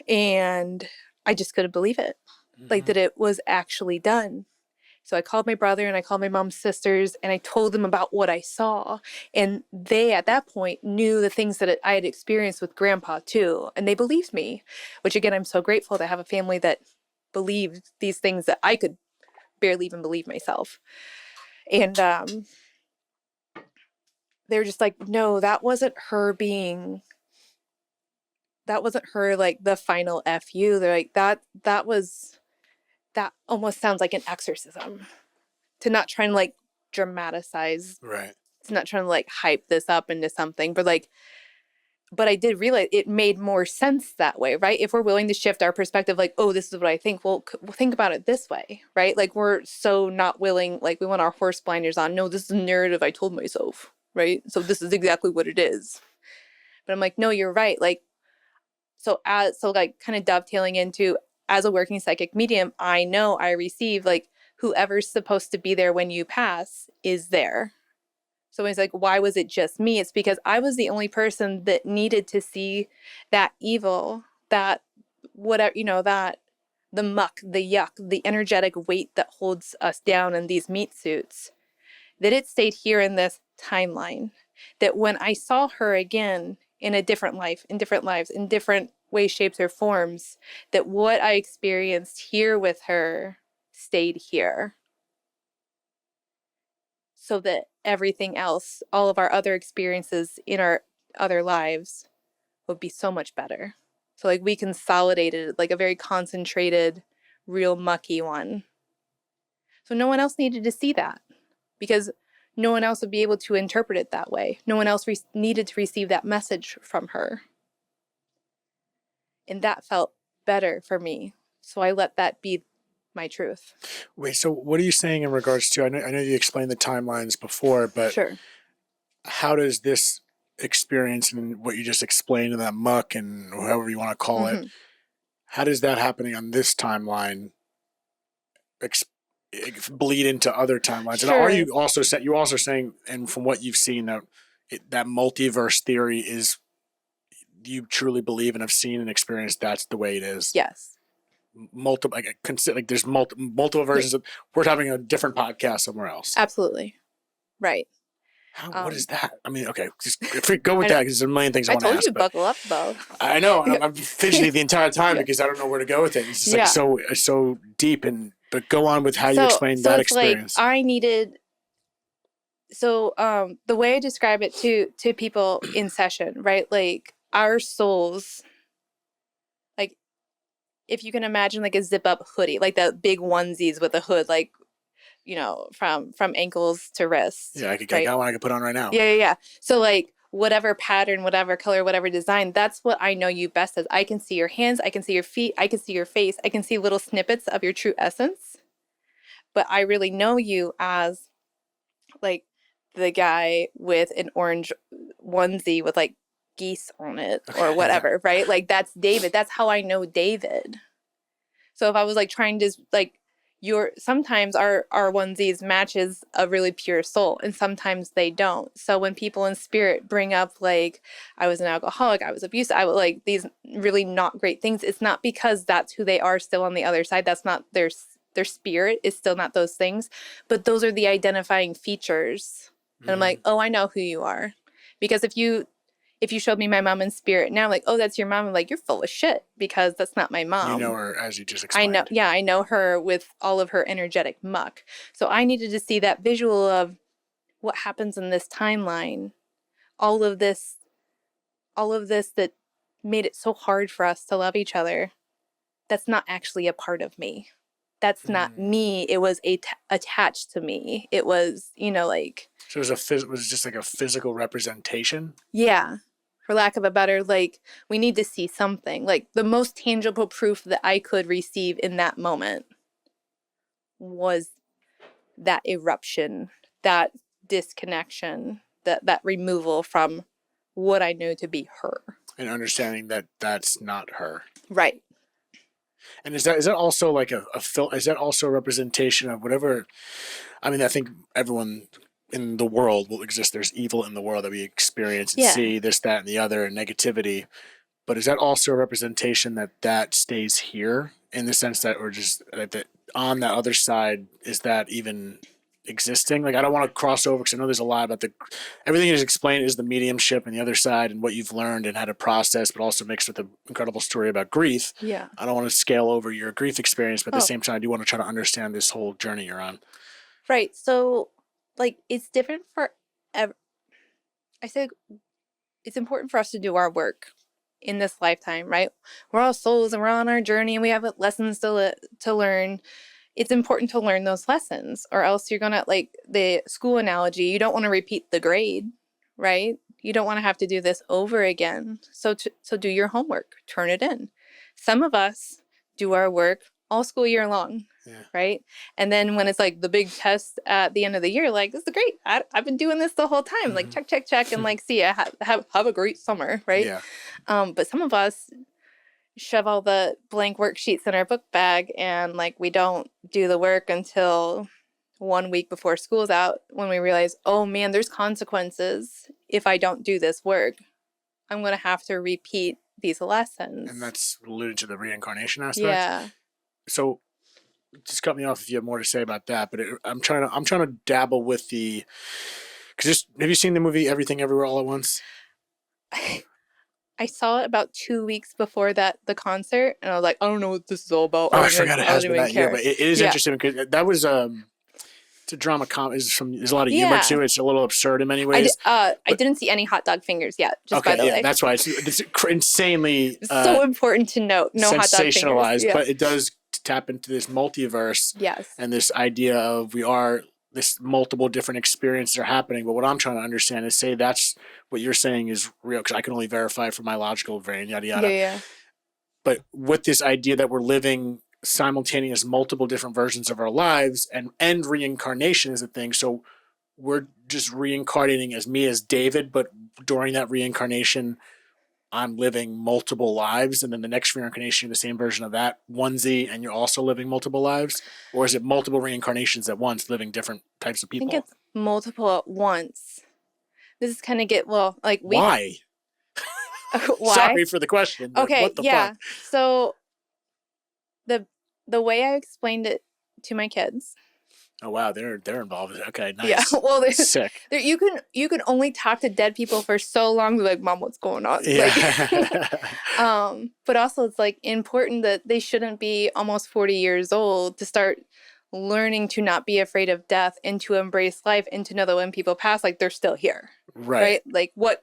[SPEAKER 1] And I just couldn't believe it, like that it was actually done. So I called my brother and I called my mom's sisters and I told them about what I saw. And they, at that point, knew the things that I had experienced with grandpa too. And they believed me, which again, I'm so grateful to have a family that believed these things that I could barely even believe myself. And they were just like, no, that wasn't her like the final FU. They're like, that almost sounds like an exorcism. To not try and like dramatize,
[SPEAKER 2] Right.
[SPEAKER 1] to not trying to like hype this up into something, but I did realize it made more sense that way, right? If we're willing to shift our perspective, like, oh, this is what I think, well, think about it this way, right? Like, we're so not willing, like, we want our horse blinders on. No, this is a narrative I told myself, right? So this is exactly what it is. But I'm like, no, you're right. Like, so like kind of dovetailing into, as a working psychic medium, I know I receive like whoever's supposed to be there when you pass is there. So it's like, why was it just me? It's because I was the only person that needed to see that evil, that whatever, you know, that the muck, the yuck, the energetic weight that holds us down in these meat suits, that it stayed here in this timeline. That when I saw her again in a different life, in different lives, in different ways, shapes, or forms, that what I experienced here with her stayed here. So that everything else, all of our other experiences in our other lives would be so much better. So like we consolidated like a very concentrated, real mucky one. So no one else needed to see that because no one else would be able to interpret it that way. No one else needed to receive that message from her. And that felt better for me. So I let that be my truth.
[SPEAKER 2] Wait, so what are you saying in regards to, I know you explained the timelines before, but
[SPEAKER 1] Sure.
[SPEAKER 2] how does this experience and what you just explained in that muck and however you want to call it, how does that happening on this timeline bleed into other timelines?
[SPEAKER 1] Sure.
[SPEAKER 2] And are you also saying, and from what you've seen, that that multiverse theory is, you truly believe and have seen and experienced that's the way it is?
[SPEAKER 1] Yes.
[SPEAKER 2] Multiple, like there's multiple versions of. We're having a different podcast somewhere else.
[SPEAKER 1] Absolutely. Right.
[SPEAKER 2] What is that? I mean, okay, just go with that because there's a million things I want to ask.
[SPEAKER 1] I told you buckle up, though.
[SPEAKER 2] I know. I'm fidgeting the entire time because I don't know where to go with it. It's just like so deep. But go on with how you explain that experience.
[SPEAKER 1] Like I needed. So the way I describe it to people in session, right? Like our souls, like if you can imagine like a zip up hoodie, like the big onesies with a hood, like, you know, from ankles to wrists.
[SPEAKER 2] Yeah, I got one I could put on right now.
[SPEAKER 1] Yeah. So like whatever pattern, whatever color, whatever design, that's what I know you best as. I can see your hands, I can see your feet, I can see your face, I can see little snippets of your true essence. But I really know you as like the guy with an orange onesie with like geese on it or whatever, right? Like that's David. That's how I know David. So if I was like trying to like sometimes our onesies matches a really pure soul and sometimes they don't. So when people in spirit bring up like I was an alcoholic, I was abusive, I would like these really not great things, it's not because that's who they are still on the other side. That's not their spirit is still not those things, but those are the identifying features. And I'm like, oh, I know who you are. Because if you showed me my mom in spirit now, like, oh, that's your mom, I'm like, you're full of shit because that's not my mom.
[SPEAKER 2] You know her as you just explained.
[SPEAKER 1] I know her with all of her energetic muck. So I needed to see that visual of what happens in this timeline. All of this that made it so hard for us to love each other. That's not actually a part of me. That's not me. It was attached to me. It was, you know, like.
[SPEAKER 2] So it was just like a physical representation?
[SPEAKER 1] Yeah. For lack of a better, like, we need to see something. Like, the most tangible proof that I could receive in that moment was that eruption, that disconnection, that removal from what I knew to be her.
[SPEAKER 2] And understanding that that's not her.
[SPEAKER 1] Right.
[SPEAKER 2] And is that also like is that also a representation of whatever? I mean, I think everyone in the world will exist. There's evil in the world that we experience and see, this, that, and the other, and negativity. But is that also a representation that stays here in the sense that, or just that on the other side, is that even existing? Like, I don't want to cross over because I know there's a lot about everything you just explained is the mediumship and the other side and what you've learned and how to process, but also mixed with the incredible story about grief.
[SPEAKER 1] Yeah.
[SPEAKER 2] I don't want to scale over your grief experience, but at the same time, I do want to try to understand this whole journey you're on.
[SPEAKER 1] Right. So, like, it's different for I said it's important for us to do our work in this lifetime, right? We're all souls and we're on our journey and we have lessons to learn. It's important to learn those lessons or else you're going to, like the school analogy, you don't want to repeat the grade, right? You don't want to have to do this over again. So do your homework, turn it in. Some of us do our work all school year long, right? And then when it's like the big test at the end of the year, like, this is great. I've been doing this the whole time. Like, check, and like, see, have a great summer, right?
[SPEAKER 2] Yeah.
[SPEAKER 1] But some of us shove all the blank worksheets in our book bag and like we don't do the work until 1 week before school's out when we realize, oh man, there's consequences if I don't do this work. I'm going to have to repeat these lessons.
[SPEAKER 2] And that's alluded to the reincarnation aspect.
[SPEAKER 1] Yeah.
[SPEAKER 2] so just cut me off if you have more to say about that. But I'm trying to dabble with the, because have you seen the movie Everything Everywhere All at Once?
[SPEAKER 1] I saw it about 2 weeks before the concert, and I was like, I don't know what this is all about.
[SPEAKER 2] Oh, I forgot it has been that year,
[SPEAKER 1] care.
[SPEAKER 2] but it is interesting because that was it's a drama comedy. There's a lot of humor to it. It's a little absurd in many ways.
[SPEAKER 1] I didn't see any hot dog fingers yet. Just by the way,
[SPEAKER 2] that's why it's insanely
[SPEAKER 1] so important to note. No hot dog fingers.
[SPEAKER 2] Sensationalized, but it does tap into this multiverse.
[SPEAKER 1] Yes,
[SPEAKER 2] and this idea of we are this multiple different experiences are happening. But what I'm trying to understand is, say that's what you're saying is real, because I can only verify from my logical brain, yada yada.
[SPEAKER 1] Yeah.
[SPEAKER 2] But with this idea that we're living simultaneous multiple different versions of our lives, and reincarnation is a thing. So we're just reincarnating as me as David, but during that reincarnation I'm living multiple lives, and then the next reincarnation you're the same version of that onesie and you're also living multiple lives? Or is it multiple reincarnations at once living different types of people?
[SPEAKER 1] I think it's multiple at once. This is kind of
[SPEAKER 2] why?
[SPEAKER 1] Why?
[SPEAKER 2] Sorry for the question.
[SPEAKER 1] Okay,
[SPEAKER 2] what the fuck?
[SPEAKER 1] So the way I explained it to my kids.
[SPEAKER 2] Oh wow, they're involved. Okay, nice.
[SPEAKER 1] Yeah, well,
[SPEAKER 2] sick.
[SPEAKER 1] You can only talk to dead people for so long. They're like, Mom, what's going on?
[SPEAKER 2] Yeah.
[SPEAKER 1] But also it's like important that they shouldn't be almost 40 years old to start learning to not be afraid of death and to embrace life and to know that when people pass, like, they're still here. Right? Like what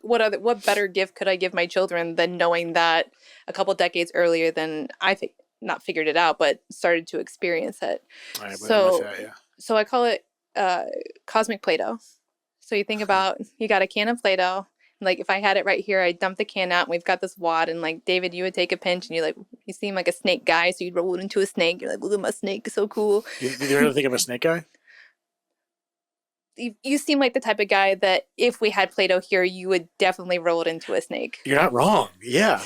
[SPEAKER 1] better gift could I give my children than knowing that a couple decades earlier than I not figured it out, but started to experience it. So I call it cosmic Play-Doh. So you think about, you got a can of Play-Doh. Like, if I had it right here, I'd dump the can out, and we've got this wad, and like, David, you would take a pinch, and you're like, you seem like a snake guy, so you'd roll it into a snake. You're like, look at my snake, it's so cool.
[SPEAKER 2] Did you ever think of a snake guy?
[SPEAKER 1] You seem like the type of guy that if we had Play-Doh here, you would definitely roll it into a snake.
[SPEAKER 2] You're not wrong. Yeah.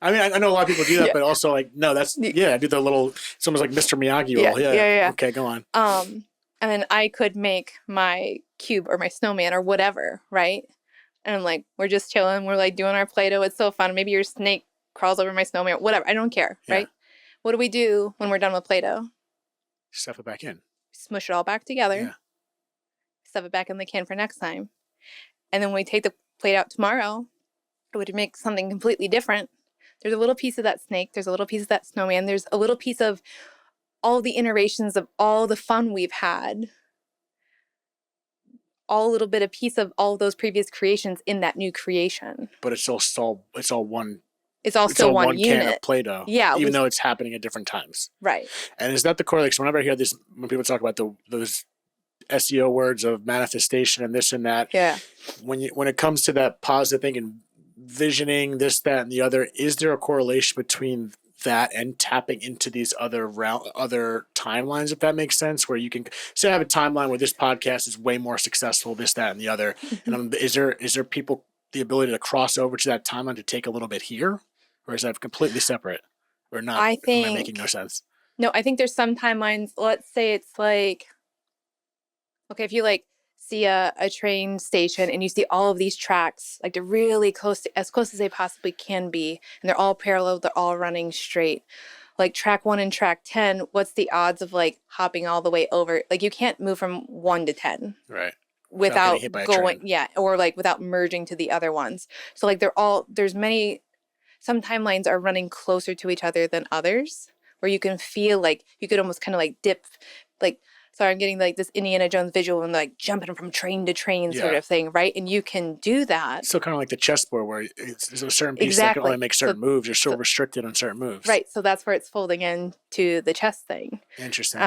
[SPEAKER 2] I mean, I know a lot of people do that, but also, like, no, that's, I do the little, it's almost like Mr. Miyagi roll. Yeah. Okay, go on.
[SPEAKER 1] And then I could make my cube or my snowman or whatever, right? And I'm like, we're just chilling. We're like doing our Play-Doh. It's so fun. Maybe your snake crawls over my snowman, whatever. I don't care, right? What do we do when we're done with Play-Doh?
[SPEAKER 2] Stuff it back in.
[SPEAKER 1] Smush it all back together. Stuff it back in the can for next time. And then when we take the plate out tomorrow, it would make something completely different. There's a little piece of that snake. There's a little piece of that snowman. There's a little piece of all the iterations of all the fun we've had. All a little bit of piece of all of those previous creations in that new creation.
[SPEAKER 2] But it's all one.
[SPEAKER 1] It's all still one unit.
[SPEAKER 2] Can of Play-Doh.
[SPEAKER 1] Yeah.
[SPEAKER 2] Even though it's happening at different times.
[SPEAKER 1] Right.
[SPEAKER 2] And is that the correlation? Whenever I hear this, when people talk about those SEO words of manifestation and this and that.
[SPEAKER 1] Yeah.
[SPEAKER 2] When it comes to that positive thinking, visioning, this, that, and the other, is there a correlation between that and tapping into these other timelines, if that makes sense, where you can say I have a timeline where this podcast is way more successful, this, that, and the other, and is there people the ability to cross over to that timeline to take a little bit here, or is that completely separate, or not?
[SPEAKER 1] I think,
[SPEAKER 2] am I making no sense?
[SPEAKER 1] No, I think there's some timelines. Let's say it's like, okay, if you like see a train station and you see all of these tracks, like they're really close as they possibly can be, and they're all parallel, they're all running straight. Like track 1 and track 10, what's the odds of like hopping all the way over? Like you can't move from 1 to 10.
[SPEAKER 2] Right.
[SPEAKER 1] Without going, or like without merging to the other ones. So like some timelines are running closer to each other than others, where you can feel like you could almost kind of like dip, like, sorry, I'm getting like this Indiana Jones visual and like jumping from train to train sort of thing, right? And you can do that.
[SPEAKER 2] So kind of like the chessboard where there's a certain piece that can only make certain moves. You're so restricted on certain moves.
[SPEAKER 1] Right. So that's where it's folding into the chess thing.
[SPEAKER 2] Interesting.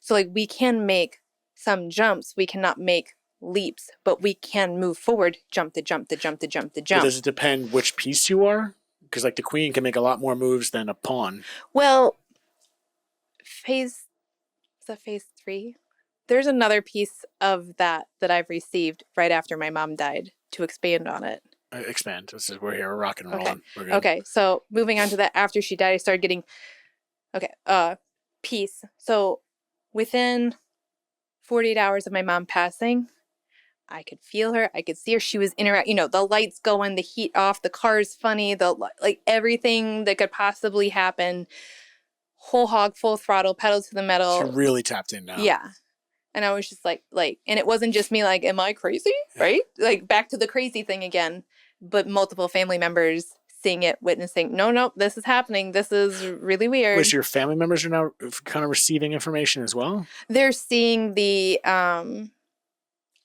[SPEAKER 1] So like we can make some jumps. We cannot make leaps, but we can move forward, jump to jump to jump to jump to jump.
[SPEAKER 2] But does it depend which piece you are? Because like the queen can make a lot more moves than a pawn.
[SPEAKER 1] Well, phase 3, there's another piece of that I've received right after my mom died to expand on it.
[SPEAKER 2] Expand. We're here. We're rocking and rolling. We're good.
[SPEAKER 1] Okay. So moving on to that, after she died, I started getting piece. So within 48 hours of my mom passing, I could feel her. I could see her. She was the lights going, the heat off, the car's funny, like everything that could possibly happen. whole hog, full throttle, pedal to the
[SPEAKER 2] She
[SPEAKER 1] metal.
[SPEAKER 2] really tapped in now.
[SPEAKER 1] Yeah. And I was just like, and it wasn't just me, like, am I crazy? Right? Like, back to the crazy thing again. But multiple family members seeing it, witnessing, no, this is happening. This is really weird.
[SPEAKER 2] Wait, so your family members are now kind of receiving information as well?
[SPEAKER 1] They're seeing the,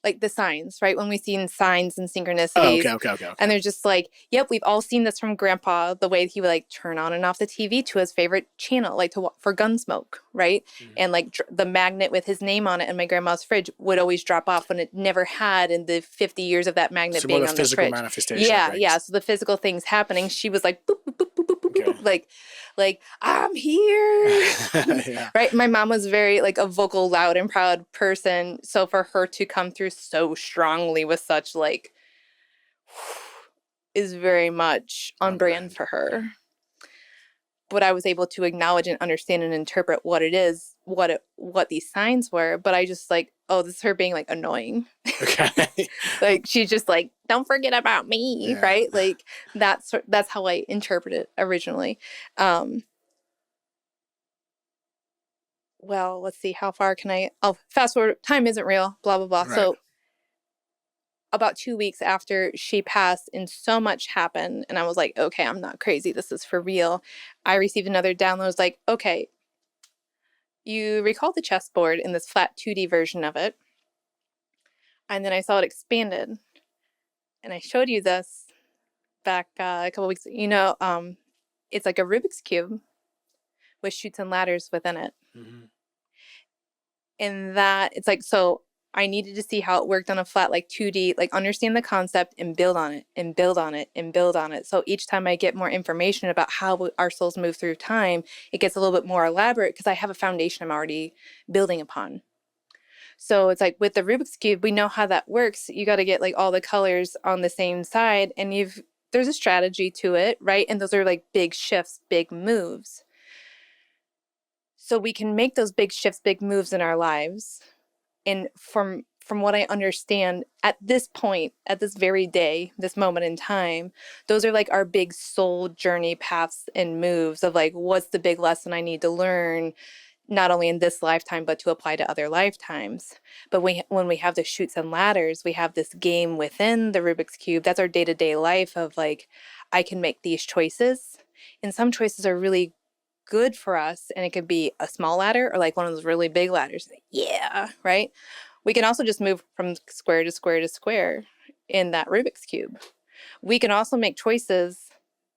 [SPEAKER 1] like the signs, right? When we see signs and synchronicities.
[SPEAKER 2] Oh, okay.
[SPEAKER 1] And they're just like, yep, we've all seen this from Grandpa, the way he would like turn on and off the TV to his favorite channel, like for Gunsmoke, right? Mm-hmm. And like the magnet with his name on it in my grandma's fridge would always drop off when it never had in the 50 years of that magnet being on the fridge. So physical
[SPEAKER 2] manifestation.
[SPEAKER 1] Yeah. So the physical things happening, she was like, boop, boop, boop, boop, boop, boop, boop, like, I'm here. Yeah. Right? My mom was very like a vocal, loud and proud person. So for her to come through so strongly with such like is very much on brand for her. But I was able to acknowledge and understand and interpret what it is, what these signs were. But I just like, oh, this is her being like annoying. Okay. Like she's just like, don't forget about me, yeah. Right? Like that's how I interpret it originally. Well, let's see, how far can I? Oh, fast forward. Time isn't real. Blah blah blah. Right. So about 2 weeks after she passed and so much happened and I was like, okay, I'm not crazy. This is for real. I received another download. I was like, okay, you recall the chessboard in this flat 2D version of it. And then I saw it expanded. And I showed you this back a couple weeks. It's like a Rubik's Cube with chutes and ladders within it. Mm-hmm. And that, it's like, so I needed to see how it worked on a flat, like 2D, like understand the concept and build on it and build on it and build on it. So each time I get more information about how our souls move through time, it gets a little bit more elaborate because I have a foundation I'm already building upon. So it's like with the Rubik's Cube, we know how that works. You got to get like all the colors on the same side and there's a strategy to it, right? And those are like big shifts, big moves. So we can make those big shifts, big moves in our lives. And from what I understand at this point, at this very day, this moment in time, those are like our big soul journey paths and moves of like, what's the big lesson I need to learn, not only in this lifetime, but to apply to other lifetimes. But when we have the chutes and ladders, we have this game within the Rubik's Cube. That's our day-to-day life of like, I can make these choices. And some choices are really good for us, and it could be a small ladder or like one of those really big ladders. Yeah, right? We can also just move from square to square to square in that Rubik's Cube. We can also make choices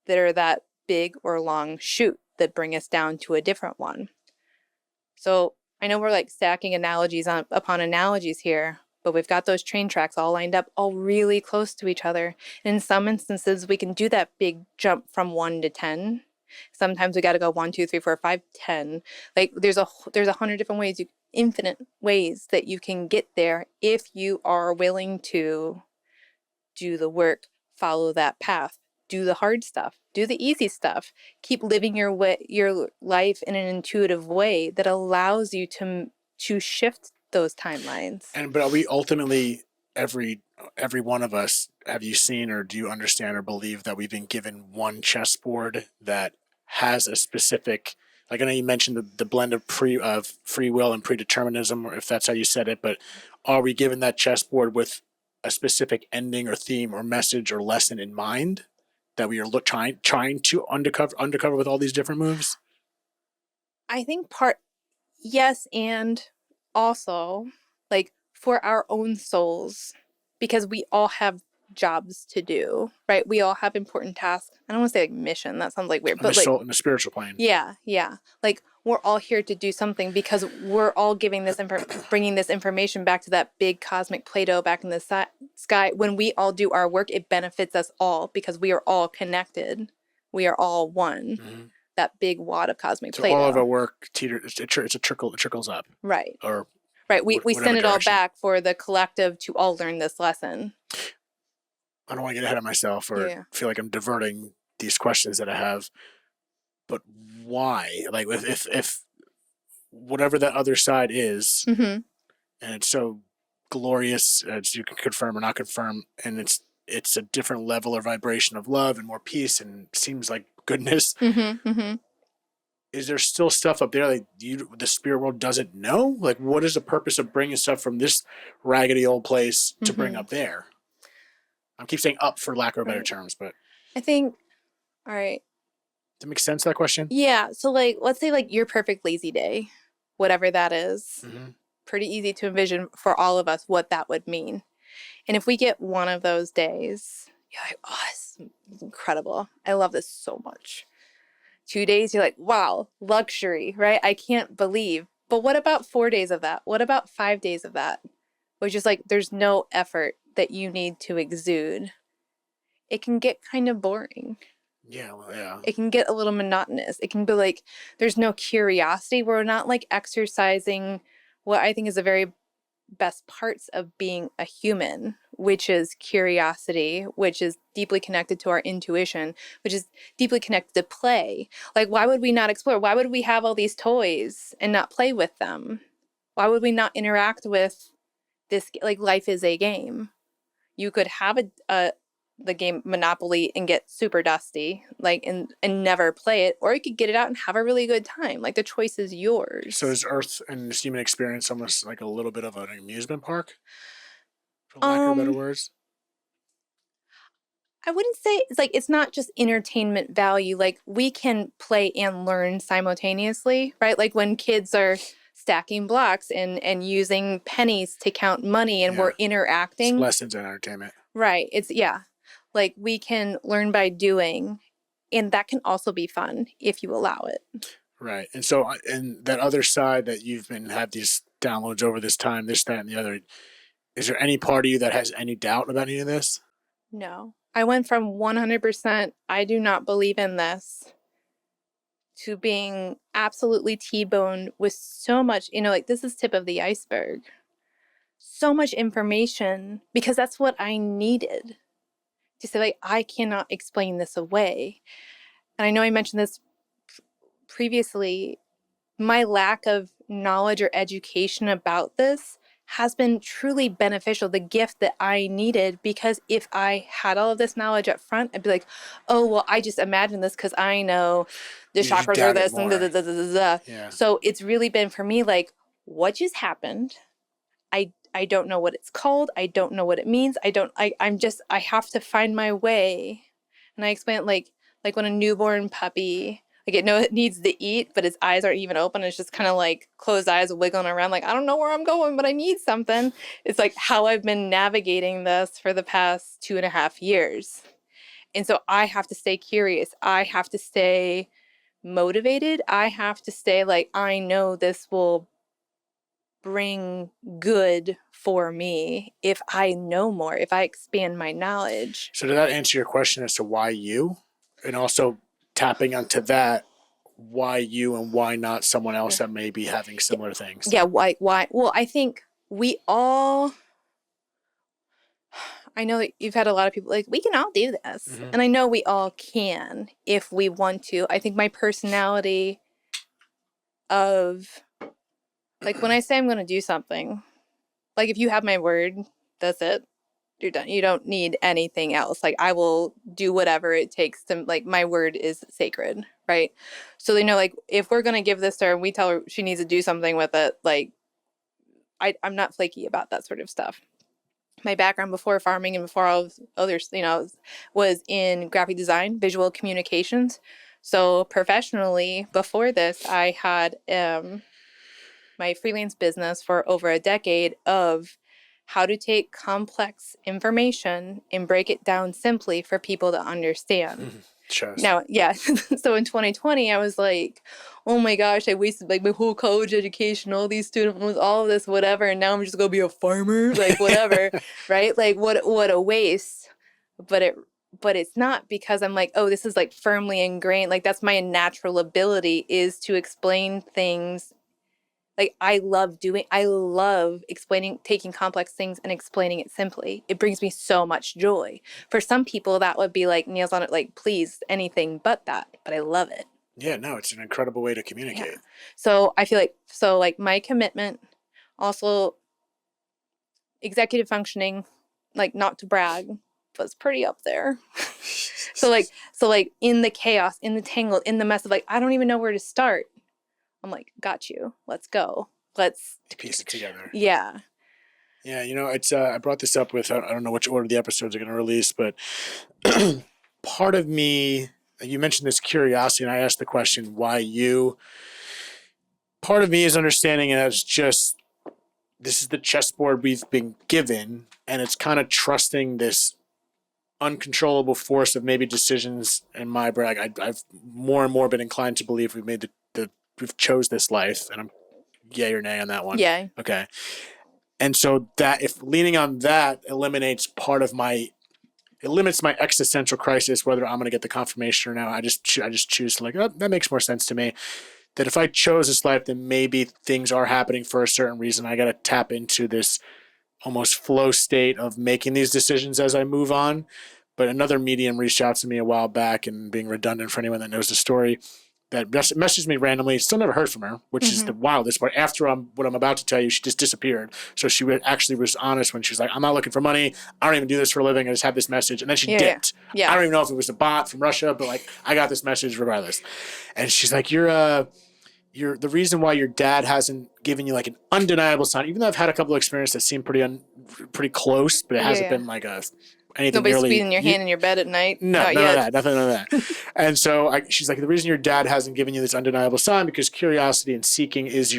[SPEAKER 1] that are that big or long chute that bring us down to a different one. So I know we're like stacking analogies upon analogies here, but we've got those train tracks all lined up, all really close to each other. And in some instances, we can do that big jump from 1 to 10. Sometimes we got to go 1, 2, 3, 4, 5, 10. Like there's 100 different ways, infinite ways that you can get there if you are willing to do the work, follow that path, do the hard stuff, do the easy stuff, keep living your life in an intuitive way that allows you to shift those timelines.
[SPEAKER 2] But are we ultimately every one of us, have you seen or do you understand or believe that we've been given one chessboard that has a specific, like I know you mentioned the blend of free will and predeterminism, or if that's how you said it, but are we given that chessboard with a specific ending or theme or message or lesson in mind that we are trying to undercover with all these different moves?
[SPEAKER 1] I think yes, and also like for our own souls, because we all have jobs to do, right? We all have important tasks. I don't want to say like mission. That sounds like weird, but like
[SPEAKER 2] in the spiritual plane.
[SPEAKER 1] Yeah. Like we're all here to do something because we're all giving bringing this information back to that big cosmic Play-Doh back in the sky. When we all do our work, it benefits us all because we are all connected. We are all one. Mm-hmm. That big wad of cosmic Play-Doh.
[SPEAKER 2] All of our work it's a trickle. It trickles up.
[SPEAKER 1] Right.
[SPEAKER 2] Or
[SPEAKER 1] right. We send it all back for the collective to all learn this lesson.
[SPEAKER 2] I don't want to get ahead of myself or feel like I'm diverting these questions that I have, but why? Like if whatever that other side is, mm-hmm. and it's so glorious, as you can confirm or not confirm, and it's a different level or vibration of love and more peace and seems like goodness. Mm-hmm, mm-hmm. is there still stuff up there like the spirit world doesn't know? Like, what is the purpose of bringing stuff from this raggedy old place to bring up there? I keep saying up for lack of better terms, but
[SPEAKER 1] I think, all right.
[SPEAKER 2] Does it make sense, that question?
[SPEAKER 1] Yeah. So like, let's say like your perfect lazy day, whatever that is, pretty easy to envision for all of us what that would mean. And if we get one of those days, you're like, oh, it's incredible. I love this so much. 2 days, you're like, wow, luxury, right? I can't believe. But what about 4 days of that? What about 5 days of that? Which is like, there's no effort that you need to exude. It can get kind of boring.
[SPEAKER 2] Yeah, well, yeah.
[SPEAKER 1] It can get a little monotonous. It can be like, there's no curiosity. We're not like exercising what I think is the very best parts of being a human, which is curiosity, which is deeply connected to our intuition, which is deeply connected to play. Like, why would we not explore? Why would we have all these toys and not play with them? Why would we not interact with this? Like, life is a game. You could have the game Monopoly and get super dusty, like, and never play it, or you could get it out and have a really good time. Like, the choice is yours.
[SPEAKER 2] So is Earth and this human experience almost like a little bit of an amusement park, for lack of better words?
[SPEAKER 1] I wouldn't say it's like, it's not just entertainment value. Like, we can play and learn simultaneously, right? Like when kids are stacking blocks and using pennies to count money and we're interacting.
[SPEAKER 2] It's lessons in entertainment.
[SPEAKER 1] Right. It's, like we can learn by doing, and that can also be fun if you allow it.
[SPEAKER 2] Right. And so, and that other side that you've been had these downloads over this time, this, that, and the other, is there any part of you that has any doubt about any of this?
[SPEAKER 1] No. I went from 100%, I do not believe in this, to being absolutely T-boned with so much, like, this is tip of the iceberg. So much information, because that's what I needed. To say, like, I cannot explain this away. And I know I mentioned this previously, my lack of knowledge or education about this has been truly beneficial, the gift that I needed, because if I had all of this knowledge up front, I'd be like, oh, well, I just imagined this because I know the chakras are this and da, da, da, da, da, da.
[SPEAKER 2] Yeah.
[SPEAKER 1] So it's really been for me like, what just happened? I don't know what it's called. I don't know what it means. I have to find my way. And I explain it like when a newborn puppy, like, it needs to eat, but its eyes aren't even open. It's just kind of like closed eyes wiggling around. Like, I don't know where I'm going, but I need something. It's like how I've been navigating this for the past 2.5 years. And so I have to stay curious. I have to stay motivated. I have to stay like, I know this will bring good for me if I know more, if I expand my knowledge.
[SPEAKER 2] So did that answer your question as to why you? And also tapping onto that, why you and why not someone else that may be having similar things?
[SPEAKER 1] Yeah, why? Well, I think we all, I know that you've had a lot of people like, we can all do this. Mm-hmm. And I know we all can if we want to. I think my personality of, like, when I say I'm going to do something, like, if you have my word, that's it. You're done. You don't need anything else. Like, I will do whatever it takes to, like, my word is sacred, right? So they know, like, if we're going to give this to her and we tell her she needs to do something with it, like, I'm not flaky about that sort of stuff. My background before farming and before all others, was in graphic design, visual communications. So professionally, before this, I had my freelance business for over a decade of how to take complex information and break it down simply for people to understand. Now, so in 2020, I was like, oh my gosh, I wasted like my whole college education, all these student loans, all of this, whatever, and now I'm just gonna be a farmer, like, whatever, right? Like, what a waste. But it's not, because I'm like, oh, this is like firmly ingrained. Like, that's my natural ability, is to explain things. Like, I love explaining, taking complex things and explaining it simply. It brings me so much joy. For some people, that would be like nails on it, like, please, anything but that. But I love it.
[SPEAKER 2] Yeah, no, it's an incredible way to communicate. Yeah.
[SPEAKER 1] So I feel like, my commitment, also executive functioning, like, not to brag, was pretty up there. So like in the chaos, in the tangle, in the mess of like, I don't even know where to start. I'm like, got you. Let's go. Let's
[SPEAKER 2] piece it together.
[SPEAKER 1] Yeah.
[SPEAKER 2] Yeah, it's I brought this up with I don't know which order the episodes are going to release, but part of me, you mentioned this curiosity, and I asked the question, why you? Part of me is understanding it as just this is the chessboard we've been given, and it's kind of trusting this uncontrollable force of maybe decisions in my brain. I've more and more been inclined to believe we've made we've chose this life, and I'm yay or nay on that one.
[SPEAKER 1] Yeah.
[SPEAKER 2] Okay. And so that if leaning on that eliminates it limits my existential crisis, whether I'm going to get the confirmation or not. I just choose to like, oh, that makes more sense to me. That if I chose this life, then maybe things are happening for a certain reason. I got to tap into this almost flow state of making these decisions as I move on. But another medium reached out to me a while back, and being redundant for anyone that knows the story, that messaged me randomly. Still never heard from her, which is the wildest part. After what I'm about to tell you, she just disappeared. So she actually was honest when she was like, I'm not looking for money. I don't even do this for a living. I just have this message. And then she dipped.
[SPEAKER 1] Yeah.
[SPEAKER 2] I don't even know if it was a bot from Russia, but like, I got this message regardless. And she's like, you're the reason why your dad hasn't given you like an undeniable sign, even though I've had a couple of experiences that seem pretty close, but it hasn't been like anything.
[SPEAKER 1] Nobody's
[SPEAKER 2] nearly,
[SPEAKER 1] squeezing your hand in your bed at night.
[SPEAKER 2] None of that. And so she's like, the reason your dad hasn't given you this undeniable sign because curiosity and seeking is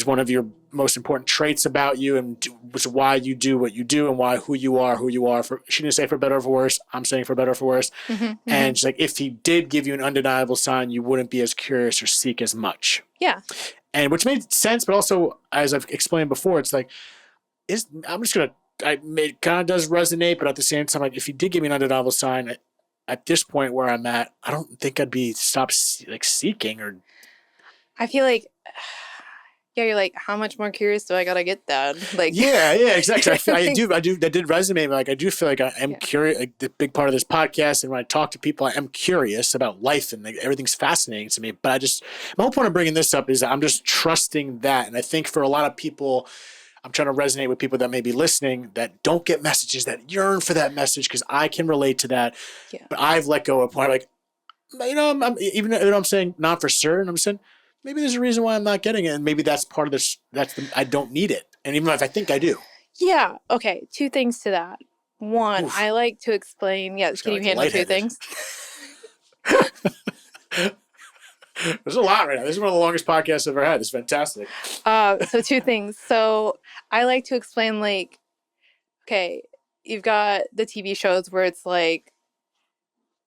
[SPEAKER 2] one of your most important traits about you, and was why you do what you do, and why who you are. She didn't say for better or for worse. I'm saying for better or for worse. And she's like, if he did give you an undeniable sign, you wouldn't be as curious or seek as much.
[SPEAKER 1] Yeah.
[SPEAKER 2] And which made sense, but also, as I've explained before, it's like, it kind of does resonate, but at the same time, like, if he did give me an undeniable sign, at this point where I'm at, I don't think I'd be seeking or.
[SPEAKER 1] I feel like, yeah, you're like, how much more curious do I gotta get, Dad? Like,
[SPEAKER 2] yeah, exactly. I do. That did resonate. Like, I do feel like I am curious. Like, the big part of this podcast, and when I talk to people, I am curious about life, and like, everything's fascinating to me. But my whole point of bringing this up is that I'm just trusting that, and I think for a lot of people, I'm trying to resonate with people that may be listening that don't get messages, that yearn for that message, because I can relate to that. Yeah. But I've let go of a point, like, I'm even though I'm saying not for certain, I'm saying maybe there's a reason why I'm not getting it, and maybe that's part of this. I don't need it, and even if I think I do.
[SPEAKER 1] Yeah. Okay. Two things to that. One, I like to explain. Yeah. Can you handle two things?
[SPEAKER 2] There's a lot right now. This is one of the longest podcasts I've ever had. It's fantastic.
[SPEAKER 1] So two things. So I like to explain, like, okay, you've got the TV shows where it's like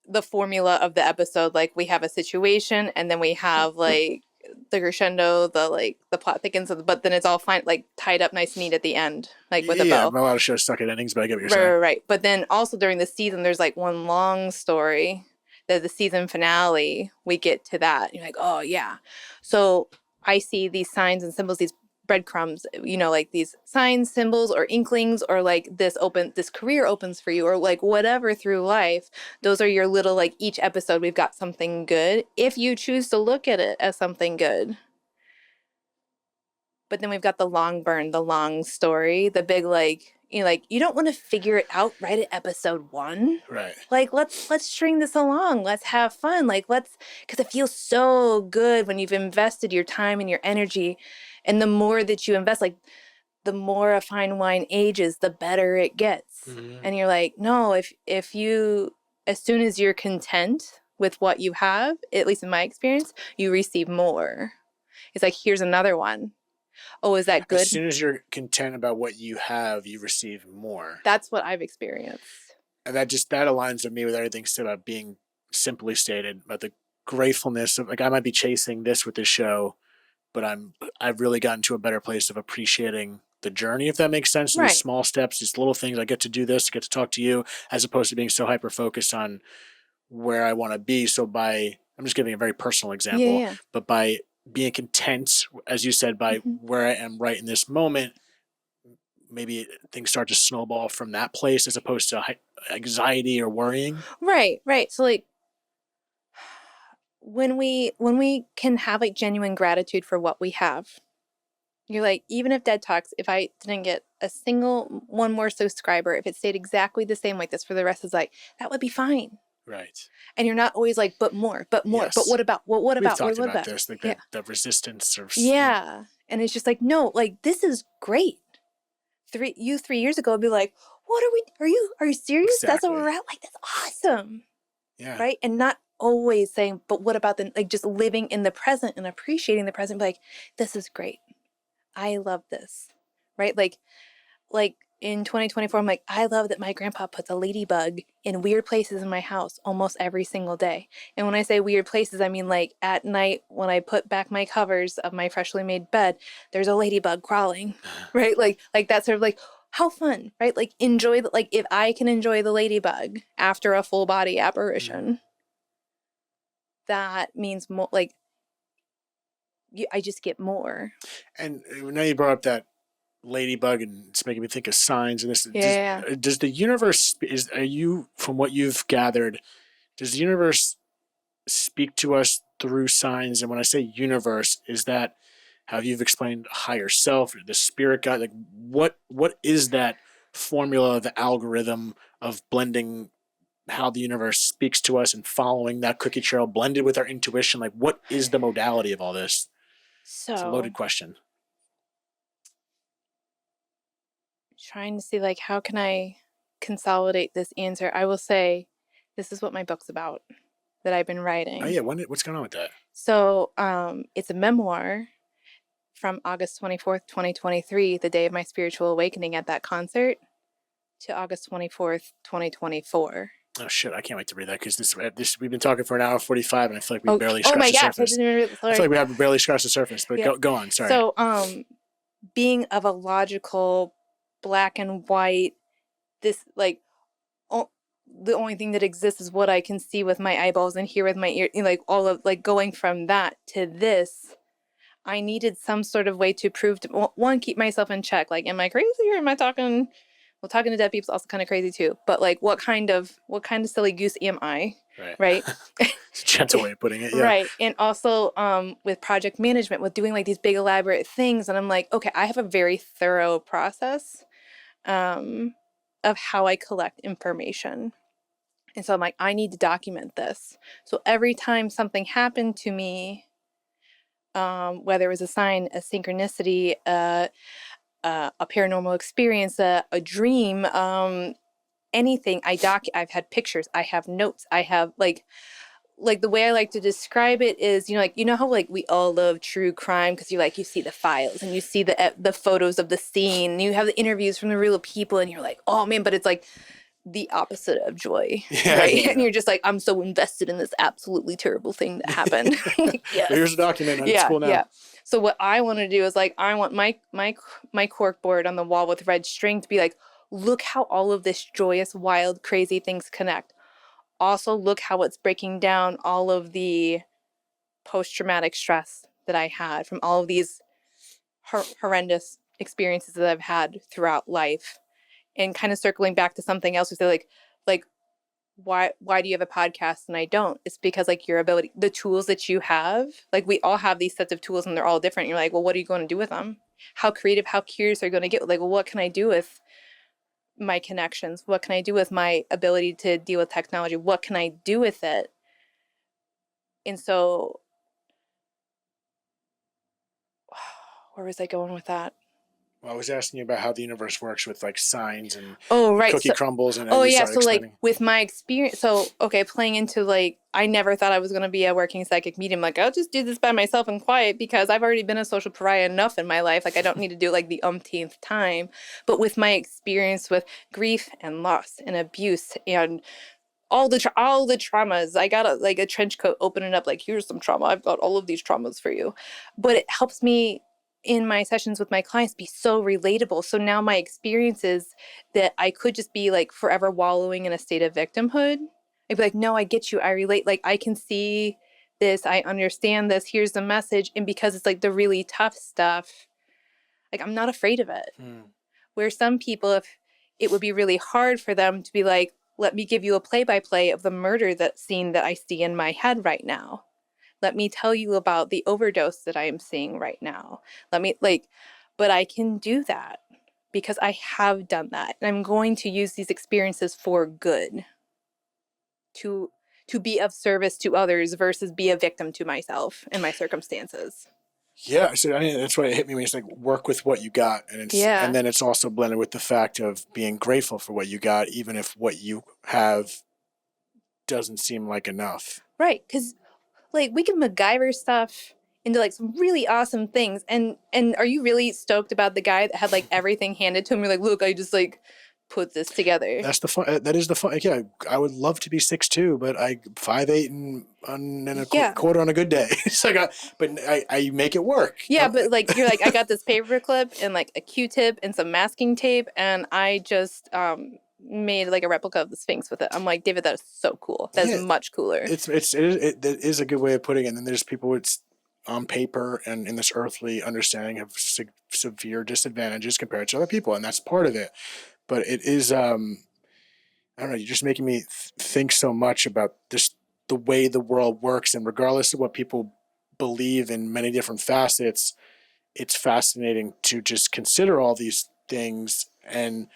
[SPEAKER 1] the formula of the episode. Like, we have a situation, and then we have like the crescendo, the plot thickens, but then it's all fine, like tied up nice and neat at the end, like with a bow.
[SPEAKER 2] Yeah, a lot of shows stuck at endings, but I get what you're saying.
[SPEAKER 1] Right. But then also during the season, there's like one long story. The season finale, we get to that. You're like, oh yeah. So I see these signs and symbols, these breadcrumbs, like these signs, symbols, or inklings, or like this career opens for you, or like whatever through life. Those are your little, like, each episode we've got something good, if you choose to look at it as something good. But then we've got the long burn, the long story, the big, like, you don't want to figure it out right at episode 1.
[SPEAKER 2] Right.
[SPEAKER 1] Like, let's string this along. Let's have fun. Like, because it feels so good when you've invested your time and your energy. And the more that you invest, like, the more a fine wine ages, the better it gets. Mm-hmm. And you're like, no, if you, as soon as you're content with what you have, at least in my experience, you receive more. It's like, here's another one. Oh, is that good?
[SPEAKER 2] As soon as you're content about what you have, you receive more.
[SPEAKER 1] That's what I've experienced.
[SPEAKER 2] And that aligns with me with everything said about being simply stated, about the gratefulness of, like, I might be chasing this with this show, but I've really gotten to a better place of appreciating the journey, if that makes sense. Right. These small steps, these little things. I get to do this, I get to talk to you, as opposed to being so hyper focused on where I want to be. So I'm just giving a very personal example, but by being content, as you said, by where I am right in this moment, maybe things start to snowball from that place as opposed to anxiety or worrying.
[SPEAKER 1] Right. So, like, when we can have, like, genuine gratitude for what we have, You're like, even if Dead Talks, if I didn't get a single one more subscriber, if it stayed exactly the same like this for the rest of his life, that would be fine.
[SPEAKER 2] Right.
[SPEAKER 1] And you're not always like, but more, but
[SPEAKER 2] Yes.
[SPEAKER 1] what about, what
[SPEAKER 2] We've
[SPEAKER 1] about,
[SPEAKER 2] talked
[SPEAKER 1] what
[SPEAKER 2] about
[SPEAKER 1] about?
[SPEAKER 2] this, like
[SPEAKER 1] Yeah.
[SPEAKER 2] that resistance or
[SPEAKER 1] Yeah. And it's just like, no, like, this is great. 3 years ago would be like, what are you serious? That's
[SPEAKER 2] exactly.
[SPEAKER 1] where we're at? Like, that's awesome.
[SPEAKER 2] Yeah.
[SPEAKER 1] Right. And not always saying, but what about the, like, just living in the present and appreciating the present, like, this is great. I love this. Right. Like in 2024, I'm like, I love that my grandpa puts a ladybug in weird places in my house almost every single day. And when I say weird places, I mean like at night when I put back my covers of my freshly made bed, there's a ladybug crawling, right? Like that's sort of like, how fun, right? Like enjoy the, like if I can enjoy the ladybug after a full body apparition, that means more like I just get more.
[SPEAKER 2] And now you brought up that ladybug, and it's making me think of signs and this.
[SPEAKER 1] Yeah.
[SPEAKER 2] Does the universe are you, from what you've gathered, does the universe speak to us through signs? And when I say universe, is that how you've explained higher self or the spirit guide? Like what is that formula, the algorithm of blending how the universe speaks to us and following that cookie trail blended with our intuition? Like what is the modality of all this? It's a loaded
[SPEAKER 1] So
[SPEAKER 2] question.
[SPEAKER 1] trying to see like how can I consolidate this answer. I will say this is what my book's about that I've been writing.
[SPEAKER 2] Oh yeah, what's going on with that?
[SPEAKER 1] So it's a memoir from August 24th, 2023, the day of my spiritual awakening at that concert, to August 24th, 2024.
[SPEAKER 2] Oh shit, I can't wait to read that, because this we've been talking for an hour 45 and I feel like we barely
[SPEAKER 1] Oh
[SPEAKER 2] scratched
[SPEAKER 1] my
[SPEAKER 2] the
[SPEAKER 1] gosh,
[SPEAKER 2] surface. I feel like we have barely scratched the surface, but
[SPEAKER 1] Yeah.
[SPEAKER 2] go on, sorry.
[SPEAKER 1] So being of a logical black and white, this like the only thing that exists is what I can see with my eyeballs and hear with my ear, like all of like going from that to this, I needed some sort of way to prove to one, keep myself in check. Like, am I crazy or am I talking? Well, talking to dead people is also kind of crazy too. But like, what kind of silly goose am I? Right.
[SPEAKER 2] It's a gentle way of putting it. Yeah.
[SPEAKER 1] Right. And also with project management, with doing like these big elaborate things, and I'm like, okay, I have a very thorough process of how I collect information. And so I'm like, I need to document this. So every time something happened to me, whether it was a sign, a synchronicity, a paranormal experience, a dream, anything, I've had pictures, I have notes, I have like the way I like to describe it is, like, how like we all love true crime because you see the files and you see the photos of the scene and you have the interviews from the real people and you're like, oh man, but it's like the opposite of joy, right? Yeah. And you're just like, I'm so invested in this absolutely terrible thing that happened.
[SPEAKER 2] Yes. Here's a document. It's cool now. Yeah.
[SPEAKER 1] So what I want to do is like, I want my cork board on the wall with red string to be like, look how all of this joyous, wild, crazy things connect. Also, look how it's breaking down all of the post-traumatic stress that I had from all of these horrendous experiences that I've had throughout life. And kind of circling back to something else, we say like why do you have a podcast and I don't? It's because like your ability, the tools that you have, like we all have these sets of tools and they're all different. You're like, well, what are you going to do with them? How creative, how curious are you going to get? Like, well, what can I do with my connections? What can I do with my ability to deal with technology? What can I do with it? And so where was I going with that?
[SPEAKER 2] Well, I was asking you about how the universe works with like signs and
[SPEAKER 1] cookie
[SPEAKER 2] crumbles. And
[SPEAKER 1] so like with my experience, playing into like, I never thought I was going to be a working psychic medium. Like, I'll just do this by myself and quiet because I've already been a social pariah enough in my life. Like, I don't need to do like the umpteenth time. But with my experience with grief and loss and abuse and all the traumas, I got a trench coat opening up like, here's some trauma. I've got all of these traumas for you. But it helps me in my sessions with my clients be so relatable. So now my experience is that I could just be like forever wallowing in a state of victimhood. I'd be like, no, I get you. I relate. Like, I can see this. I understand this. Here's the message. And because it's like the really tough stuff, like I'm not afraid of it. Where some people, if it would be really hard for them to be like, let me give you a play-by-play of the murder scene that I see in my head right now. Let me tell you about the overdose that I am seeing right now. Let me but I can do that because I have done that. And I'm going to use these experiences for good, to be of service to others versus be a victim to myself and my circumstances.
[SPEAKER 2] Yeah, so I mean that's why it hit me when it's like work with what you got, and
[SPEAKER 1] Yeah.
[SPEAKER 2] then it's also blended with the fact of being grateful for what you got, even if what you have doesn't seem like enough.
[SPEAKER 1] Right. Because like we can MacGyver stuff into like some really awesome things. And are you really stoked about the guy that had like everything handed to him? You're like, look, I just like put this together.
[SPEAKER 2] That's the fun. That is the fun. Yeah, I would love to be 6'2", but I 5'8" and a
[SPEAKER 1] Yeah.
[SPEAKER 2] quarter on a good day. So I make it work.
[SPEAKER 1] Yeah, but like you're like, I got this paper clip and like a Q-tip and some masking tape, and I just made like a replica of the Sphinx with it. I'm like, David, that is so cool. That is much cooler.
[SPEAKER 2] It is a good way of putting it. And then there's people it's on paper and in this earthly understanding have severe disadvantages compared to other people, and that's part of it. But it is I don't know. You're just making me think so much about this, the way the world works, and regardless of what people believe in many different facets, it's fascinating to just consider all these things and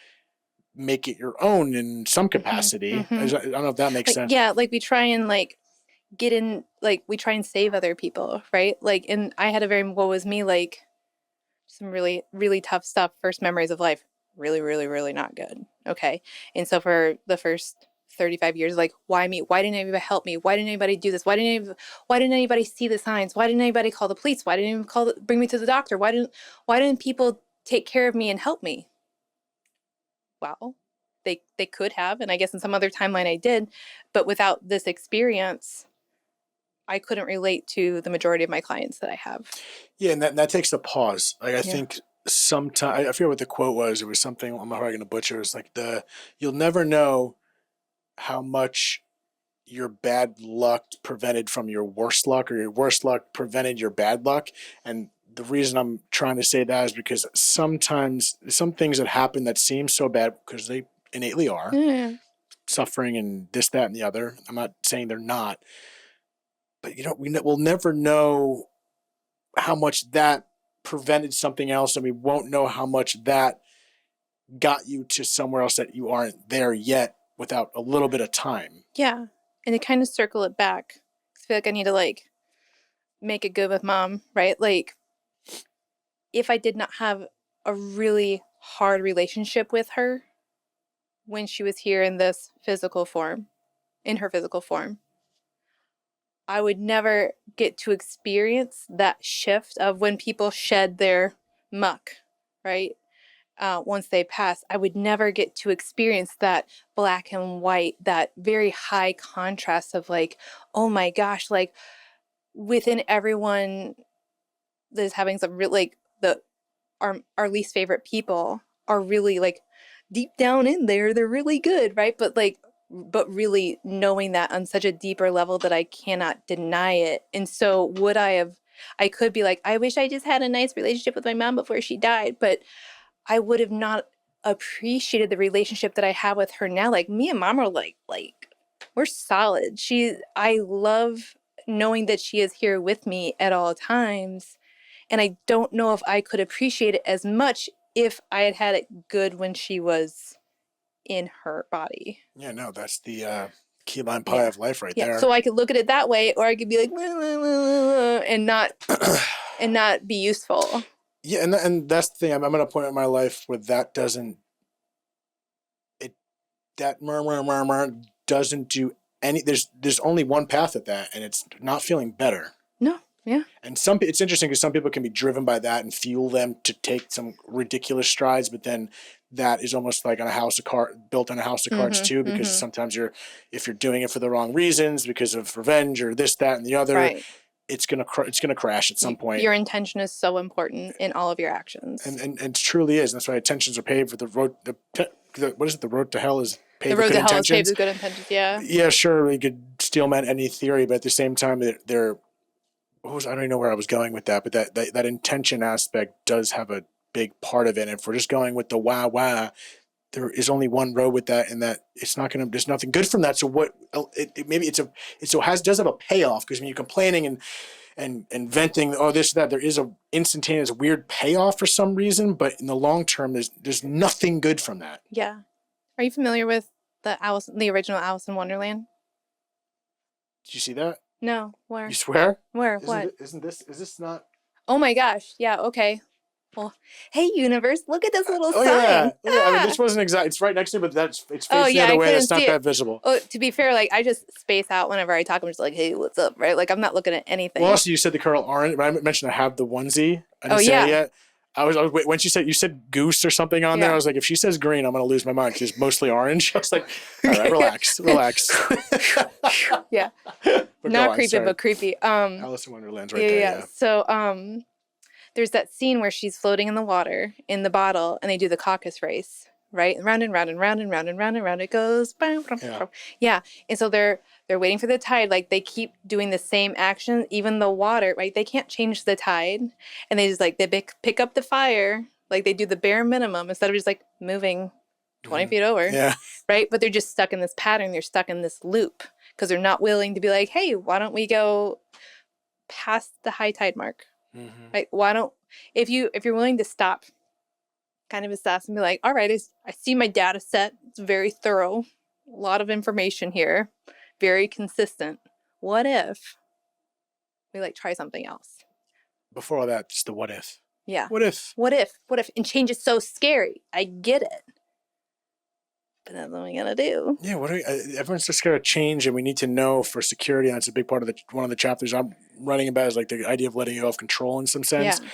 [SPEAKER 2] make it your own in some capacity.
[SPEAKER 1] Mm-hmm.
[SPEAKER 2] I don't know if that makes sense.
[SPEAKER 1] Yeah, like we try and like get in, like we try and save other people, right? Like, and I had a very woe was me, like some really, really tough stuff. First memories of life, really, really, really not good. Okay. And so for the first 35 years, like, why me? Why didn't anybody help me? Why didn't anybody do this? Why didn't anybody see the signs? Why didn't anybody call the police? Why didn't anybody bring me to the doctor? Why didn't people take care of me and help me? Well, they could have, and I guess in some other timeline I did, but without this experience, I couldn't relate to the majority of my clients that I have.
[SPEAKER 2] Yeah, and that takes a pause. Like I think sometimes I forget what the quote was. It was something I'm probably going to butcher. It was like you'll never know how much your bad luck prevented from your worst luck, or your worst luck prevented your bad luck. And the reason I'm trying to say that is because sometimes some things that happen that seem so bad because they innately are suffering and this, that, and the other. I'm not saying they're not, but we'll never know how much that prevented something else, and we won't know how much that got you to somewhere else that you aren't there yet without a little bit of time.
[SPEAKER 1] Yeah. And to kind of circle it back, I feel like I need to like make it good with mom, right? Like if I did not have a really hard relationship with her when she was here in this physical form, in her physical form, I would never get to experience that shift of when people shed their muck, right? Once they pass, I would never get to experience that black and white, that very high contrast of like, oh my gosh, like within everyone that is having some real, like our least favorite people are really like deep down in there, they're really good, right? But really knowing that on such a deeper level that I cannot deny it. And so I could be like, I wish I just had a nice relationship with my mom before she died, but I would have not appreciated the relationship that I have with her now. Like me and mom are like we're solid. I love knowing that she is here with me at all times. And I don't know if I could appreciate it as much if I had had it good when she was in her body.
[SPEAKER 2] Yeah, no, that's the key lime pie of life right there.
[SPEAKER 1] So I could look at it that way, or I could be like, and not be useful.
[SPEAKER 2] Yeah, and that's the thing. I'm at a point in my life where that murmur doesn't do any. There's only one path at that, and it's not feeling better.
[SPEAKER 1] No, yeah.
[SPEAKER 2] And it's interesting because some people can be driven by that and fuel them to take some ridiculous strides, but then that is almost like built on a house of cards too, because sometimes if you're doing it for the wrong reasons, because of revenge or this, that, and the other. Right. It's gonna crash at some point.
[SPEAKER 1] Your intention is so important in all of your actions,
[SPEAKER 2] and it truly is. That's why intentions are paved with the road. What is it? The road to hell is paved with good intentions. The road to hell is paved with good intentions. Yeah. Yeah, sure. We could steelman any theory, but at the same time, I don't even know where I was going with that. But that intention aspect does have a big part of it. And if we're just going with the wah, there is only one road with that, and that it's not going to. There's nothing good from that. So what? Maybe does have a payoff, because when you're complaining and and venting, oh, this, that, there is a instantaneous weird payoff for some reason, but in the long term, there's nothing good from that.
[SPEAKER 1] Yeah. Are you familiar with the original Alice in Wonderland?
[SPEAKER 2] Did you see that?
[SPEAKER 1] No. Where?
[SPEAKER 2] You swear?
[SPEAKER 1] Where?
[SPEAKER 2] Isn't
[SPEAKER 1] What?
[SPEAKER 2] is this not?
[SPEAKER 1] Oh my gosh. Yeah. Okay. Well, hey, universe, look at this little
[SPEAKER 2] Oh
[SPEAKER 1] sign.
[SPEAKER 2] yeah, yeah. I mean,
[SPEAKER 1] Ah!
[SPEAKER 2] this wasn't exact. It's right next to it, but it's
[SPEAKER 1] Oh
[SPEAKER 2] facing the
[SPEAKER 1] yeah,
[SPEAKER 2] other
[SPEAKER 1] I
[SPEAKER 2] way.
[SPEAKER 1] couldn't
[SPEAKER 2] That's not
[SPEAKER 1] see
[SPEAKER 2] that
[SPEAKER 1] it.
[SPEAKER 2] visible.
[SPEAKER 1] Oh, to be fair, like I just space out whenever I talk. I'm just like, hey, what's up, right? Like I'm not looking at anything.
[SPEAKER 2] Well, also you said the color orange. When I mentioned I have the onesie, I didn't
[SPEAKER 1] Oh
[SPEAKER 2] say it
[SPEAKER 1] yeah.
[SPEAKER 2] yet. When you said goose or something on there,
[SPEAKER 1] Yeah.
[SPEAKER 2] I was like, if she says green, I'm gonna lose my mind because it's mostly orange. I was like, all right, relax.
[SPEAKER 1] Yeah.
[SPEAKER 2] But
[SPEAKER 1] Not
[SPEAKER 2] on,
[SPEAKER 1] creepy,
[SPEAKER 2] sorry.
[SPEAKER 1] but creepy.
[SPEAKER 2] Alice in Wonderland's right
[SPEAKER 1] Yeah,
[SPEAKER 2] there.
[SPEAKER 1] yeah.
[SPEAKER 2] Yeah.
[SPEAKER 1] So there's that scene where she's floating in the water in the bottle, and they do the caucus race, right? And round and round and round and round and round and round it goes.
[SPEAKER 2] Yeah.
[SPEAKER 1] Yeah. And so they're waiting for the tide. Like they keep doing the same action, even the water, right? They can't change the tide, and they just like they pick up the fire, like they do the bare minimum instead of just like moving 20 feet over,
[SPEAKER 2] Yeah.
[SPEAKER 1] right? But they're just stuck in this pattern. They're stuck in this loop because they're not willing to be like, hey, why don't we go past the high tide mark? Like, why don't, if you're willing to stop, kind of assess and be like, all right, I see my data set. It's very thorough. A lot of information here. Very consistent. What if we like try something else?
[SPEAKER 2] Before all that, just the what if.
[SPEAKER 1] Yeah.
[SPEAKER 2] What if?
[SPEAKER 1] What if? What if? And change is so scary. I get it. But that's what we gotta do.
[SPEAKER 2] Yeah, everyone's just scared of change, and we need to know for security. And that's a big part of one of the chapters I'm writing about is like the idea of letting go of control in some sense.
[SPEAKER 1] Yeah.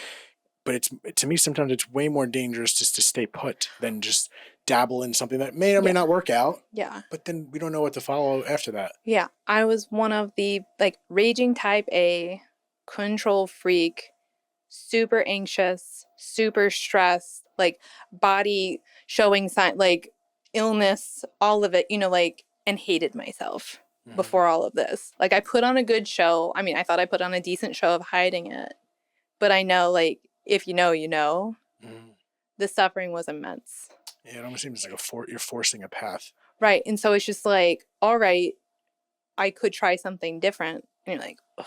[SPEAKER 2] But to me, sometimes it's way more dangerous just to stay put than just dabble in something that may or may not work out.
[SPEAKER 1] Yeah.
[SPEAKER 2] But then we don't know what to follow after that.
[SPEAKER 1] Yeah. I was one of the like raging type A, control freak, super anxious, super stressed, like body showing sign, like illness, all of it, like, and hated myself before all of this. Like I put on a good show. I mean, I thought I put on a decent show of hiding it, but I know, like, if you know, the suffering was immense.
[SPEAKER 2] Yeah, it almost seems like you're forcing a path.
[SPEAKER 1] Right. And so it's just like, all right, I could try something different. And you're like, ugh.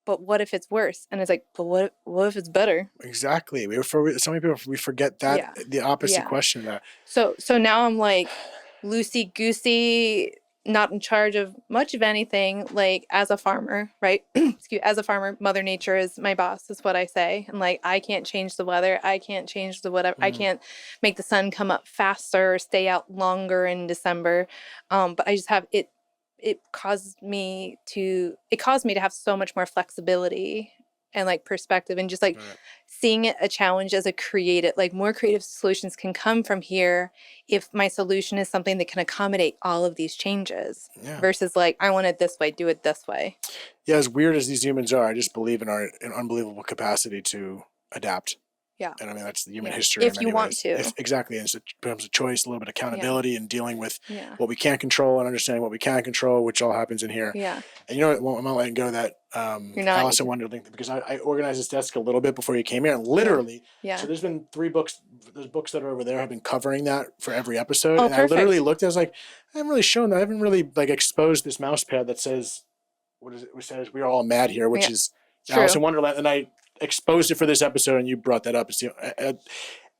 [SPEAKER 1] But what if it's worse? And it's like, but what if it's better?
[SPEAKER 2] Exactly. So many people, we forget that, the opposite question of that.
[SPEAKER 1] So now I'm like loosey-goosey, not in charge of much of anything, like as a farmer, right? As a farmer, Mother Nature is my boss, is what I say. And like, I can't change the weather. I can't change the whatever. I can't make the sun come up faster or stay out longer in December. But I just have it. It caused me to have so much more flexibility and like perspective, and just like seeing it a challenge as a creative, like more creative solutions can come from here if my solution is something that can accommodate all of these changes versus like, I want it this way, do it this way.
[SPEAKER 2] Yeah, as weird as these humans are, I just believe in our unbelievable capacity to adapt.
[SPEAKER 1] Yeah.
[SPEAKER 2] And I mean, that's the human history.
[SPEAKER 1] If you want to.
[SPEAKER 2] Exactly. And it becomes a choice, a little bit of accountability and dealing with what we can't control and understanding what we can control, which all happens in here.
[SPEAKER 1] Yeah.
[SPEAKER 2] And you know what? I'm not letting go of that Alice in Wonderland, because I organized this desk a little bit before you came here. And literally, so there's been 3 books. Those books that are over there have been covering that for every episode.
[SPEAKER 1] Oh,
[SPEAKER 2] and
[SPEAKER 1] perfect.
[SPEAKER 2] I literally looked, I was like, I haven't really shown that. I haven't really like exposed this mouse pad that says, what is it? Which says, we're all mad here, which is Alice in Wonderland. And I exposed it for this episode, and you brought that up. It's even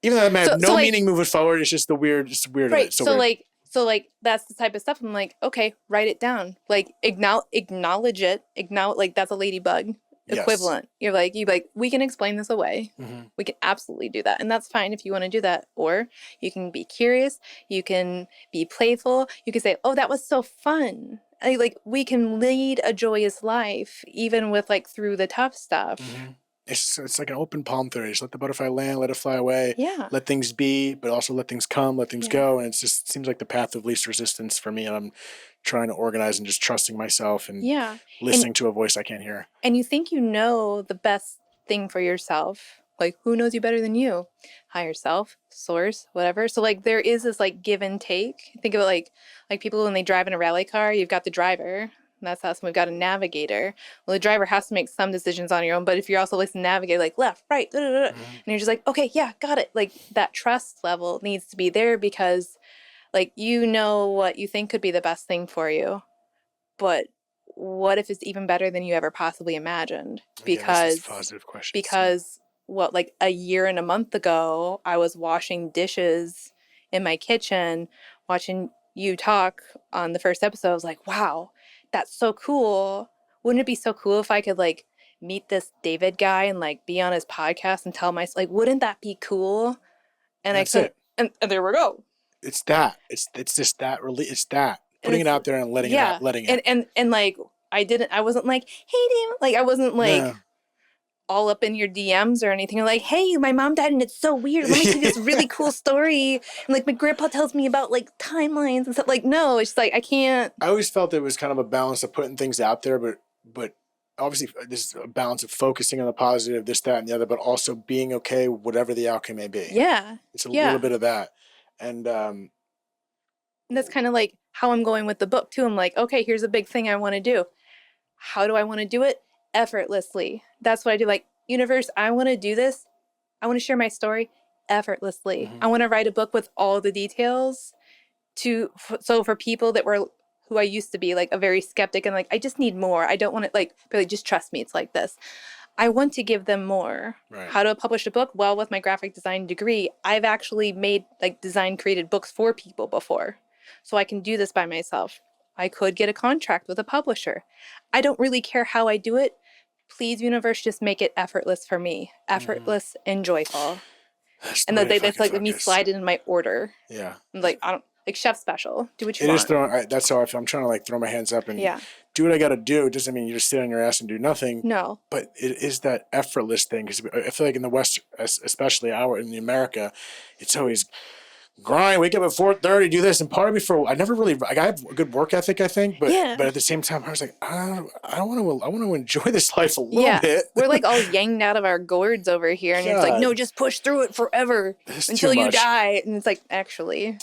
[SPEAKER 2] though that may have no meaning moving forward, it's just the weird. It's weird.
[SPEAKER 1] Right.
[SPEAKER 2] It's so weird.
[SPEAKER 1] So that's the type of stuff. I'm like, okay, write it down. Like acknowledge it. Like that's a ladybug equivalent. You're like, we can explain this away. We can absolutely do that, and that's fine if you want to do that. Or you can be curious. You can be playful. You can say, oh, that was so fun. Like we can lead a joyous life even with like through the tough stuff.
[SPEAKER 2] It's like an open palm theory. Just let the butterfly land, let it fly away.
[SPEAKER 1] Yeah.
[SPEAKER 2] Let things be, but also let things come, let things go. And it just seems like the path of least resistance for me. And I'm trying to organize and just trusting myself and listening to a voice I can't hear. And
[SPEAKER 1] you think you know the best thing for yourself. Like, who knows you better than you? Higher self, source, whatever. So like there is this like give and take. Think of it like people when they drive in a rally car, you've got the driver. That's us. We've got a navigator. Well, the driver has to make some decisions on your own, but if you're also listening to navigate, like left, right, and you're just like, okay, yeah, got it. Like that trust level needs to be there because like, you know what you think could be the best thing for you, but what if it's even better than you ever possibly imagined?
[SPEAKER 2] Yes, it's positive questions.
[SPEAKER 1] Because what, like a year and a month ago, I was washing dishes in my kitchen, watching you talk on the first episode. I was like, wow, that's so cool. Wouldn't it be so cool if I could like meet this David guy and like be on his podcast and tell my, like, wouldn't that be cool? And
[SPEAKER 2] That's
[SPEAKER 1] I could,
[SPEAKER 2] it.
[SPEAKER 1] and there we go.
[SPEAKER 2] It's that. It's just that really. It's that putting it out there and letting it out, letting it.
[SPEAKER 1] And like I wasn't like, hey, David, like I wasn't like.
[SPEAKER 2] No.
[SPEAKER 1] All up in your DMs or anything. You're like, hey, my mom died and it's so weird. Let me tell you this really cool story. And like my grandpa tells me about like timelines and stuff. Like, no, it's just like I can't.
[SPEAKER 2] I always felt there was kind of a balance of putting things out there, but obviously this is a balance of focusing on the positive, this, that, and the other, but also being okay whatever the outcome may be.
[SPEAKER 1] Yeah.
[SPEAKER 2] It's a little bit of that. And
[SPEAKER 1] that's kind of like how I'm going with the book too. I'm like, okay, here's a big thing I want to do. How do I want to do it? Effortlessly. That's what I do. Like, universe, I want to do this. I want to share my story effortlessly. I want to write a book with all the details so for people that were who I used to be like a very skeptic and like, I just need more. I don't want to like, really just trust me. It's like this. I want to give them more.
[SPEAKER 2] Right.
[SPEAKER 1] How to publish a book? Well, with my graphic design degree, I've actually made like created books for people before. So I can do this by myself. I could get a contract with a publisher. I don't really care how I do it. Please, universe, just make it effortless for me. Effortless and joyful. And that's like me slide it in my order.
[SPEAKER 2] Yeah.
[SPEAKER 1] Like, I don't, like chef special. Do what you
[SPEAKER 2] want.
[SPEAKER 1] It is
[SPEAKER 2] throwing, that's how I feel. I'm trying to like throw my hands up and do what I got to do. It doesn't mean you just sit on your ass and do nothing.
[SPEAKER 1] No.
[SPEAKER 2] But it is that effortless thing. Because I feel like in the West, especially in America, it's always grind, wake up at 4:30, do this. And part of me I never really, I have a good work ethic, I think, but at the same time, I was like, I want to enjoy this life a little bit.
[SPEAKER 1] We're like all yanked out of our gourds over here, and it's like, no, just push through it forever until you die. And it's like, actually,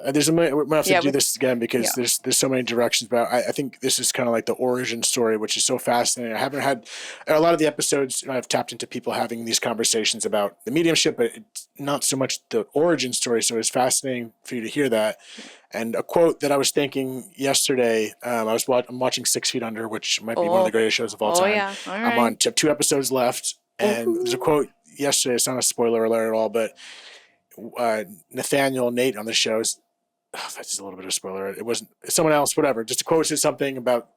[SPEAKER 2] we might have to do this again because there's so many directions. But I think this is kind of like the origin story, which is so fascinating. I haven't had a lot of the episodes. I've tapped into people having these conversations about the mediumship, but it's not so much the origin story. So it's fascinating for you to hear that. And a quote that I was thinking yesterday, I'm watching 6 Feet Under, which might be one of the greatest shows of all time.
[SPEAKER 1] Yeah. All right.
[SPEAKER 2] I'm on 2 episodes left, and there's a quote yesterday. It's not a spoiler alert at all, but Nathaniel Nate on the show is, that's a little bit of a spoiler. It wasn't someone else, whatever. Just a quote said something about.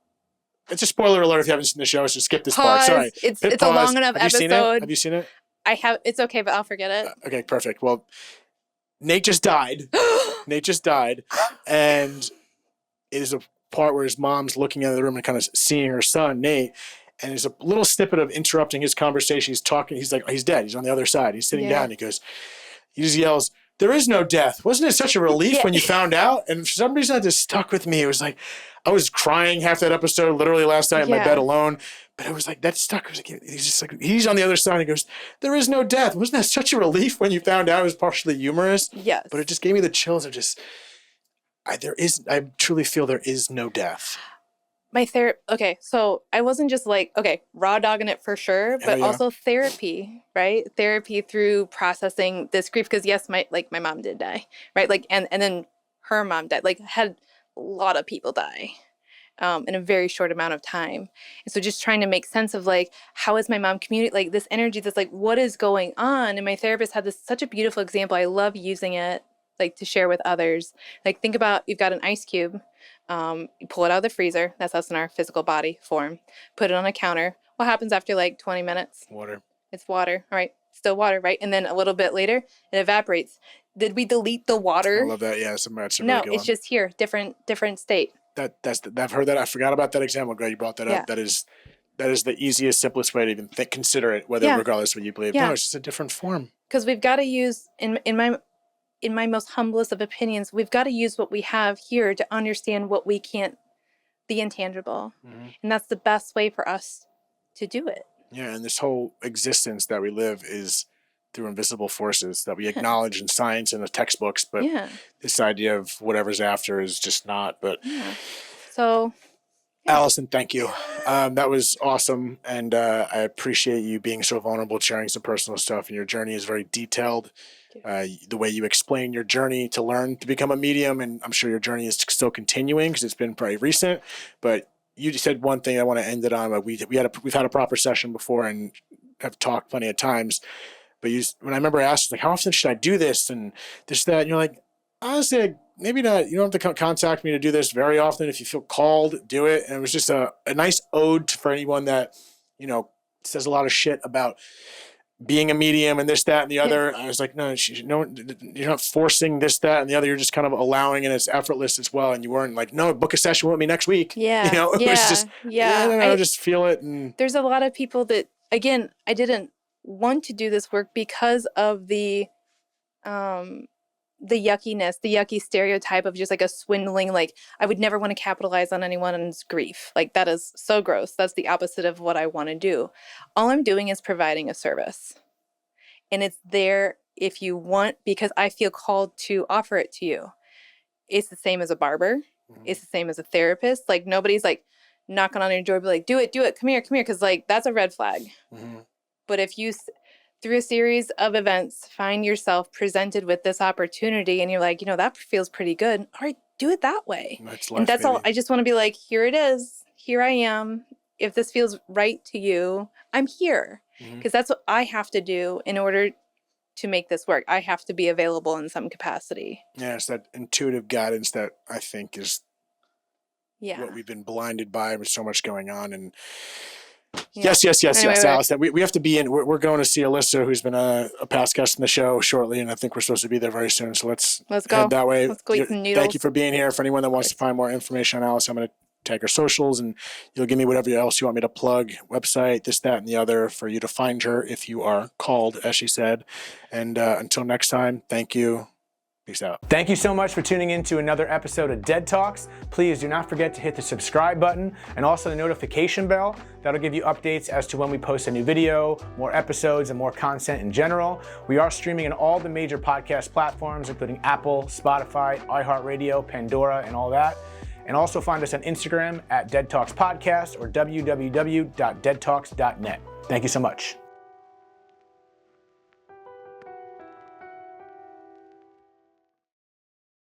[SPEAKER 2] It's a spoiler alert if you haven't seen the show, so skip this part. Sorry,
[SPEAKER 1] it's a long enough episode.
[SPEAKER 2] Have you seen it?
[SPEAKER 1] I have. It's okay, but I'll forget it.
[SPEAKER 2] Okay, perfect. Well, Nate just died. And it is a part where his mom's looking out of the room and kind of seeing her son, Nate. And there's a little snippet of interrupting his conversation. He's talking. He's like, he's dead. He's on the other side. He's sitting down. He goes, he just yells, "There is no death. Wasn't it such a relief when you found out?" And for some reason, that just stuck with me. It was like, I was crying half that episode, literally last night in my bed alone. But it was like, that stuck. It was like, he's just like, he's on the other side. He goes, "There is no death. Wasn't that such a relief when you found out?" It was partially humorous.
[SPEAKER 1] Yes.
[SPEAKER 2] But it just gave me the chills of just, I truly feel there is no death.
[SPEAKER 1] Okay, so I wasn't just like, raw dogging it for sure, but also therapy, right? Therapy through processing this grief. Because yes, my mom did die, right? Like, and then her mom died, like had a lot of people die in a very short amount of time. And so just trying to make sense of like, how is my mom like this energy that's like, what is going on? And my therapist had such a beautiful example. I love using it like to share with others. Like, think about, you've got an ice cube. You pull it out of the freezer. That's us in our physical body form. Put it on a counter. What happens after like 20 minutes?
[SPEAKER 2] Water.
[SPEAKER 1] It's water. All right. Still water, right? And then a little bit later, it evaporates. Did we delete the water?
[SPEAKER 2] I love that. Yeah, that's a really good
[SPEAKER 1] it's
[SPEAKER 2] one.
[SPEAKER 1] Just here, different state.
[SPEAKER 2] I've heard that. I forgot about that example. Glad you brought that up. That is the easiest, simplest way to even consider it, regardless of what you believe. No, it's just a different form.
[SPEAKER 1] Because we've got to use in my most humblest of opinions, we've got to use what we have here to understand what we can't, the intangible. Mm-hmm. And that's the best way for us to do it.
[SPEAKER 2] Yeah, and this whole existence that we live is through invisible forces that we acknowledge in science and the textbooks, but this idea of whatever's after is just not. But
[SPEAKER 1] so,
[SPEAKER 2] Allison, thank you. That was awesome, and I appreciate you being so vulnerable, sharing some personal stuff, and your journey is very detailed. The way you explain your journey to learn to become a medium, and I'm sure your journey is still continuing because it's been pretty recent, but you just said one thing I want to end it on. But we've had a proper session before and have talked plenty of times. But when I remember asking, like, how often should I do this and this, that, and you're like, honestly, maybe not. You don't have to contact me to do this very often. If you feel called, do it. And it was just a nice ode for anyone that, says a lot of shit about being a medium and this, that, and the other. I was like, no, you're not forcing this, that, and the other. You're just kind of allowing, and it's effortless as well. And you weren't like, no, book a session with me next week.
[SPEAKER 1] Yeah.
[SPEAKER 2] It was just, I just feel it. And
[SPEAKER 1] there's a lot of people that, again, I didn't want to do this work because of the yuckiness, the yucky stereotype of just like a swindling, like I would never want to capitalize on anyone's grief. Like that is so gross. That's the opposite of what I want to do. All I'm doing is providing a service. And it's there if you want, because I feel called to offer it to you. It's the same as a barber. Mm-hmm. It's the same as a therapist. Like nobody's like knocking on your door, be like, do it, come here. Cause like that's a red flag. Mm-hmm. But if you, through a series of events, find yourself presented with this opportunity and you're like, that feels pretty good. All right, do it that way. And that's all. I just want to be like, here it is. Here I am. If this feels right to you, I'm here. Because that's what I have to do in order to make this work. I have to be available in some capacity.
[SPEAKER 2] Yeah, it's that intuitive guidance that I think is what we've been blinded by with so much going on. And Yes, Alice. We have to be in. We're going to see Alyssa, who's been a past guest in the show shortly, and I think we're supposed to be there very soon. So let's go. Head that way.
[SPEAKER 1] Let's go eat some noodles.
[SPEAKER 2] Thank you for being here. For anyone that wants to find more information on Alice, I'm going to tag her socials, and you'll give me whatever else you want me to plug, website, this, that, and the other, for you to find her if you are called, as she said. And until next time, thank you. Peace out. Thank you so much for tuning in to another episode of Dead Talks. Please do not forget to hit the subscribe button and also the notification bell. That'll give you updates as to when we post a new video, more episodes, and more content in general. We are streaming on all the major podcast platforms, including Apple, Spotify, iHeartRadio, Pandora, and all that. And also find us on Instagram at Dead Talks Podcast or www.deadtalks.net. Thank you so much.